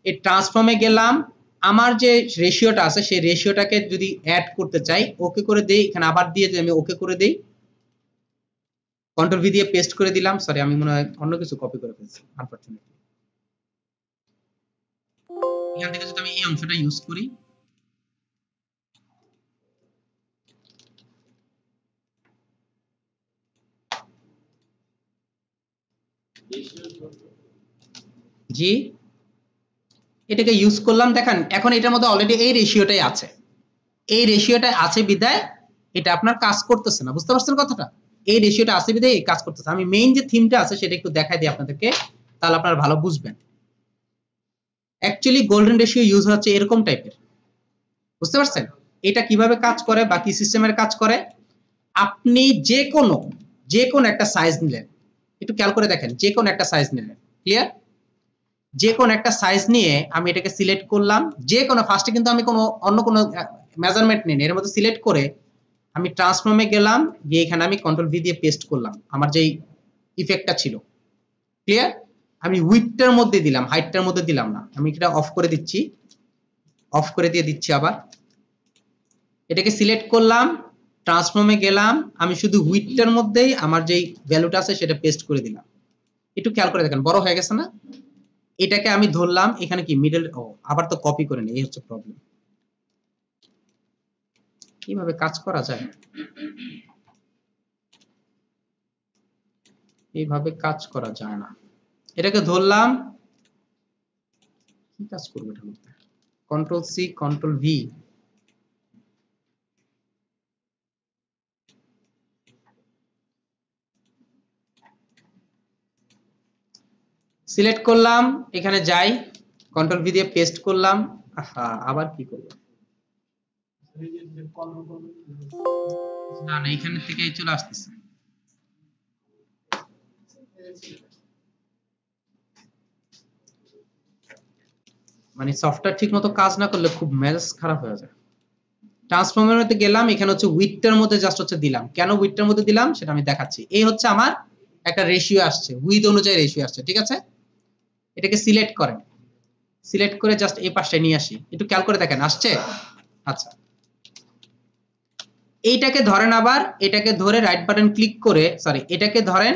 এই ট্রান্সফর্মে গেলাম, আমার যে রেশিওটা আছে সেই রেশিওটাকে যদি অ্যাড করতে চাই ওকে করে দেই, এখানে আবার দিয়ে যদি আমি ওকে করে দেই, কন্ট্রোল ভি দিয়ে পেস্ট করে দিলাম। সরি, আমি মনে হয় অন্য কিছু কপি করে ফেলছি আনফরচুনেটলি। এখান থেকে যদি আমি এই অংশটা ইউজ করি, জি এটাকে ইউজ করলাম, দেখেন এখন এটার মধ্যে অলরেডি এই রেশিওটাই আছে, এই রেশিওটা আছে বিদায় এটা আপনার কাজ করতেছে না। বুঝতে পারছেন কথাটা? এই রেশিওটা আছে বিদায় এই কাজ করতেছে। আমি মেইন যে থিমটা আছে সেটা একটু দেখাই দিই আপনাদেরকে, তাহলে আপনারা ভালো বুঝবেন। অ্যাকচুয়ালি গোল্ডেন রেশিও ইউজ হচ্ছে এরকম টাইপের, বুঝতে পারছেন এটা কিভাবে কাজ করে বা কি সিস্টেমের কাজ করে। আপনি যে কোনো একটা সাইজ নিলেন, একটু খেয়াল করে দেখেন, যে কোনো একটা সাইজ নিলেন, ক্লিয়ার, যে কোনো একটা সাইজ নিয়ে আমি এটাকে সিলেক্ট করলাম, যে কোনো ফার্স্টে কিন্তু আমি কোনো অন্য কোনো মেজারমেন্ট নেই, এর মধ্যে সিলেক্ট করে আমি ট্রান্সফর্মে গেলাম, গিয়ে এখানে আমি কন্ট্রোল ভি দিয়ে পেস্ট করলাম আমার যেই ইফেক্টটা ছিল, ক্লিয়ার। আমি উইডথটার মধ্যে দিলাম, হাইটটার মধ্যে দিলাম না, আমি এটা অফ করে দিচ্ছি, অফ করে দিয়ে দিচ্ছি আবার, এটাকে সিলেক্ট করলাম, ট্রান্সফর্মে গেলাম, আমি শুধু উইডথটার মধ্যেই আমার যেই ভ্যালুটা আছে সেটা পেস্ট করে দিলাম। একটু খেয়াল করে দেখেন বড় হয়ে গেছে না। এটাকে আমি ধরলাম এখানে কি মিডল, ও আবার তো কপি করে নি, এই হচ্ছে প্রবলেম। কিভাবে কাজ করা যায়, এইভাবে কাজ করা যায় না। এটাকে ধরলাম, কি কাজ করবো এটার মধ্যে, control C control V, select করলাম, এখানে যাই, কন্ট্রোল ভি দিয়ে পেস্ট করলাম, আবার কি করব, না না এখানে থেকে চলে আসতেছে, মানে সফটওয়্যার ঠিক মতো কাজ না করলে খুব মেজাজ খারাপ হয়ে যায়। ট্রান্সফর্মের মধ্যে গেলাম, এখানে হচ্ছে উইডথের মধ্যে জাস্ট হচ্ছে দিলাম। কেন উইডথের মধ্যে দিলাম সেটা আমি দেখাচ্ছি। এই হচ্ছে আমার একটা রেশিও আসছে, উইথ অনুযায়ী রেশিও আসছে, ঠিক আছে। এটাকে সিলেক্ট করেন, সিলেক্ট করে জাস্ট এই পাশে নিয়ে আসি, একটু খেয়াল করে দেখেন আসছে। আচ্ছা, এইটাকে ধরেন, আবার এটাকে ধরে রাইট বাটন ক্লিক করে, সরি এটাকে ধরেন,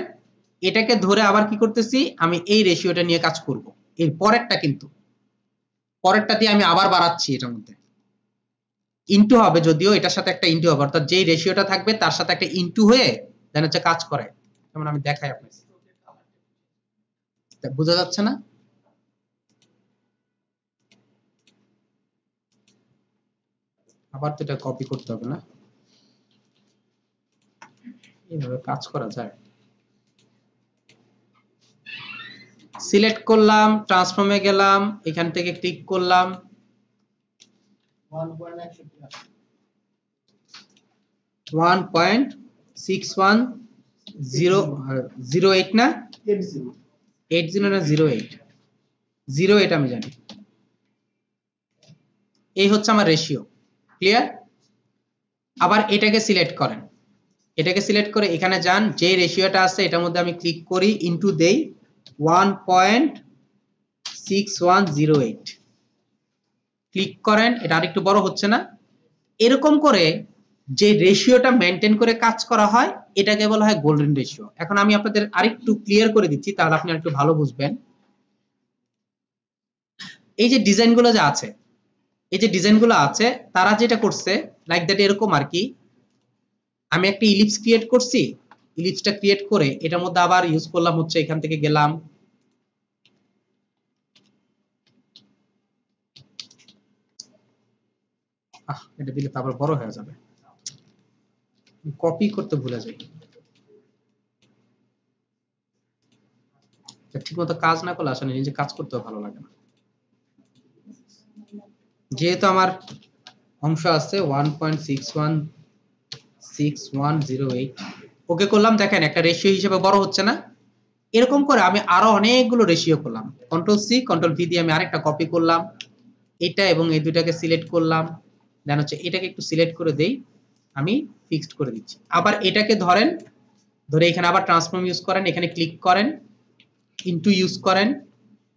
এটাকে ধরে আবার কি করতেছি আমি এই রেশিওটা নিয়ে কাজ করব। এর পরেরটা কিন্তু পরেরটা দিয়ে আমি আবার বাড়াচ্ছি, এটার মধ্যে ইনটু হবে, যদিও এটার সাথে একটা ইনটু হবে, অর্থাৎ যেই রেশিওটা থাকবে তার সাথে একটা ইনটু হয়ে দেন হচ্ছে কাজ করে। যেমন আমি দেখাই আপনাকে, বোঝা যাচ্ছে না? আবার তো এটা কপি করতে হবে না, এইভাবে কাজ করা যায়। সিলেক্ট করলাম, ট্রান্সফর্মে গেলাম, এখান থেকে ক্লিক করলাম, 1.6108 না 80 না 08 08 আমি জানি। এই হচ্ছে আমার রেশিও, ক্লিয়ার। আবার এটাকে সিলেক্ট করেন, এটাকে সিলেক্ট করে এখানে যান, যে রেশিওটা আছে এটার মধ্যে আমি ক্লিক করি, ইনটু দেই 1.6108, ক্লিক করেন। এটা আরেকটু বড় হচ্ছে না? এরকম করে যে রেশিওটা মেনটেন করে কাজ করা হয় এটাকে বলা হয় গোল্ডেন রেশিও। এখন আমি আপনাদের আরেকটু ক্লিয়ার করে দিচ্ছি, তাহলে আপনি আরেকটু ভালো বুঝবেন। এই যে ডিজাইনগুলো যে আছে, এই যে ডিজাইনগুলো আছে, তারা যেটা করছে লাইক দ্যাট এরকম আর কি। আমি একটা ইলিপস ক্রিয়েট করছি, ইলিপসটা ক্রিয়েট করে এটার মধ্যে আবার ইউজ করলাম হচ্ছে, এখান থেকে গেলাম, এটা দিলে তো আবার বড় হয়ে যাবে, কপি করতে ভুলে যাই। ঠিক মতো কাজ না করলে আসলে নিজে কাজ করতেও ভালো লাগে না। যেহেতু আমার অংশ আছে 1.6108, ওকে করলাম, দেখেন একটা রেশিও হিসেবে বড় হচ্ছে না? এরকম করে আমি আরো অনেকগুলো রেশিও করলাম, কন্ট্রোল সি কন্ট্রোল ভি দিয়ে আমি আরেকটা কপি করলাম, এটা এবং এই দুইটাকে সিলেক্ট করলাম, দেন হচ্ছে এটাকে একটু সিলেক্ট করে দেই, আমি ফিক্সড করে দিচ্ছি। আবার এটাকে ধরেন, ধরে এখানে আবার ট্রান্সফর্ম ইউজ করেন, এখানে ক্লিক করেন, ইনটু ইউজ করেন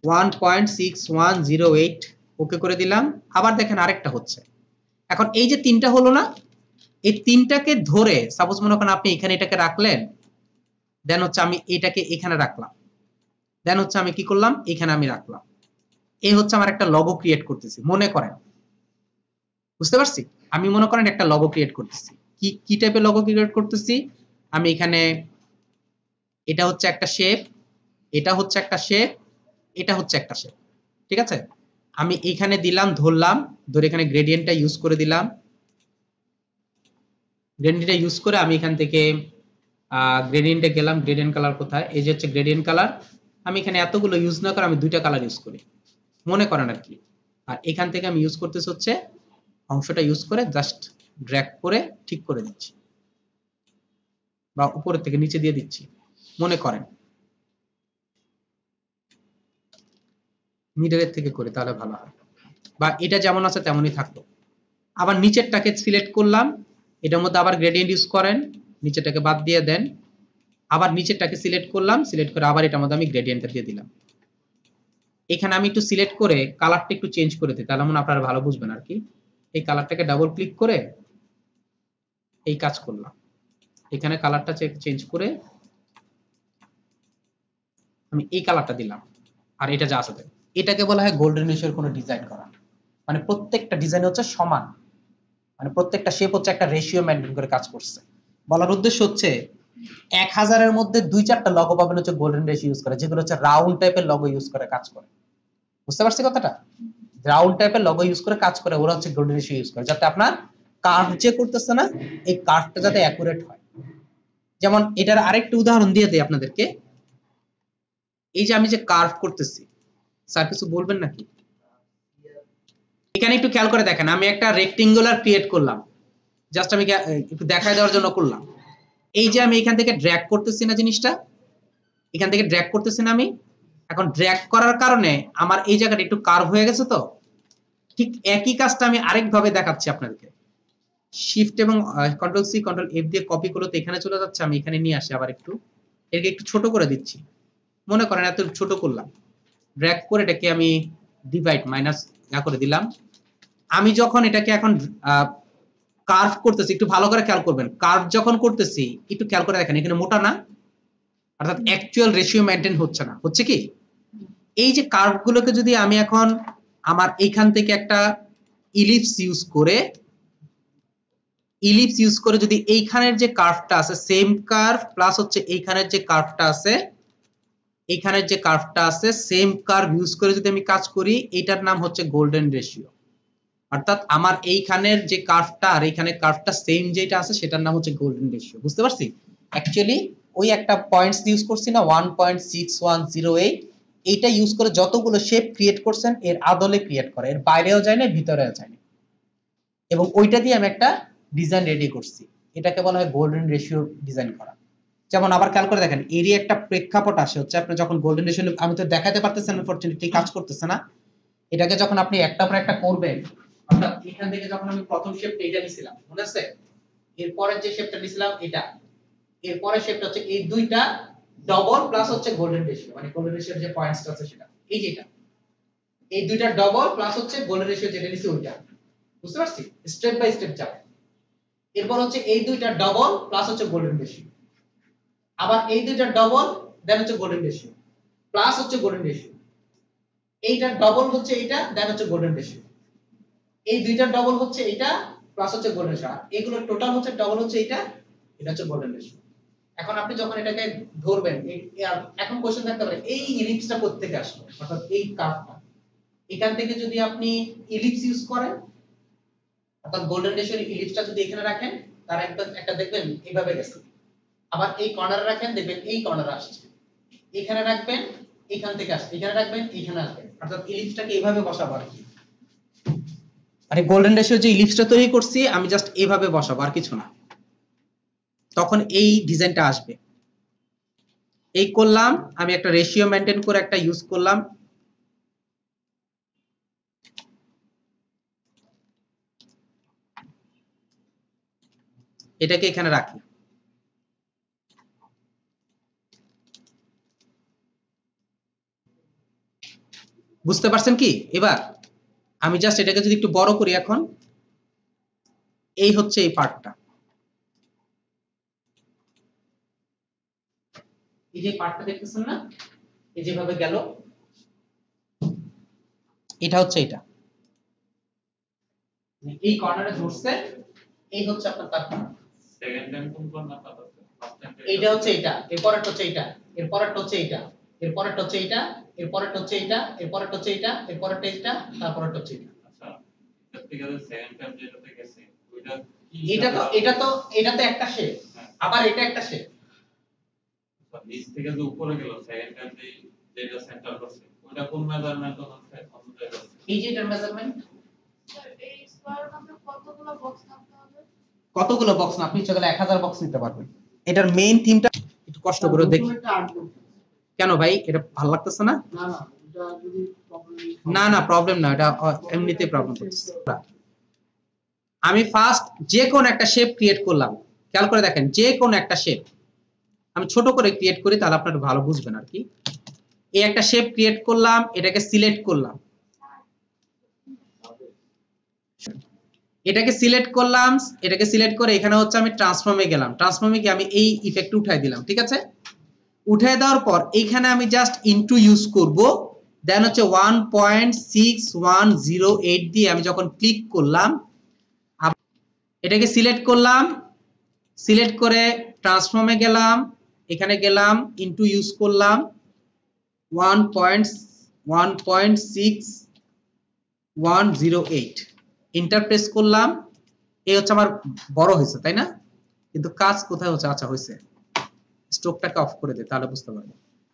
1.6108, ওকে করে দিলাম। আবার দেখেন আরেকটা হচ্ছে। এখন এই যে তিনটা হলো না, এই তিনটাকে ধরে সাপোজ মনে করেন আপনি এখানে এটাকে রাখলেন, দেন হচ্ছে আমি এটাকে এখানে রাখলাম, দেন হচ্ছে আমি কি করলাম এখানে আমি রাখলাম। এই হচ্ছে আমার একটা লগো ক্রিয়েট করতেছি, মনে করেন, বুঝতে পারছি? আমি মনে করেন একটা লগো ক্রিয়েট করতেছি, কি কি টাইপের লগো ক্রিয়েট করতেছি আমি এখানে, এটা হচ্ছে একটা শেপ, এটা হচ্ছে একটা শেপ, এটা হচ্ছে একটা শেপ, ঠিক আছে। আমি এখানে দিলাম, ধরলাম, ধরে এখানে গ্রেডিয়েন্টটা ইউজ করে দিলাম, গ্রেডিয়েন্টটা ইউজ করে আমি এখান থেকে গ্রেডিয়েন্টে গেলাম, গ্রেডিয়েন্ট কালার কোথায়, এই যে হচ্ছে গ্রেডিয়েন্ট কালার। আমি এখানে এতগুলো ইউজ না করে আমি দুইটা কালার ইউজ করি, মনে করেন আর কি। আর এখান থেকে আমি ইউজ করতেছি হচ্ছে অংশটা ইউজ করে জাস্ট ড্র্যাগ করে ঠিক করে দিচ্ছি, বা উপরের থেকে নিচে দিয়ে দিচ্ছি, মনে করেন মিডলের থেকে করে, তাহলে ভালো হয়। বা এটা যেমন আছে তেমনই থাকলো। আবার নিচেরটাকে সিলেক্ট করলাম, এটার মধ্যে আবার গ্রেডিয়েন্ট ইউজ করেন, নিচেরটাকে বাদ দিয়ে দেন, আবার নিচেরটাকে সিলেক্ট করলাম, সিলেক্ট করে আবার এটার মধ্যে আমি গ্রেডিয়েন্টটা দিয়ে দিলাম। এখানে আমি একটু সিলেক্ট করে কালারটা একটু চেঞ্জ করে দিই, তাহলে মনে আপনারা ভালো বুঝবেন আর কি। এই কালারটাকে ডাবল ক্লিক করে এই কাজ করলাম, এখানে কালারটা চেঞ্জ করে আমি এই কালারটা দিলাম, আর এটা যা আছে এটাকে বলা হয় গোল্ডেন রেশিওর কোনো ডিজাইন করা। মানে প্রত্যেকটা ডিজাইন হচ্ছে সমান, মানে প্রত্যেকটা শেপ হচ্ছে একটা রেশিও মেইনটেইন করে কাজ করছে। বলার উদ্দেশ্য হচ্ছে 1000-এর মধ্যে 2-4টা লগো পাবেন হচ্ছে গোল্ডেন রেশিও ইউজ করে, যেগুলো হচ্ছে রাউন্ড টাইপের লগো ইউজ করে কাজ করে। বুঝতে পারছি কথাটা? রাউন্ড টাইপের লগো ইউজ করে কাজ করে, ওরা হচ্ছে গোল্ডেন রেশিও ইউজ করে, যাতে আপনার কার্ভ যে করতেছে না, এই কার্ভটা যাতে অ্যাকুরেট হয়। যেমন এটার আরেকটা উদাহরণ দিয়ে দেই আপনাদেরকে। এই যে আমি যে কার্ভ করতেছি, স্যার কিছু বলবেন নাকি? এখানে একটু খেয়াল করে দেখেন, আমি একটা রেক্টেঙ্গুলার ক্রিয়েট করলাম, জাস্ট আমি একটু দেখায় দেওয়ার জন্য করলাম। এই যে আমি এখান থেকে ড্র্যাগ করতেছি না জিনিসটা, এখান থেকে ড্র্যাগ করতেছি না আমি, এখন ড্র্যাগ করার কারণে আমার এই জায়গাটা একটু কার্ভ হয়ে গেছে। তো ঠিক একই কাজটা আমি আরেক ভাবে দেখাচ্ছি আপনাদেরকে। শিফট এবং কন্ট্রোল সি কন্ট্রোল এফ দিয়ে কপি করলে তো এখানে চলে যাচ্ছে, আমি এখানে নিয়ে আসি আবার একটু এটাকে একটু ছোট করে দিচ্ছি। মনে করেন এত ছোট করলাম, ড্র্যাগ করে এটাকে আমি ডিভাইড মাইনাস করে দিলাম। আমি যখন এটাকে এখন কার্ভ করতেছি, একটু ভালো করে খেয়াল করবেন, কার্ভ যখন করতেছি একটু খেয়াল করে দেখেন এখানে মোটা না, অর্থাৎ অ্যাকচুয়াল রেশিও মেইনটেইন হচ্ছে না। হচ্ছে কি, এই যে কার্ভ গুলোকে যদি আমি এখন আমার এইখান থেকে একটা ইলিপস ইউজ করে যদি এইখানের যে কার্ভটা আছে সেম কার্ভ প্লাস হচ্ছে এইখানের যে কার্ভটা আছে সেম কার্ভ ইউজ করে যদি আমি কাজ করি, এটার নাম হচ্ছে গোল্ডেন রেশিও। অর্থাৎ আমার এইখানের যে কার্ভটা আর এইখানের কার্ভটা সেম যেটা আছে সেটার নাম হচ্ছে গোল্ডেন রেশিও। বুঝতে পারছি? অ্যাকচুয়ালি ওই একটা পয়েন্টস ইউজ করছি না 1.6108, এইটা ইউজ করে যতগুলো শেপ ক্রিয়েট করছেন এর আদলে ক্রিয়েট করে, এর বাইরেও যায় না ভিতরেও যায় না, এবং ওইটা দিয়ে আমি একটা ডিজাইন রেডি করছি। এটাকে বলা হয় গোল্ডেন রেশিও ডিজাইন করা। যেমন আবার খেয়াল করে দেখেন, এরই একটা প্রেক্ষাপট আসে হচ্ছে আপনি যখন গোল্ডেন রেশিও, আমি তো দেখাতে পারতেছি না আনফরচুনেটলি, কাজ করতেছে না। এটাকে যখন আপনি একটা পর একটা করবেন, অর্থাৎ এখান থেকে যখন আমি প্রথম শেপটা এটা নিছিলাম মনে আছে, এরপরের যে শেপটা নিছিলাম এটা, এরপরের শেপটা হচ্ছে এই দুইটা ডবল প্লাস হচ্ছে গোল্ডেন রেশিও, মানে গোল্ডেন রেশিওর যে পয়েন্টসটা আছে সেটা এই যেটা, এই দুইটা ডবল প্লাস হচ্ছে গোল্ডেন রেশিও যেটা নিছি ওইটা। বুঝতে পারছি? স্টেপ বাই স্টেপ যাব। এরপর হচ্ছে এই দুইটা ডবল প্লাস হচ্ছে গোল্ডেন রেশিও, আবার এই দুইটা ডবল দেন হচ্ছে গোল্ডেন রেশিও প্লাস হচ্ছে গোল্ডেন রেশিও, এইটা ডবল হচ্ছে এইটা দেন হচ্ছে গোল্ডেন রেশিও, এই দুইটা ডবল হচ্ছে এইটা প্লাস হচ্ছে গোল্ডেন রেশিও, এগুলো টোটাল হচ্ছে ডবল হচ্ছে এইটা, এটা হচ্ছে গোল্ডেন রেশিও। এখন আপনি যখন এটাকে ধরবেন, এখন কোশ্চেন থাকতে পারে এই ইলিপসটা কোথা থেকে আসলো, অর্থাৎ এই কার্ভটা এখান থেকে যদি আপনি ইলিপস ইউজ করেন, অর্থাৎ গোল্ডেন রেশিওর ইলিপসটা যদি এখানে রাখেন, তার একটা দেখবেন এইভাবে গেছে, আবার এই কর্নারে রাখেন দেখবেন এই কর্নারে আসছে, এখানে রাখবেন এখান থেকে আসছে, এখানে রাখবেন এখানে আসবে, অর্থাৎ ইলিপসটাকে এইভাবে বসাবো আর কি। মানে গোল্ডেন রেশিও যে ইলিপসটা তৈরি করছি আমি জাস্ট এইভাবে বসাবো আর কিছু না, তখন এই ডিজাইনটা আসবে। এই করলাম, আমি একটা রেশিও মেইনটেইন করে একটা ইউজ করলাম, এটাকে এখানে রাখি। বুঝতে পারছেন কি? এবার আমি জাস্ট এটাকে যদি একটু বড় করি, এখন এই হচ্ছে এই পার্টটা, এই যে পার্টটা দেখতেছেন না, এই যেভাবে গেল, এটা হচ্ছে এটা, এই কর্নারে ধরছে, এই হচ্ছে আপনার তার সেকেন্ড টাইম কোন কর্নারটা আছে, ফার্স্ট টাইম এইটা হচ্ছে এটা, এরপরটা হচ্ছে এটা, এরপরটা হচ্ছে এটা, এরপরটা হচ্ছে এটা, এরপরটা হচ্ছে এটা, এরপরটা হচ্ছে এটা, এরপরটা এটা, তারপরটা হচ্ছে এটা। আচ্ছা, ব্যক্তিগত সেকেন্ড টাইম যেটাতে গেছে ওইটা কি, এটা তো একটা শেপ, আবার এটা একটা শেপ, নিচ থেকে যে উপরে গেল সেকেন্ড টাইম যেটা সেন্টার করছে ওটা কোন মেজারমেন্ট হচ্ছে, এই যে এটার মেজারমেন্ট, এই স্কয়ারের মধ্যে কতগুলো বক্স থাকতে হবে, কতগুলো বক্স না, আপনি ইচ্ছা করলে 1000 বক্স নিতে পারবেন। এটার মেইন থিমটা একটু কষ্ট করে দেখি। কেন ভাই, এটা ভালো লাগতেছে না? না না প্রবলেম না, এটা এমনিতেই প্রবলেম করতেছে। আমি ফার্স্ট যে কোন একটা শেপ ক্রিয়েট করলাম, খেয়াল করে দেখেন যে কোন একটা শেপ আমি ছোট করে ক্রিয়েট করি তাহলে আপনারা ভালো বুঝবেন আর কি। এই একটা শেপ ক্রিয়েট করলাম, এটাকে সিলেক্ট করলাম, এটাকে সিলেক্ট করলাম, এটাকে সিলেক্ট করে এখানে হচ্ছে আমি ট্রান্সফর্মে গেলাম, ট্রান্সফর্মে গিয়ে আমি এই ইফেক্ট উঠাই দিলাম, ঠিক আছে? উঠাই দেওয়ার পর এইখানে আমি জাস্ট ইনটু ইউজ করব, দেন হচ্ছে 1.6108 দিয়ে আমি যখন ক্লিক করলাম, এটাকে সিলেক্ট করলাম, সিলেক্ট করে ট্রান্সফর্মে গেলাম, এখানে গেলাম ইনটু ইউজ করলাম 1.6108 এন্টার প্রেস করলাম। এই হচ্ছে আমার বড় হয়েছে তাই না, কিন্তু কাজ কোথায় হচ্ছে, আচ্ছা হয়েছে, স্ট্রোকটাকে অফ করে দে তাহলে বুঝতে পারবে।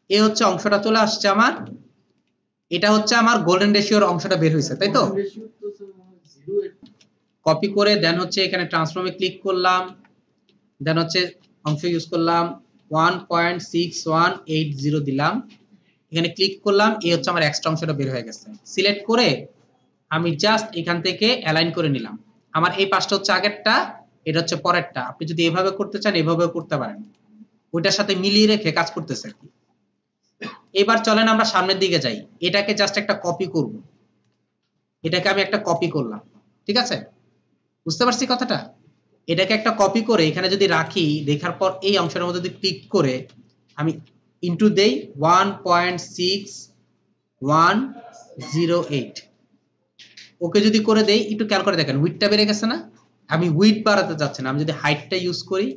এই হচ্ছে অংশটা চলে আসছে আমার, এটা হচ্ছে আমার গোল্ডেন রেশিওর অংশটা বের হয়েছে তাই তো। কপি করে দেন হচ্ছে এখানে ট্রান্সফর্মে ক্লিক করলাম, দেন হচ্ছে অংশ ইউজ করলাম 1.6180 দিলাম, এখানে ক্লিক করলাম, এই হচ্ছে আমার এক্সট্রা অংশটা বের হয়ে গেছে। সিলেক্ট করে আমি জাস্ট এখান থেকে অ্যালাইন করে নিলাম। আমার এই পাশটা হচ্ছে আগেরটা, এটা হচ্ছে পরেরটা। আপনি যদি এভাবে করতে চান এভাবেও করতে পারেন, ওইটার সাথে মিলিয়ে রেখে কাজ করতেছে আর কি। এবার চলেন আমরা সামনের দিকে যাই। এটাকে জাস্ট একটা কপি করব, এটাকে আমি একটা কপি করলাম, ঠিক আছে? বুঝতে পারছি কথাটা? এটাকে একটা কপি করে এখানে যদি রাখি, দেখার পর এই অংশের মধ্যে যদি ক্লিক করে আমি ইনটু দেই 1.6108, ওকে যদি করে দেই, একটু খেয়াল করে দেখেন উইডথটা বেড়ে গেছে না? আমি উইডথ বাড়াতে যাচ্ছি না, আমি যদি হাইটটা ইউজ করি,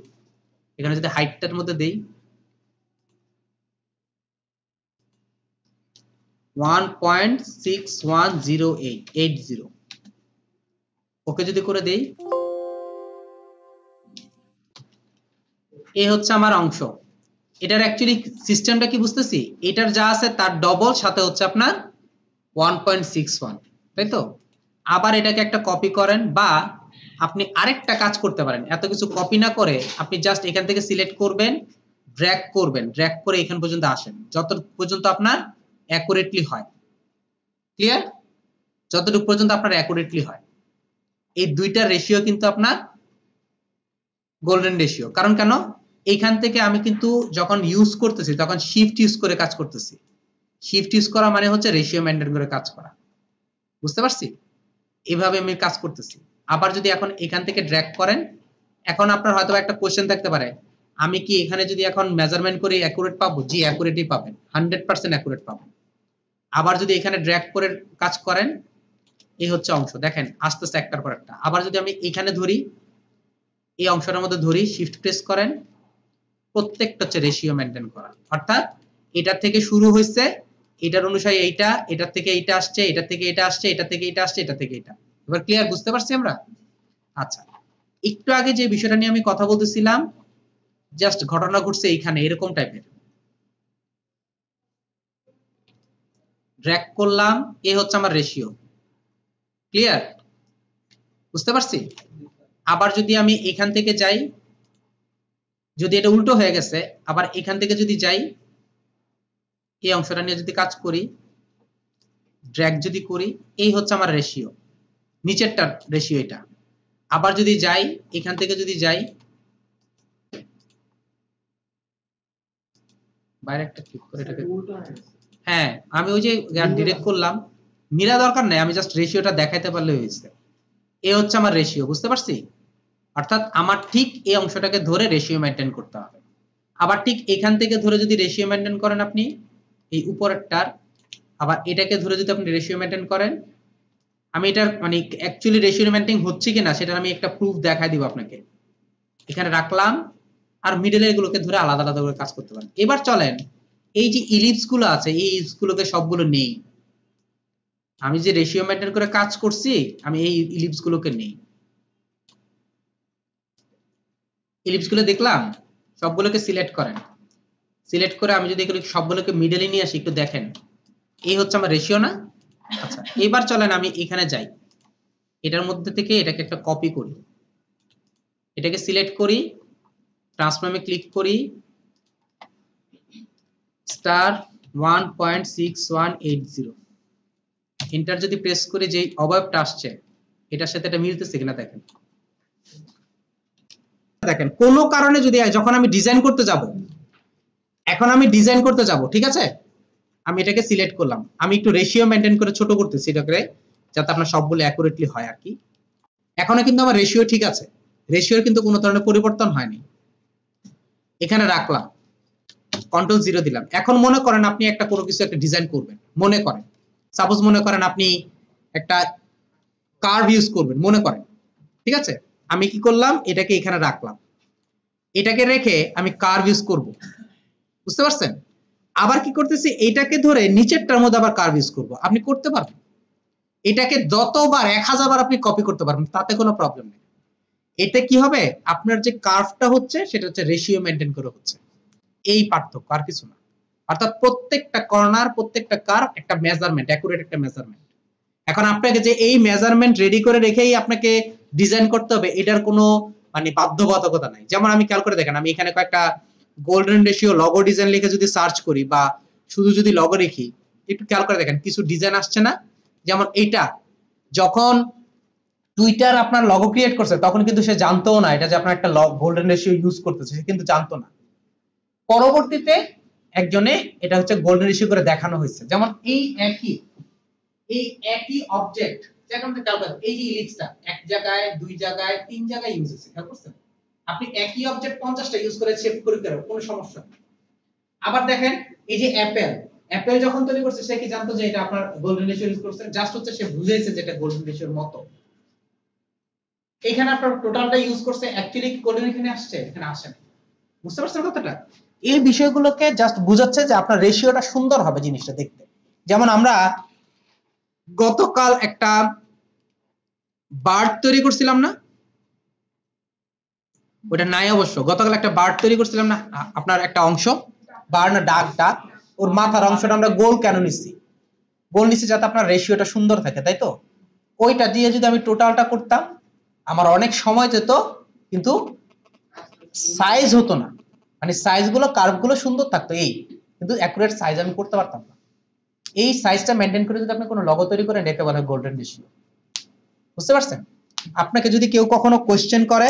এখানে যদি হাইটটার মধ্যে দেই 1.610880, ওকে যদি করে দেই, এই হচ্ছে আমার অংশ। এটার অ্যাকচুয়ালি সিস্টেমটা কি বুঝতেছি, এটার যা আছে তার ডবল, সাথে হচ্ছে আপনার 1.61, তাই তো? আবার এটাকে একটা কপি করেন, বা আপনি আরেকটা কাজ করতে পারেন, এত কিছু কপি না করে আপনি জাস্ট এখান থেকে সিলেক্ট করবেন, ড্র্যাগ করবেন, ড্র্যাগ করে এখান পর্যন্ত আসেন, যত পর্যন্ত আপনার অ্যাকুরেটলি হয়। ক্লিয়ার? যতটুকু পর্যন্ত আপনার অ্যাকুরেটলি হয়। এই দুইটা রেশিও কিন্তু আপনার গোল্ডেন রেশিও। কারণ কেন? এইখান থেকে আমি কিন্তু যখন ইউজ করতেছি তখন শিফট ইউজ করে কাজ করতেছি। শিফট ইউজ করা মানে হচ্ছে রেশিও মেইনটেইন করে কাজ করা। বুঝতে পারছি? এভাবে আমি কাজ করতেছি। আবার যদি এখন এখান থেকে ড্র্যাগ করেন, এখন আপনার হয়তো একটা কোশ্চেন থাকতে পারে, আমি কি এখানে যদি এখন মেজারমেন্ট করি অ্যাকুরেট পাবো? জি, অ্যাকুরেটই পাবেন, 100% অ্যাকুরেট পাবেন। আবার যদি এখানে ড্র্যাগ করে কাজ করেন, এই হচ্ছে অংশ, দেখেন আস্তে আস্তে একটার পর একটা। আবার যদি আমি এখানে ধরি, এই অংশটার মধ্যে ধরি, শিফট প্রেস করেন, প্রত্যেকটা হচ্ছে রেশিও মেইনটেইন করা। অর্থাৎ এটা থেকে শুরু হয়েছে, এটার অনুসারে এইটা, এটার থেকে এইটা আসছে, এটা থেকে এটা আসছে, এটা থেকে এটা আসছে, এটা থেকে এটা। এবার ক্লিয়ার? বুঝতে পারছি আমরা? আচ্ছা, একটু আগে যে বিষয়টা নিয়ে আমি কথা বলতেছিলাম, জাস্ট ঘটনা ঘটছে এইখানে এরকম টাইপের। ড্র্যাগ করলাম, এ হচ্ছে আমার রেশিও। ক্লিয়ার? বুঝতে পারছি? আবার যদি আমি এখান থেকে যাই, যদি এটা উল্টো হয়ে গেছে, আবার এখান থেকে যদি যাই, এই অংশটা নিয়ে যদি কাজ করি, ড্র্যাগ যদি করি, এই হচ্ছে আমার রেশিও, নিচেরটা রেশিও এটা। আবার যদি যাই, এখান থেকে যদি যাই, বাইরে একটা ক্লিক করে এটাকে, হ্যাঁ আমি ওই যে ডিরেক্ট করলাম, মিলা দরকার নাই, আমি জাস্ট রেশিওটা দেখাইতে পারলে হয়েছে। এই হচ্ছে আমার রেশিও। বুঝতে পারছি? অর্থাৎ আমার ঠিক এই অংশটাকে ধরে রেশিও মেইনটেইন করতে হবে। আবার ঠিক এখান থেকে ধরে যদি রেশিও মেইনটেইন করেন আপনি, এই উপরেরটার, আবার এটাকে ধরে যদি আপনি রেশিও মেইনটেইন করেন, আমি এটার মানে অ্যাকচুয়ালি রেশিও মেইনটেইন হচ্ছে কিনা সেটা আমি একটা প্রুফ দেখাই দিব আপনাকে। এখানে রাখলাম, আর মিডলের গুলোকে ধরে আলাদা আলাদা করে কাজ করতে পারেন। এবার চলেন, এই যে ইলিপস গুলো আছে, এই ইলিপস গুলোকে সবগুলো নেই। আমি যে রেশিও মেইনটেইন করে কাজ করছি, আমি এই ইলিপস গুলোকে নেই। ইলিপস গুলো দেখলাম, সবগুলোকে সিলেক্ট করেন। সিলেক্ট করে আমি যদি এগুলো সবগুলোকে মিডলে নিয়ে আসি, একটু দেখেন, এই হচ্ছে আমার রেশিও না? আচ্ছা, এবার চলেন আমি এখানে যাই, এটার মধ্যে থেকে এটাকে একটা কপি করি, এটাকে সিলেক্ট করি, ট্রান্সফর্মে ক্লিক করি, স্টার 1.6180, এন্টার যদি প্রেস করি, যে অবয়বটা আসছে এটার সাথে এটা মিলতেছে কিনা দেখেন। দেখেন কোনো কারণে যদি যখন আমি ডিজাইন করতে যাব, এখন আমি ডিজাইন করতে যাব, ঠিক আছে, আমি এটাকে সিলেক্ট করলাম, আমি একটু রেশিও মেইনটেইন করে ছোট করতেছি এটাকে, যাতে আপনার সবগুলো অ্যাকুরেটলি হয় আর কি। এখনো কিন্তু আমার রেশিও ঠিক আছে, রেশিওর কিন্তু কোনো ধরনের পরিবর্তন হয়নি। এখানে রাখলাম, কন্ট্রোল 0 দিলাম। এখন মনে করেন আপনি একটা কোনো কিছু একটা ডিজাইন করবেন, মনে করেন সাপোজ মনে করেন আপনি একটা কার্ভ ইউজ করবেন, মনে করেন, ঠিক আছে। আমি কি করলাম, এটাকে এখানে রাখলাম, এটাকে রেখে আমি কার্ভ ইউজ করব। বুঝতে পারছেন? আবার কি করতেছি, এটাকে ধরে নিচেরটার মধ্যে আবার কার্ভ ইউজ করব। আপনি করতে পারবেন, এটাকে যতবার 1000 বার আপনি কপি করতে পারবেন, তাতে কোনো প্রবলেম নেই। এতে কি হবে, আপনার যে কার্ভটা হচ্ছে সেটা হচ্ছে রেশিও মেইনটেইন করে হচ্ছে, এই পার্থক্য, আর কিছু না। অর্থাৎ প্রত্যেকটা কর্নার, প্রত্যেকটা কার্ভ একটা মেজারমেন্ট, অ্যাকুরেট একটা মেজারমেন্ট। এখন আপনাকে যে এই মেজারমেন্ট রেডি করে রেখেই আপনাকে ডিজাইন করতে হবে, এটার কোনো মানে বাধ্যবাধকতা নাই। যেমন আমি খেয়াল করে দেখেন, আমি এখানে কয়েকটা গোল্ডেন রেশিও লগো ডিজাইন লিখে যদি সার্চ করি, বা শুধু যদি লগো রেখি, একটু খেয়াল করে দেখেন কিছু ডিজাইন আসছে না? যেমন এইটা যখন টুইটার আপনার লগো ক্রিয়েট করছে তখন কিন্তু সে জানতো না এটা যে আপনার একটা গোল্ডেন রেশিও ইউজ করতেছে, সে কিন্তু জানতো না। পরবর্তীতে একজনে এটা হচ্ছে গোল্ডেন রেশিও করে দেখানো হয়েছে। যেমন এই একই অবজেক্ট যেমন খেয়াল করেন এই যে ইলিক্সটা এক জায়গায়, দুই জায়গায়, তিন জায়গায় ইউজ হচ্ছে, খেয়াল করছেন? আপনি একই অবজেক্ট 50টা ইউজ করে সেভ করে কোনো সমস্যা নেই। আবার দেখেন এই যে অ্যাপেল যখন তৈরি করছে সে কি জানতো যে এটা আপনার গোল্ডেন রেশিও ইউজ করছে? জাস্ট হচ্ছে সে বুঝাইছে যে এটা গোল্ডেন রেশিওর মতো। এখানে আপনার টোটালটা ইউজ করছে, অ্যাকচুয়ালি কি গোল্ডেন এখানে আসছে? এখানে আসে না। বুঝতে পারছেন কথাটা? এই বিষয়গুলোকে জাস্ট বুঝাচ্ছে যে আপনার রেশিওটা সুন্দর হবে জিনিসটা দেখতে। যেমন আমরা গতকাল একটা বার্ড তৈরি করছিলাম না? ওটা নাই অবশ্য, গতকাল একটা বার্ড তৈরি করছিলাম না? আপনার একটা অংশ বার্ড না ডাকটা, ওর মাথার অংশটা আমরা গোল কেন নিচ্ছি? গোল নিচ্ছি যাতে আপনার রেশিওটা সুন্দর থাকে, তাই তো? ওইটা দিয়ে যদি আমি টোটালটা করতাম আমার অনেক সময় যেত, কিন্তু সাইজ হতো না। মানে সাইজগুলো কার্ভগুলো সুন্দর থাকতো এই, কিন্তু অ্যাকুরেট সাইজ আমি করতে পারতাম না। এই সাইজটা মেনটেন করে যদি আপনি কোনো লগো তৈরি করেন একে বলা হয় গোল্ডেন রেশিও। বুঝতে পারছেন? আপনাকে যদি কেউ কখনো কোশ্চেন করে